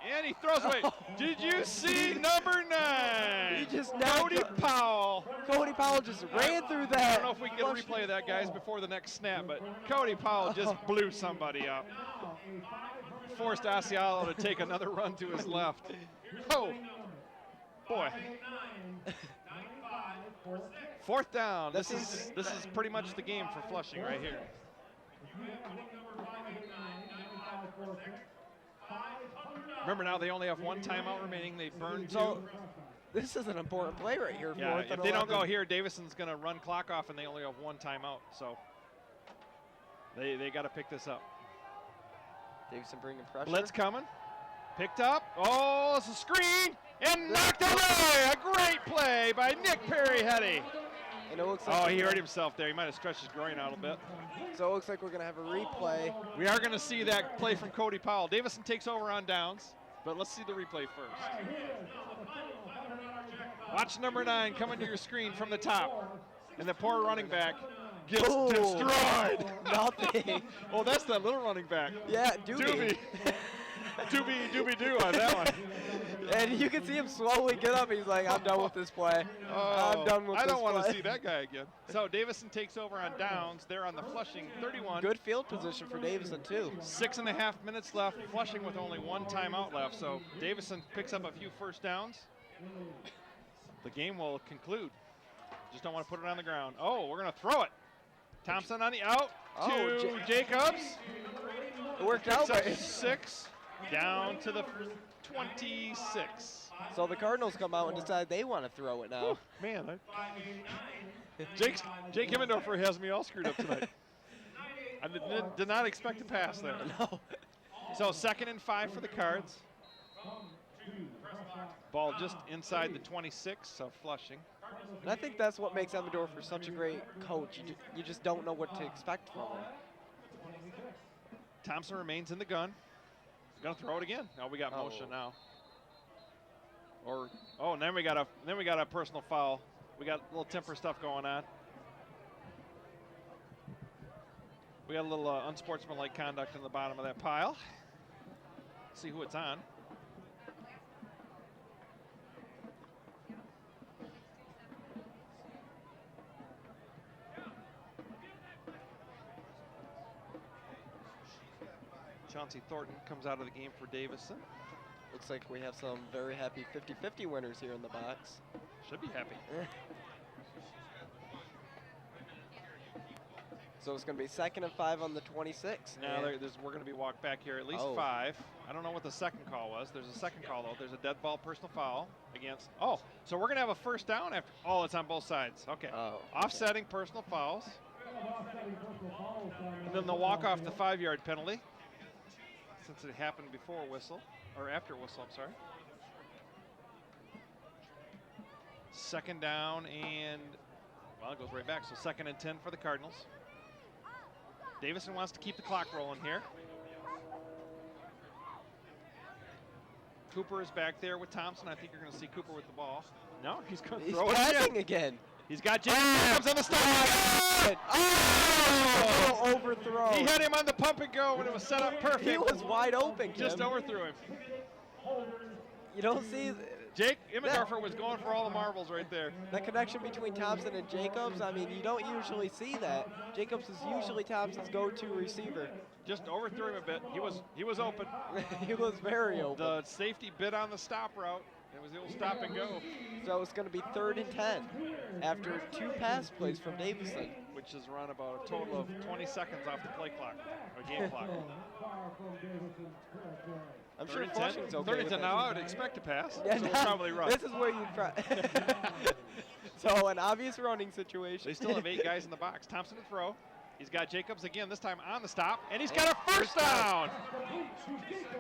And he throws away. Did you see number 9? He just Cody Powell. Cody Powell just ran through that. I don't know if we can get a replay of that, guys, before the next snap, but Cody Powell just blew somebody up. Forced Asialo to take another run to his left. Oh, boy. 4th down. This is pretty much the game for Flushing right here. Remember now they only have 1 timeout remaining. They burned 2. So this is an important play right here. Yeah, if they don't go here, Davison's going to run clock off, and they only have 1 timeout. So they got to pick this up. Davison bringing pressure. Blitz coming. Picked up. Oh, it's a screen. And knocked away. A great play by Nick Perry-Hetty. And it looks like he hurt himself there. He might have stretched his groin out a bit. So it looks like we're going to have a replay. We are going to see that play from Cody Powell. Davison takes over on downs, but let's see the replay first. Watch number 9 coming to your screen from the top. And the poor running back gets destroyed. Nothing. Oh, that's that little running back. Yeah, Doobie. Doobie-doo on that one. And you can see him slowly get up. He's like, I'm done with this play. I'm done with this play. I don't want to see that guy again. So Davison takes over on downs. They're on the Flushing 31. Good field position for Davison, too. 6.5 minutes left. Flushing with only 1 timeout left. So Davison picks up a few first downs. The game will conclude. Just don't want to put it on the ground. Oh, we're going to throw it. Thompson on the out to Jacobs. It worked out. 6 down to the 26. So the Cardinals come out and decide they want to throw it now. Man, Jake Himmendorfer has me all screwed up tonight. I did not expect to pass there. No. So 2nd and 5 for the Cards. Ball just inside the 26 of Flushing. And I think that's what makes Himmendorfer such a great coach. You just don't know what to expect from him. Thompson remains in the gun. He's gonna throw it again. Oh, we got motion now. And then we got a personal foul. We got a little temper stuff going on. We got a little unsportsmanlike conduct in the bottom of that pile. Let's see who it's on. Chauncey Thornton comes out of the game for Davison. Looks like we have some very happy 50-50 winners here in the box. Should be happy. So it's going to be 2nd and 5 on the 26. Now we're going to be walked back here at least 5. I don't know what the second call was. There's a second call, though. There's a dead ball personal foul against. Oh, so we're going to have a first down after. Oh, it's on both sides. Okay. Offsetting personal fouls. And then they'll walk off the 5-yard penalty. since it happened before whistle, or after whistle, I'm sorry. Second down and, well, it goes right back. So 2nd and 10 for the Cardinals. Davison wants to keep the clock rolling here. Cooper is back there with Thompson. I think you're going to see Cooper with the ball. No, he's going to throw it passing again. He's got Jacobs on the start. Oh! Overthrow. He had him on the pump and go when it was set up perfect. He was wide open, Kim. Just overthrew him. You don't see Jake Immendorfer was going for all the marbles right there. the connection between Thompson and Jacobs. I mean, you don't usually see that. Jacobs is usually Thompson's go-to receiver. Just overthrew him a bit. He was open. He was very open. The safety bit on the stop route. It was the old stop and go. So it's going to be 3rd and 10 after 2 pass plays from Davison. Which is run about a total of 20 seconds off the play clock, or game clock. I'm sure Flushing's okay 3rd and with 10 it. now. I would expect a pass. Yeah, So we'll probably run. This is where you try. So an obvious running situation. They still have 8 guys in the box. Thompson to throw. He's got Jacobs again, this time on the stop, and he's got a first down.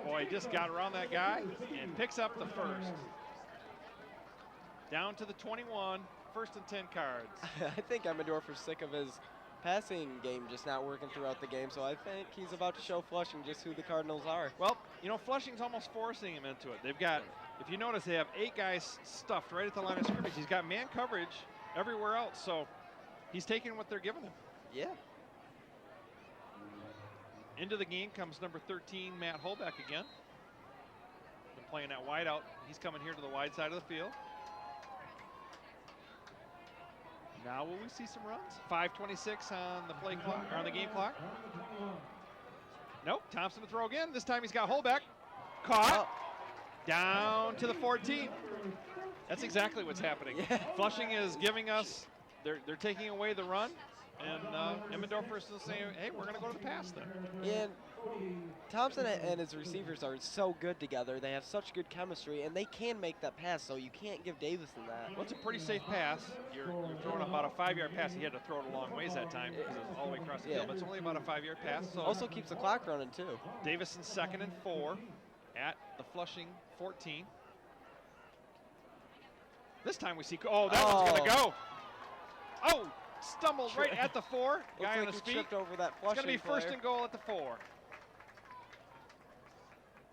Boy, he just got around that guy and picks up the first. Down to the 21, 1st and 10 cards. I think Emmendorfer's sick of his passing game just not working throughout the game, so I think he's about to show Flushing just who the Cardinals are. Well, you know, Flushing's almost forcing him into it. They've got, if you notice, they have 8 guys stuffed right at the line of scrimmage. He's got man coverage everywhere else, so he's taking what they're giving him. Yeah. Into the game comes number 13, Matt Holbeck again. Been playing that wide out. He's coming here to the wide side of the field. Now will we see some runs? 5:26 on the play clock, or on the game clock. Nope, Thompson to throw again. This time he's got Holbeck. Caught. Down to the 14. That's exactly what's happening. Yeah. Flushing is giving us, they're taking away the run, and Immendorfer is still saying, hey, we're going to go to the pass then. And Thompson and his receivers are so good together. They have such good chemistry, and they can make that pass, so you can't give Davison that. Well, it's a pretty safe pass. You're throwing about a 5-yard pass. He had to throw it a long ways that time because it was all the way across the field, but it's only about a 5-yard pass. So Also keeps the clock running, too. Davison 2nd and 4 at the Flushing 14. This time we see, oh, that one's going to go. Oh, stumbled right at the 4. Guy on like his he feet. tripped over that It's Flushing going to be 1st player. and goal at the 4.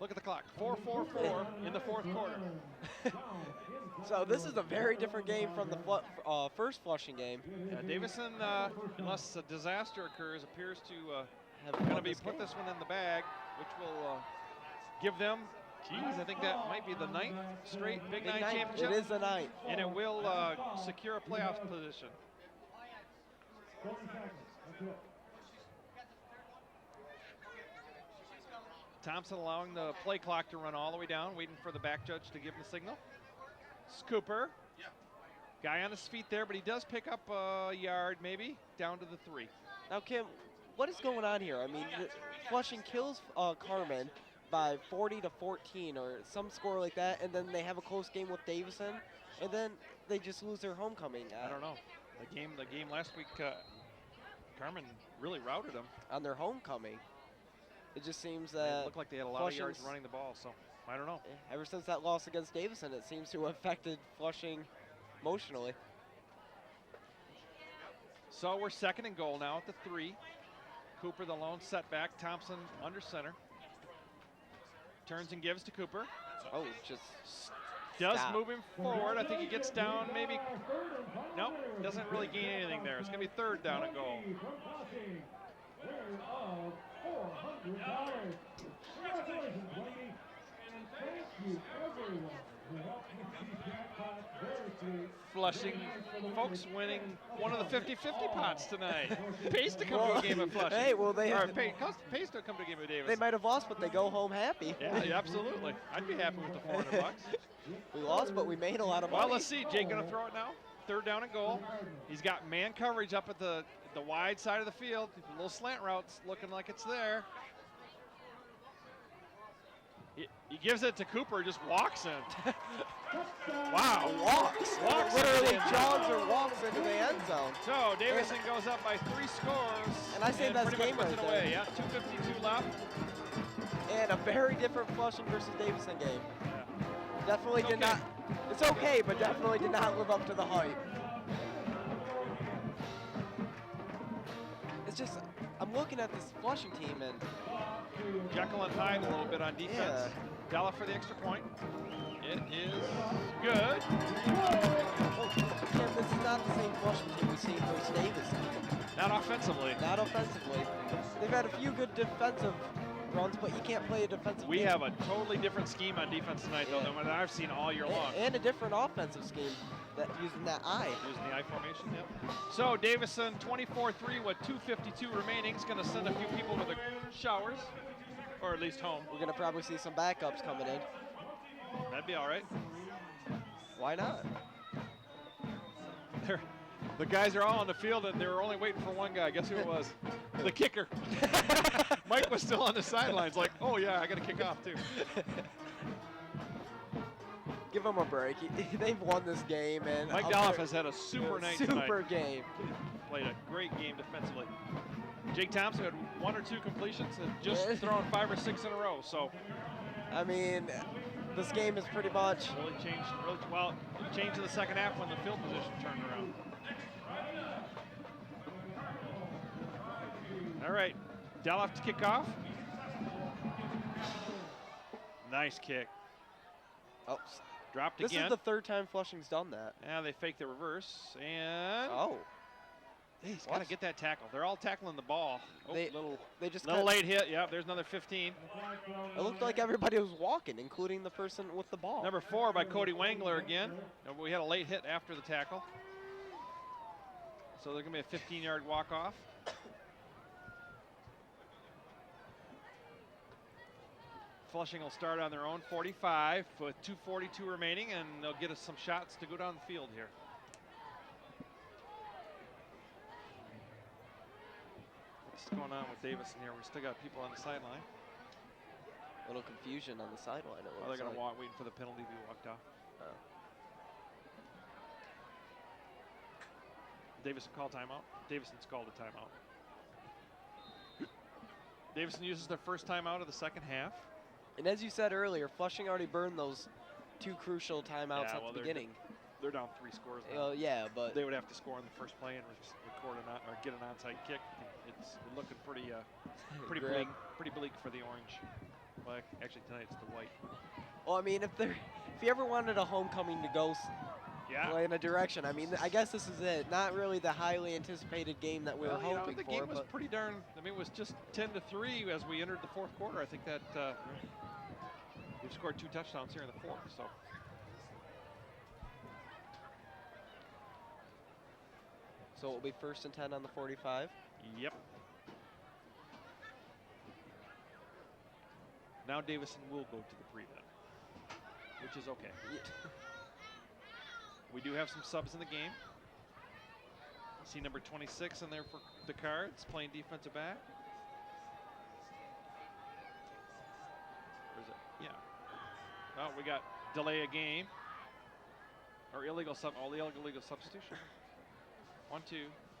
Look at the clock. 4:44 in the 4th quarter. So this is a very different game from the first Flushing game. Davison, unless a disaster occurs, appears to Have going to won be this put game. this one in the bag, which will give them, geez, I think that might be the 9th straight Big Nine championship. It is the 9th. And it will secure a playoff position. Thompson allowing the play clock to run all the way down, waiting for the back judge to give him the signal. It's Cooper. Guy on his feet there, but he does pick up a yard maybe, down to the 3. Now, Kim, what is going on here? I mean, Flushing kills Carmen by 40-14 or some score like that, and then they have a close game with Davison, and then they just lose their homecoming. I don't know. The game last week, Carmen really routed them. On their homecoming. It just seems It that looked like they had a lot of yards Flushing's- running the ball, so I don't know. ever since that loss against Davison, it seems to have affected Flushing emotionally. So we're 2nd and goal now at the 3. Cooper the lone setback. Thompson under center. Turns and gives to Cooper. Oh, just Does stop. move him forward. I think he gets down maybe. Nope, doesn't really gain anything there. It's going to be 3rd down and goal. Congratulations, lady, and thank you everyone who helped me keep that pot very sweet. Flushing folks winning one of the 50-50 pots tonight. Pays to come to a game of Flushing. Hey, well, they pays to come to a game of Davis. they might have lost, but they go home happy. Yeah, absolutely. I'd be happy with the $400. We lost, but we made a lot of money. Well, let's see. Jake going to throw it now. 3rd down and goal. He's got man coverage up at the wide side of the field. A little slant routes looking like it's there. He gives it to Cooper, just walks in. Wow. Walks. Literally jogs or walks into the end zone. So Davison goes up by 3 scores. And I say that's pretty much game puts right it away. Yeah, 2:52 left. And a very different Flushing versus Davison game. Yeah. Definitely It's did okay. not. It's okay, but definitely did not live up to the hype. It's just, I'm looking at this Flushing team and Jekyll and Hyde a little bit on defense. Della for the extra point. It is good. Tim, this is not the same Flushing team we've seen versus Davison. Not offensively. Not offensively. They've had a few good defensive runs, but you can't play a defensive We game. have a totally different scheme on defense tonight, though, than what I've seen all year long. And a different offensive scheme that using that eye. Using the I formation, yep. So Davison 24-3 with 2:52 remaining. Is going to send a few people to the showers, or at least home. We're going to probably see some backups coming in. That'd be all right. Why not? The guys are all on the field, and they were only waiting for one guy. Guess who it was? The kicker. Mike was still on the sidelines like, oh, yeah, I got to kick off, too. Give them a break. They've won this game. And Mike Dolph has had a super night tonight. Super game. Played a great game defensively. Jake Thompson had 1 or 2 completions and just thrown 5 or 6 in a row. So, I mean, this game is pretty much really changed. Well, it changed in the second half when the field position turned around. All right, Doloff to kick off. Nice kick. Oh, dropped this again. This is the third time Flushing's done that. Yeah, they faked the reverse and. Oh. He's got to get that tackle. They're all tackling the ball. Oh, they just little late hit. Yeah, there's another 15. It looked like everybody was walking, including the person with the ball. Number 4 by Cody Wangler again. We had a late hit after the tackle. So they're going to be a 15-yard walk-off. Flushing will start on their own 45 with 2:42 remaining, and they'll get us some shots to go down the field here. What's going on with Davison here? We still got people on the sideline. A little confusion on the sideline. Oh, they're going to walk, waiting for the penalty to be walked off. Davison called timeout. Davison's called a timeout. Davison uses their first timeout of the second half. And as you said earlier, Flushing already burned those 2 crucial timeouts at the beginning. They're down 3 scores now. Yeah, but they would have to score on the first play and record or get an onside kick. It's looking pretty bleak for the orange. Well, actually tonight it's the white. Well, I mean, if you ever wanted a homecoming to go play in a direction, I mean, I guess this is it. Not really the highly anticipated game that we were hoping the for. The game was pretty darn. I mean, it was just 10-3 as we entered the fourth quarter. I think that we've scored 2 touchdowns here in the fourth. So it'll be 1st and 10 on the 45. Yep. Now Davison will go to the prevent, which is okay. We do have some subs in the game. See number 26 in there for the Cards, playing defensive back. Or is it? Yeah. Oh, we got delay a game. Or illegal illegal substitution. 1, 2,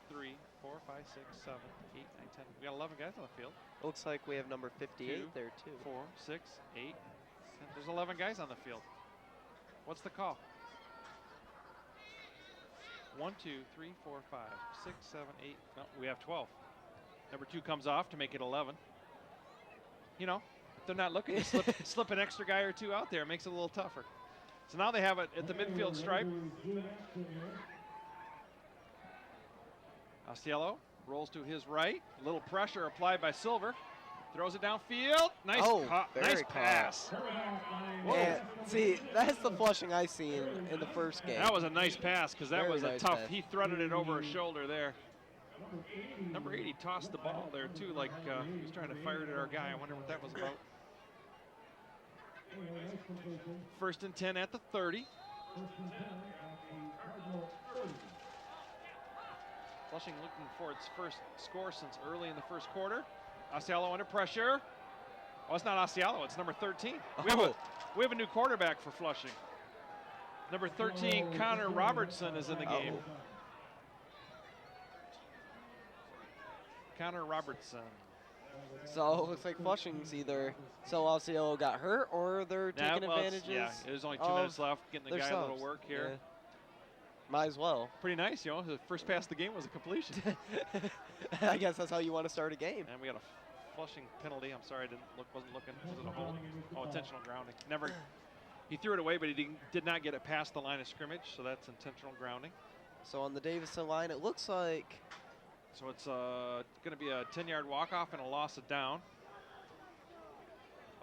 3, 4, 5, 6, 7, 8, 9, 10. We got 11 guys on the field. Looks like we have number 58 there too. 4, 6, 8, 10. There's 11 guys on the field. What's the call? 1, 2, 3, 4, 5, 6, 7, 8. No, we have 12. Number 2 comes off to make it 11. You know, if they're not looking to slip an extra guy or 2 out there. It makes it a little tougher. So now they have it at the midfield stripe. Osceola rolls to his right. A little pressure applied by Silver. Throws it downfield. Nice, nice pass. Yeah, see, that's the Flushing I see in the first game. That was a nice pass because that was a tough. Pass. He threaded it over his shoulder there. Number 80 tossed the ball there too, like he was trying to fire it at our guy. I wonder what that was about. 1st and 10 at the 30. Flushing looking for its first score since early in the first quarter. Osceola under pressure. Oh, it's not Osceola, it's number 13. We have a new quarterback for Flushing. Number 13, Connor Robertson, is in the game. Connor Robertson. So it looks like Flushing's either Celestial got hurt or they're taking advantages. Yeah, there's only 2 minutes left, getting the guy a little work here. Yeah. Might as well. Pretty nice, the first pass of the game was a completion. I guess that's how you want to start a game. And we got a Flushing penalty. I'm sorry, wasn't looking. Was it a hold? Oh, intentional grounding. He threw it away, but he did not get it past the line of scrimmage, so that's intentional grounding. So on the Davison line, it looks like. So it's going to be a 10-yard walk-off and a loss of down.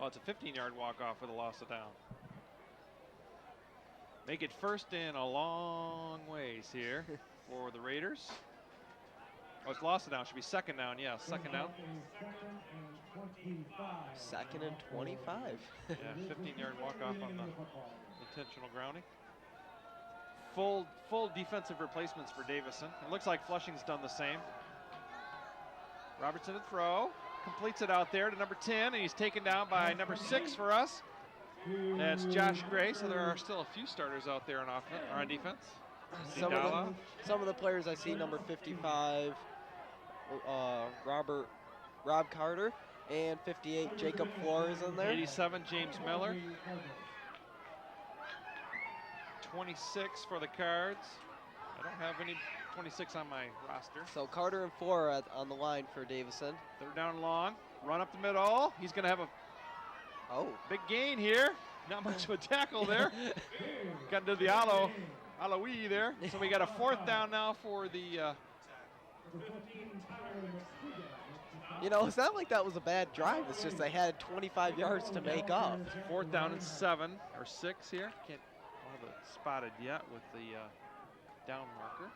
Oh, it's a 15-yard walk-off with a loss of down. Make it first and a long ways here for the Raiders. Oh, it's lost it down. Should be second down. Yeah, second down. Second and 25. Yeah, 15-yard walk-off on the intentional grounding. Full defensive replacements for Davison. It looks like Flushing's done the same. Robertson to throw. Completes it out there to number 10, and he's taken down by number 6 for us. That's Josh Gray, so there are still a few starters out there on defense. Some of the players I see, number 55, Rob Carter, and 58, Jacob Flores in there. 87, James Miller. 26 for the Cards. I don't have any 26 on my roster. So Carter and Flores on the line for Davison. Third down and long. Run up the middle. He's going to have a big gain here. Not much of a tackle there. Got into the Aloe there. So we got a 4th down now for the. It's not like that was a bad drive. It's just they had 25 yards to make up. 4th down and 7 or 6 here. Can't have it spotted yet with the down marker.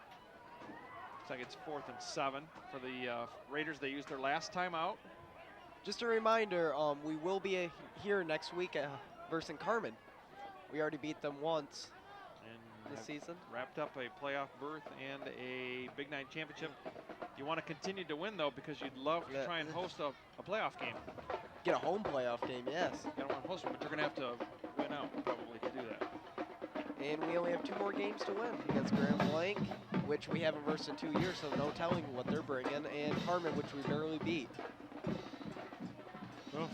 Looks like it's 4th and 7 for the Raiders. They used their last timeout. Just a reminder, we will be here next week versus Carmen. We already beat them once this season. Wrapped up a playoff berth and a Big 9 championship. You want to continue to win, though, because you'd love to try and host a playoff game. Get a home playoff game, yes. You don't want to host one, but you're going to have to win out probably to do that. And we only have 2 more games to win against Grand Blanc, which we haven't versed in 2 years, so no telling what they're bringing, and Carmen, which we barely beat.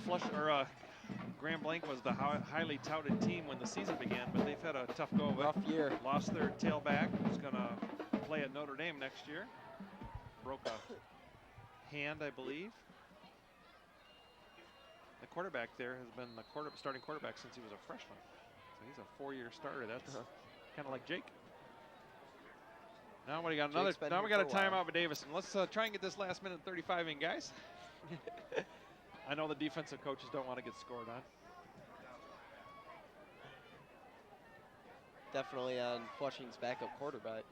Well, Grand Blanc was the highly touted team when the season began, but they've had a tough go of it. Rough year. Lost their tailback, who's going to play at Notre Dame next year. Broke a hand, I believe. The quarterback there has been the starting quarterback since he was a freshman. So he's a 4-year starter. That's kind of like Jake. Now we got Now we got a timeout with Davison. Let's try and get this last minute 35 in, guys. I know the defensive coaches don't want to get scored on. Definitely on Flushing's backup quarterback.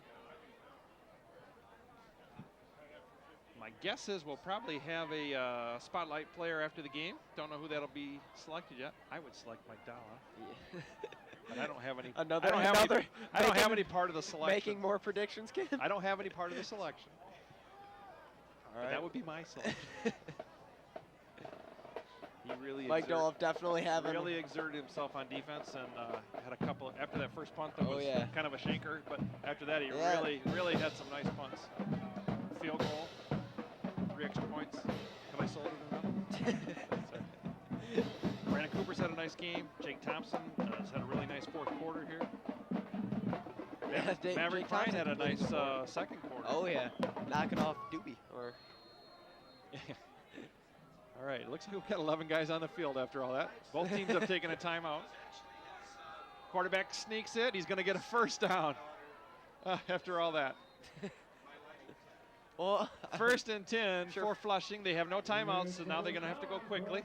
My guess is we'll probably have a spotlight player after the game. Don't know who that'll be selected yet. I would select Mike Dalla. Yeah. But I don't have any. I don't have any part of the selection. Making more predictions, Kim? I don't have any part of the selection. All right. That would be my selection. He really definitely really exerted himself on defense and had a couple after that first punt that was kind of a shanker, but after that he really had some nice punts. Field goal, 3 extra points. Have I sold it enough? Brandon Cooper's had a nice game. Jake Thompson has had a really nice 4th quarter here. Maverick Fine had a nice 2nd quarter. Oh yeah, knocking off Doobie or. All right, it looks like we've got 11 guys on the field after all that. Both teams have taken a timeout. Quarterback sneaks it. He's going to get a 1st down after all that. Well, 1st and 10 for Flushing. They have no timeouts, so now they're going to have to go quickly.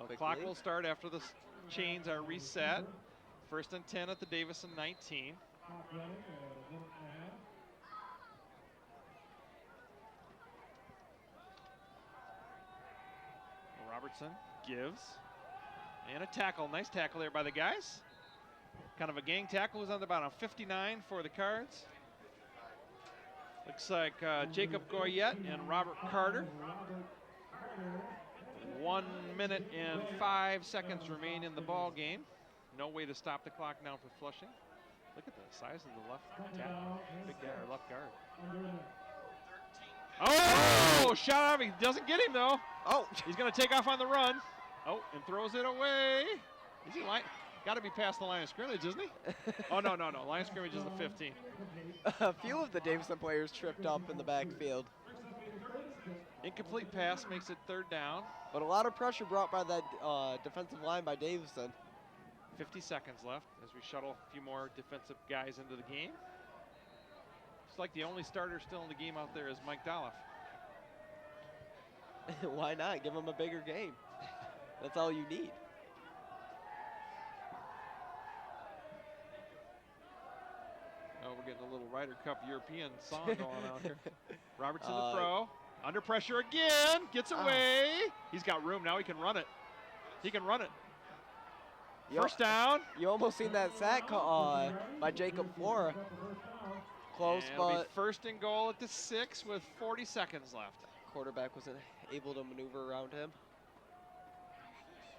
The clock will start after the chains are reset. 1st and 10 at the Davison 19. Robertson gives. And a tackle. Nice tackle there by the guys. Kind of a gang tackle. Who's on the bottom? 59 for the Cards. Looks like Jacob Goyette and Robert Carter. 1 minute and 5 seconds remain in the ball game. No way to stop the clock now for Flushing. Look at the size of the left tackle. Big guy, or left guard. Oh! Shot off. He doesn't get him, though. Oh! He's going to take off on the run. Oh, and throws it away. Is he line? Got to be past the line of scrimmage, isn't he? Oh, no. Line of scrimmage is the 15. A few of the Davison players tripped up in the backfield. Incomplete pass makes it 3rd down. But a lot of pressure brought by that defensive line by Davison. 50 seconds left as we shuttle a few more defensive guys into the game. It's like the only starter still in the game out there is Mike Dolliff. Why not? Give him a bigger game. That's all you need. Oh, we're getting a little Ryder Cup European song going on here. Robertson the throw. Under pressure again. Gets away. He's got room. Now he can run it. First down. You almost seen that sack by Jacob Flora. Close, and it'll be but 1st and goal at the 6 with 40 seconds left. Quarterback wasn't able to maneuver around him.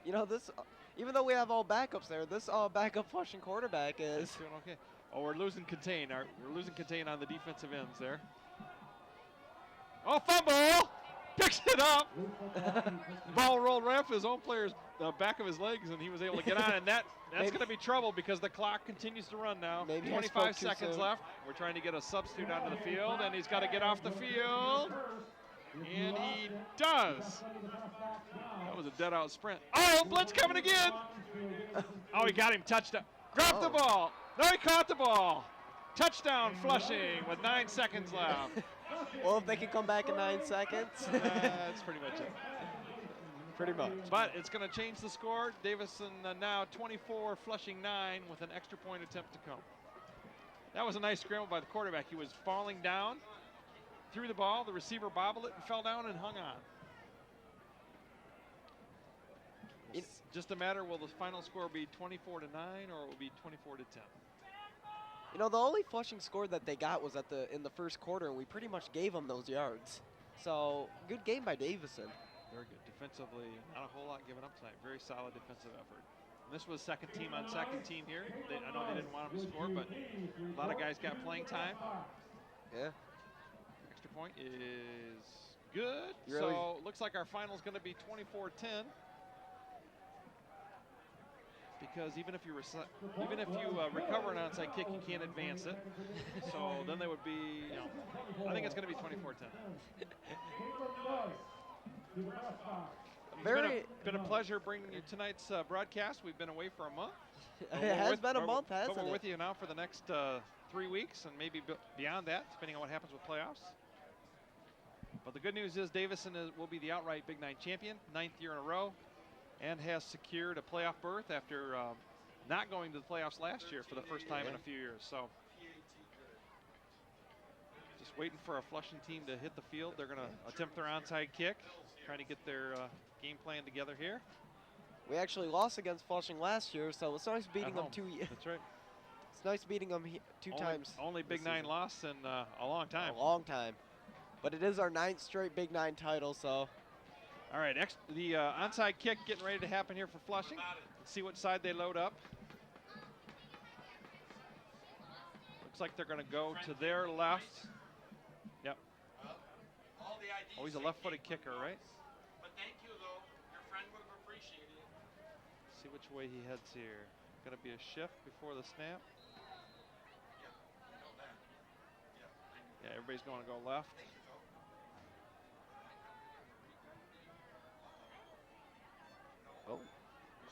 You know, this, even though we have all backups there, this backup Flushing quarterback is doing okay. Oh, we're losing contain. We're losing contain on the defensive ends there. Oh, fumble! Picks it up. Ball rolled right off his own player's back of his legs, and he was able to get on. And that's going to be trouble because the clock continues to run now. Maybe 25 seconds left. We're trying to get a substitute onto the field, and he's got to get off the field. And he does. That was a dead-out sprint. Oh, blitz coming again. Oh, he got him. Touchdown. Dropped the ball. No, he caught the ball. Touchdown, Flushing with 9 seconds left. Well, if they can come back in 9 seconds. That's pretty much it. Pretty much. But it's going to change the score. Davison now 24, Flushing 9 with an extra point attempt to come. That was a nice scramble by the quarterback. He was falling down, threw the ball, the receiver bobbled it and fell down and hung on. It's just a matter, will the final score be 24-9 or it will be 24-10? You know, the only Flushing score that they got was in the first quarter, and we pretty much gave them those yards. So, good game by Davison. Very good. Defensively, not a whole lot given up tonight. Very solid defensive effort. And this was second team on second team here. I know they didn't want them to score, but a lot of guys got playing time. Yeah. Extra point is good. So, looks like our final is going to be 24-10. Because even if you recover an onside kick, you can't advance it. So then they would be, I think it's going to be 24-10. Been a pleasure bringing you tonight's broadcast. We've been away for a month. It has been a month, hasn't it? But we're with you now for the next 3 weeks and maybe beyond that, depending on what happens with playoffs. But the good news is Davison will be the outright Big 9 champion, 9th year in a row, and has secured a playoff berth after not going to the playoffs last year for the first time in a few years. So just waiting for a Flushing team to hit the field. They're going to attempt their onside kick, trying to get their game plan together here. We actually lost against Flushing last year, so it's nice beating them 2 years. That's right. It's nice beating them two times. Only Big 9 loss in a long time. A long time. But it is our 9th straight Big 9 title, so. All right, the onside kick getting ready to happen here for Flushing. Let's see what side they load up. Looks like they're going to go to their left. Yep. Oh, he's a left-footed kicker, right? But thank you, though. Your friend would have appreciated it. See which way he heads here. Going to be a shift before the snap. Yeah, everybody's going to go left. Oh.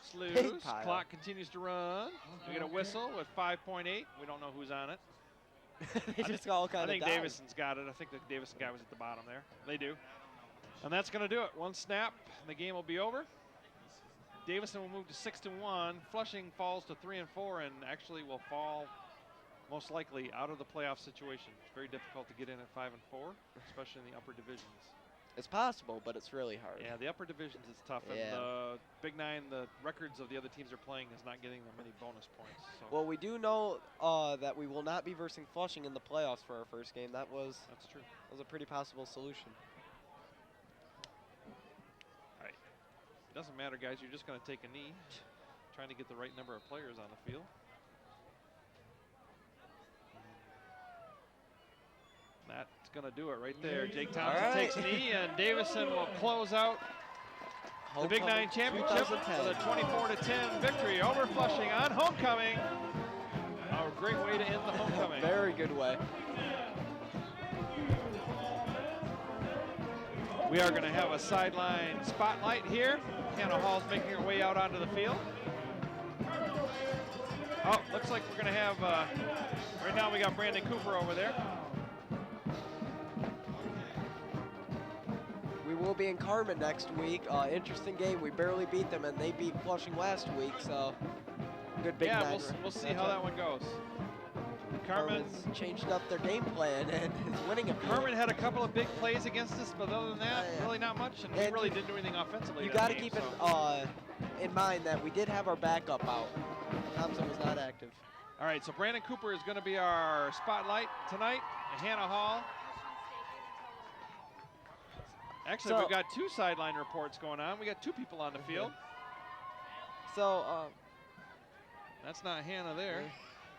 Slews. Clock continues to run. We get a whistle with 5.8. We don't know who's on it. They just all kind of I think Davison's got it. I think the Davison guy was at the bottom there. They do. And that's going to do it. One snap, and the game will be over. Davison will move to 6-1. Flushing falls to 3-4 and actually will fall most likely out of the playoff situation. It's very difficult to get in at 5-4, especially in the upper divisions. It's possible, but it's really hard. Yeah, the upper divisions is tough, and the Big 9, the records of the other teams are playing is not getting them many bonus points. So. Well, we do know that we will not be versing Flushing in the playoffs for our first game. That's true. That was a pretty possible solution. All right. It doesn't matter, guys. You're just going to take a knee, trying to get the right number of players on the field. That's going to do it right there. Jake Thompson takes a knee, and Davison will close out the Big 9 championship with a 24-10 victory over Flushing on homecoming. A great way to end the homecoming. Very good way. We are going to have a sideline spotlight here. Hannah Hall's making her way out onto the field. Oh, looks like we're going to have, right now we got Brandon Cooper over there. We will be in Carmen next week. Interesting game. We barely beat them, and they beat Flushing last week, so good Big 9. Yeah, we'll see how that one goes. Carmen's changed up their game plan and is winning a few. Carmen had a couple of big plays against us, but other than that, really not much, and we really didn't do anything offensively. You got to keep it in mind that we did have our backup out. Thompson was not active. All right, so Brandon Cooper is going to be our spotlight tonight. Hannah Hall. Actually, we've got two sideline reports going on. We got two people on the field. So, that's not Hannah there.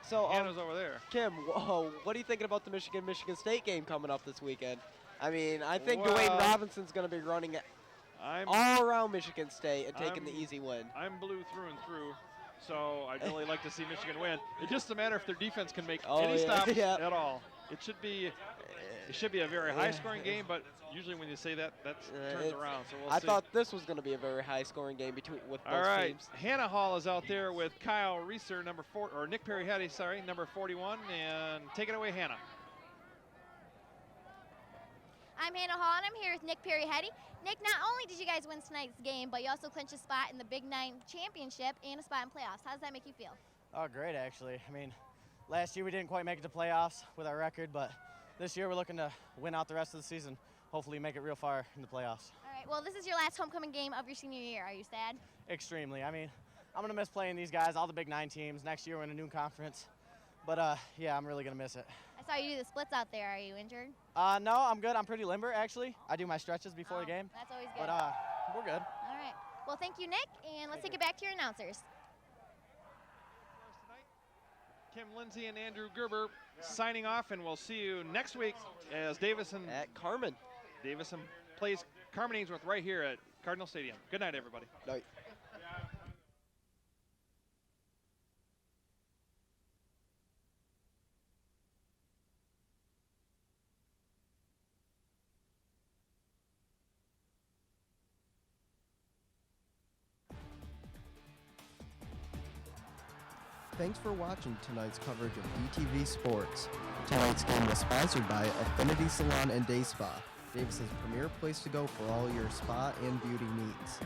So Hannah's over there. Kim, what are you thinking about the Michigan State game coming up this weekend? I mean, I think Dwayne Robinson's going to be running all around Michigan State and taking the easy win. I'm blue through and through, so I'd really like to see Michigan win. It's just a matter if their defense can make any stops at all. It should be a very high-scoring game, but usually when you say that, that turns around. So we'll see. I thought this was going to be a very high-scoring game with both all right, teams. Hannah Hall is out there with Kyle Reeser, Nick Perry-Hetty, sorry, number 41, and take it away, Hannah. I'm Hannah Hall, and I'm here with Nick Perry-Hetty. Nick, not only did you guys win tonight's game, but you also clinched a spot in the Big 9 championship and a spot in playoffs. How does that make you feel? Oh, great, actually. I mean, last year we didn't quite make it to playoffs with our record, but this year we're looking to win out the rest of the season. Hopefully make it real far in the playoffs. All right, well, this is your last homecoming game of your senior year. Are you sad? Extremely. I mean, I'm going to miss playing these guys, all the Big 9 teams. Next year we're in a new conference. But, yeah, I'm really going to miss it. I saw you do the splits out there. Are you injured? No, I'm good. I'm pretty limber, actually. I do my stretches before the game. That's always good. But we're good. All right. Well, thank you, Nick, and let's take it back to your announcers. Kim Lindsay and Andrew Gerber signing off, and we'll see you next week as Davison at Carmen. Davison plays Carmen Ainsworth right here at Cardinal Stadium. Good night, everybody. Night. Thanks for watching tonight's coverage of DTV Sports. Tonight's game was sponsored by Affinity Salon and Day Spa, Davison's premier place to go for all your spa and beauty needs.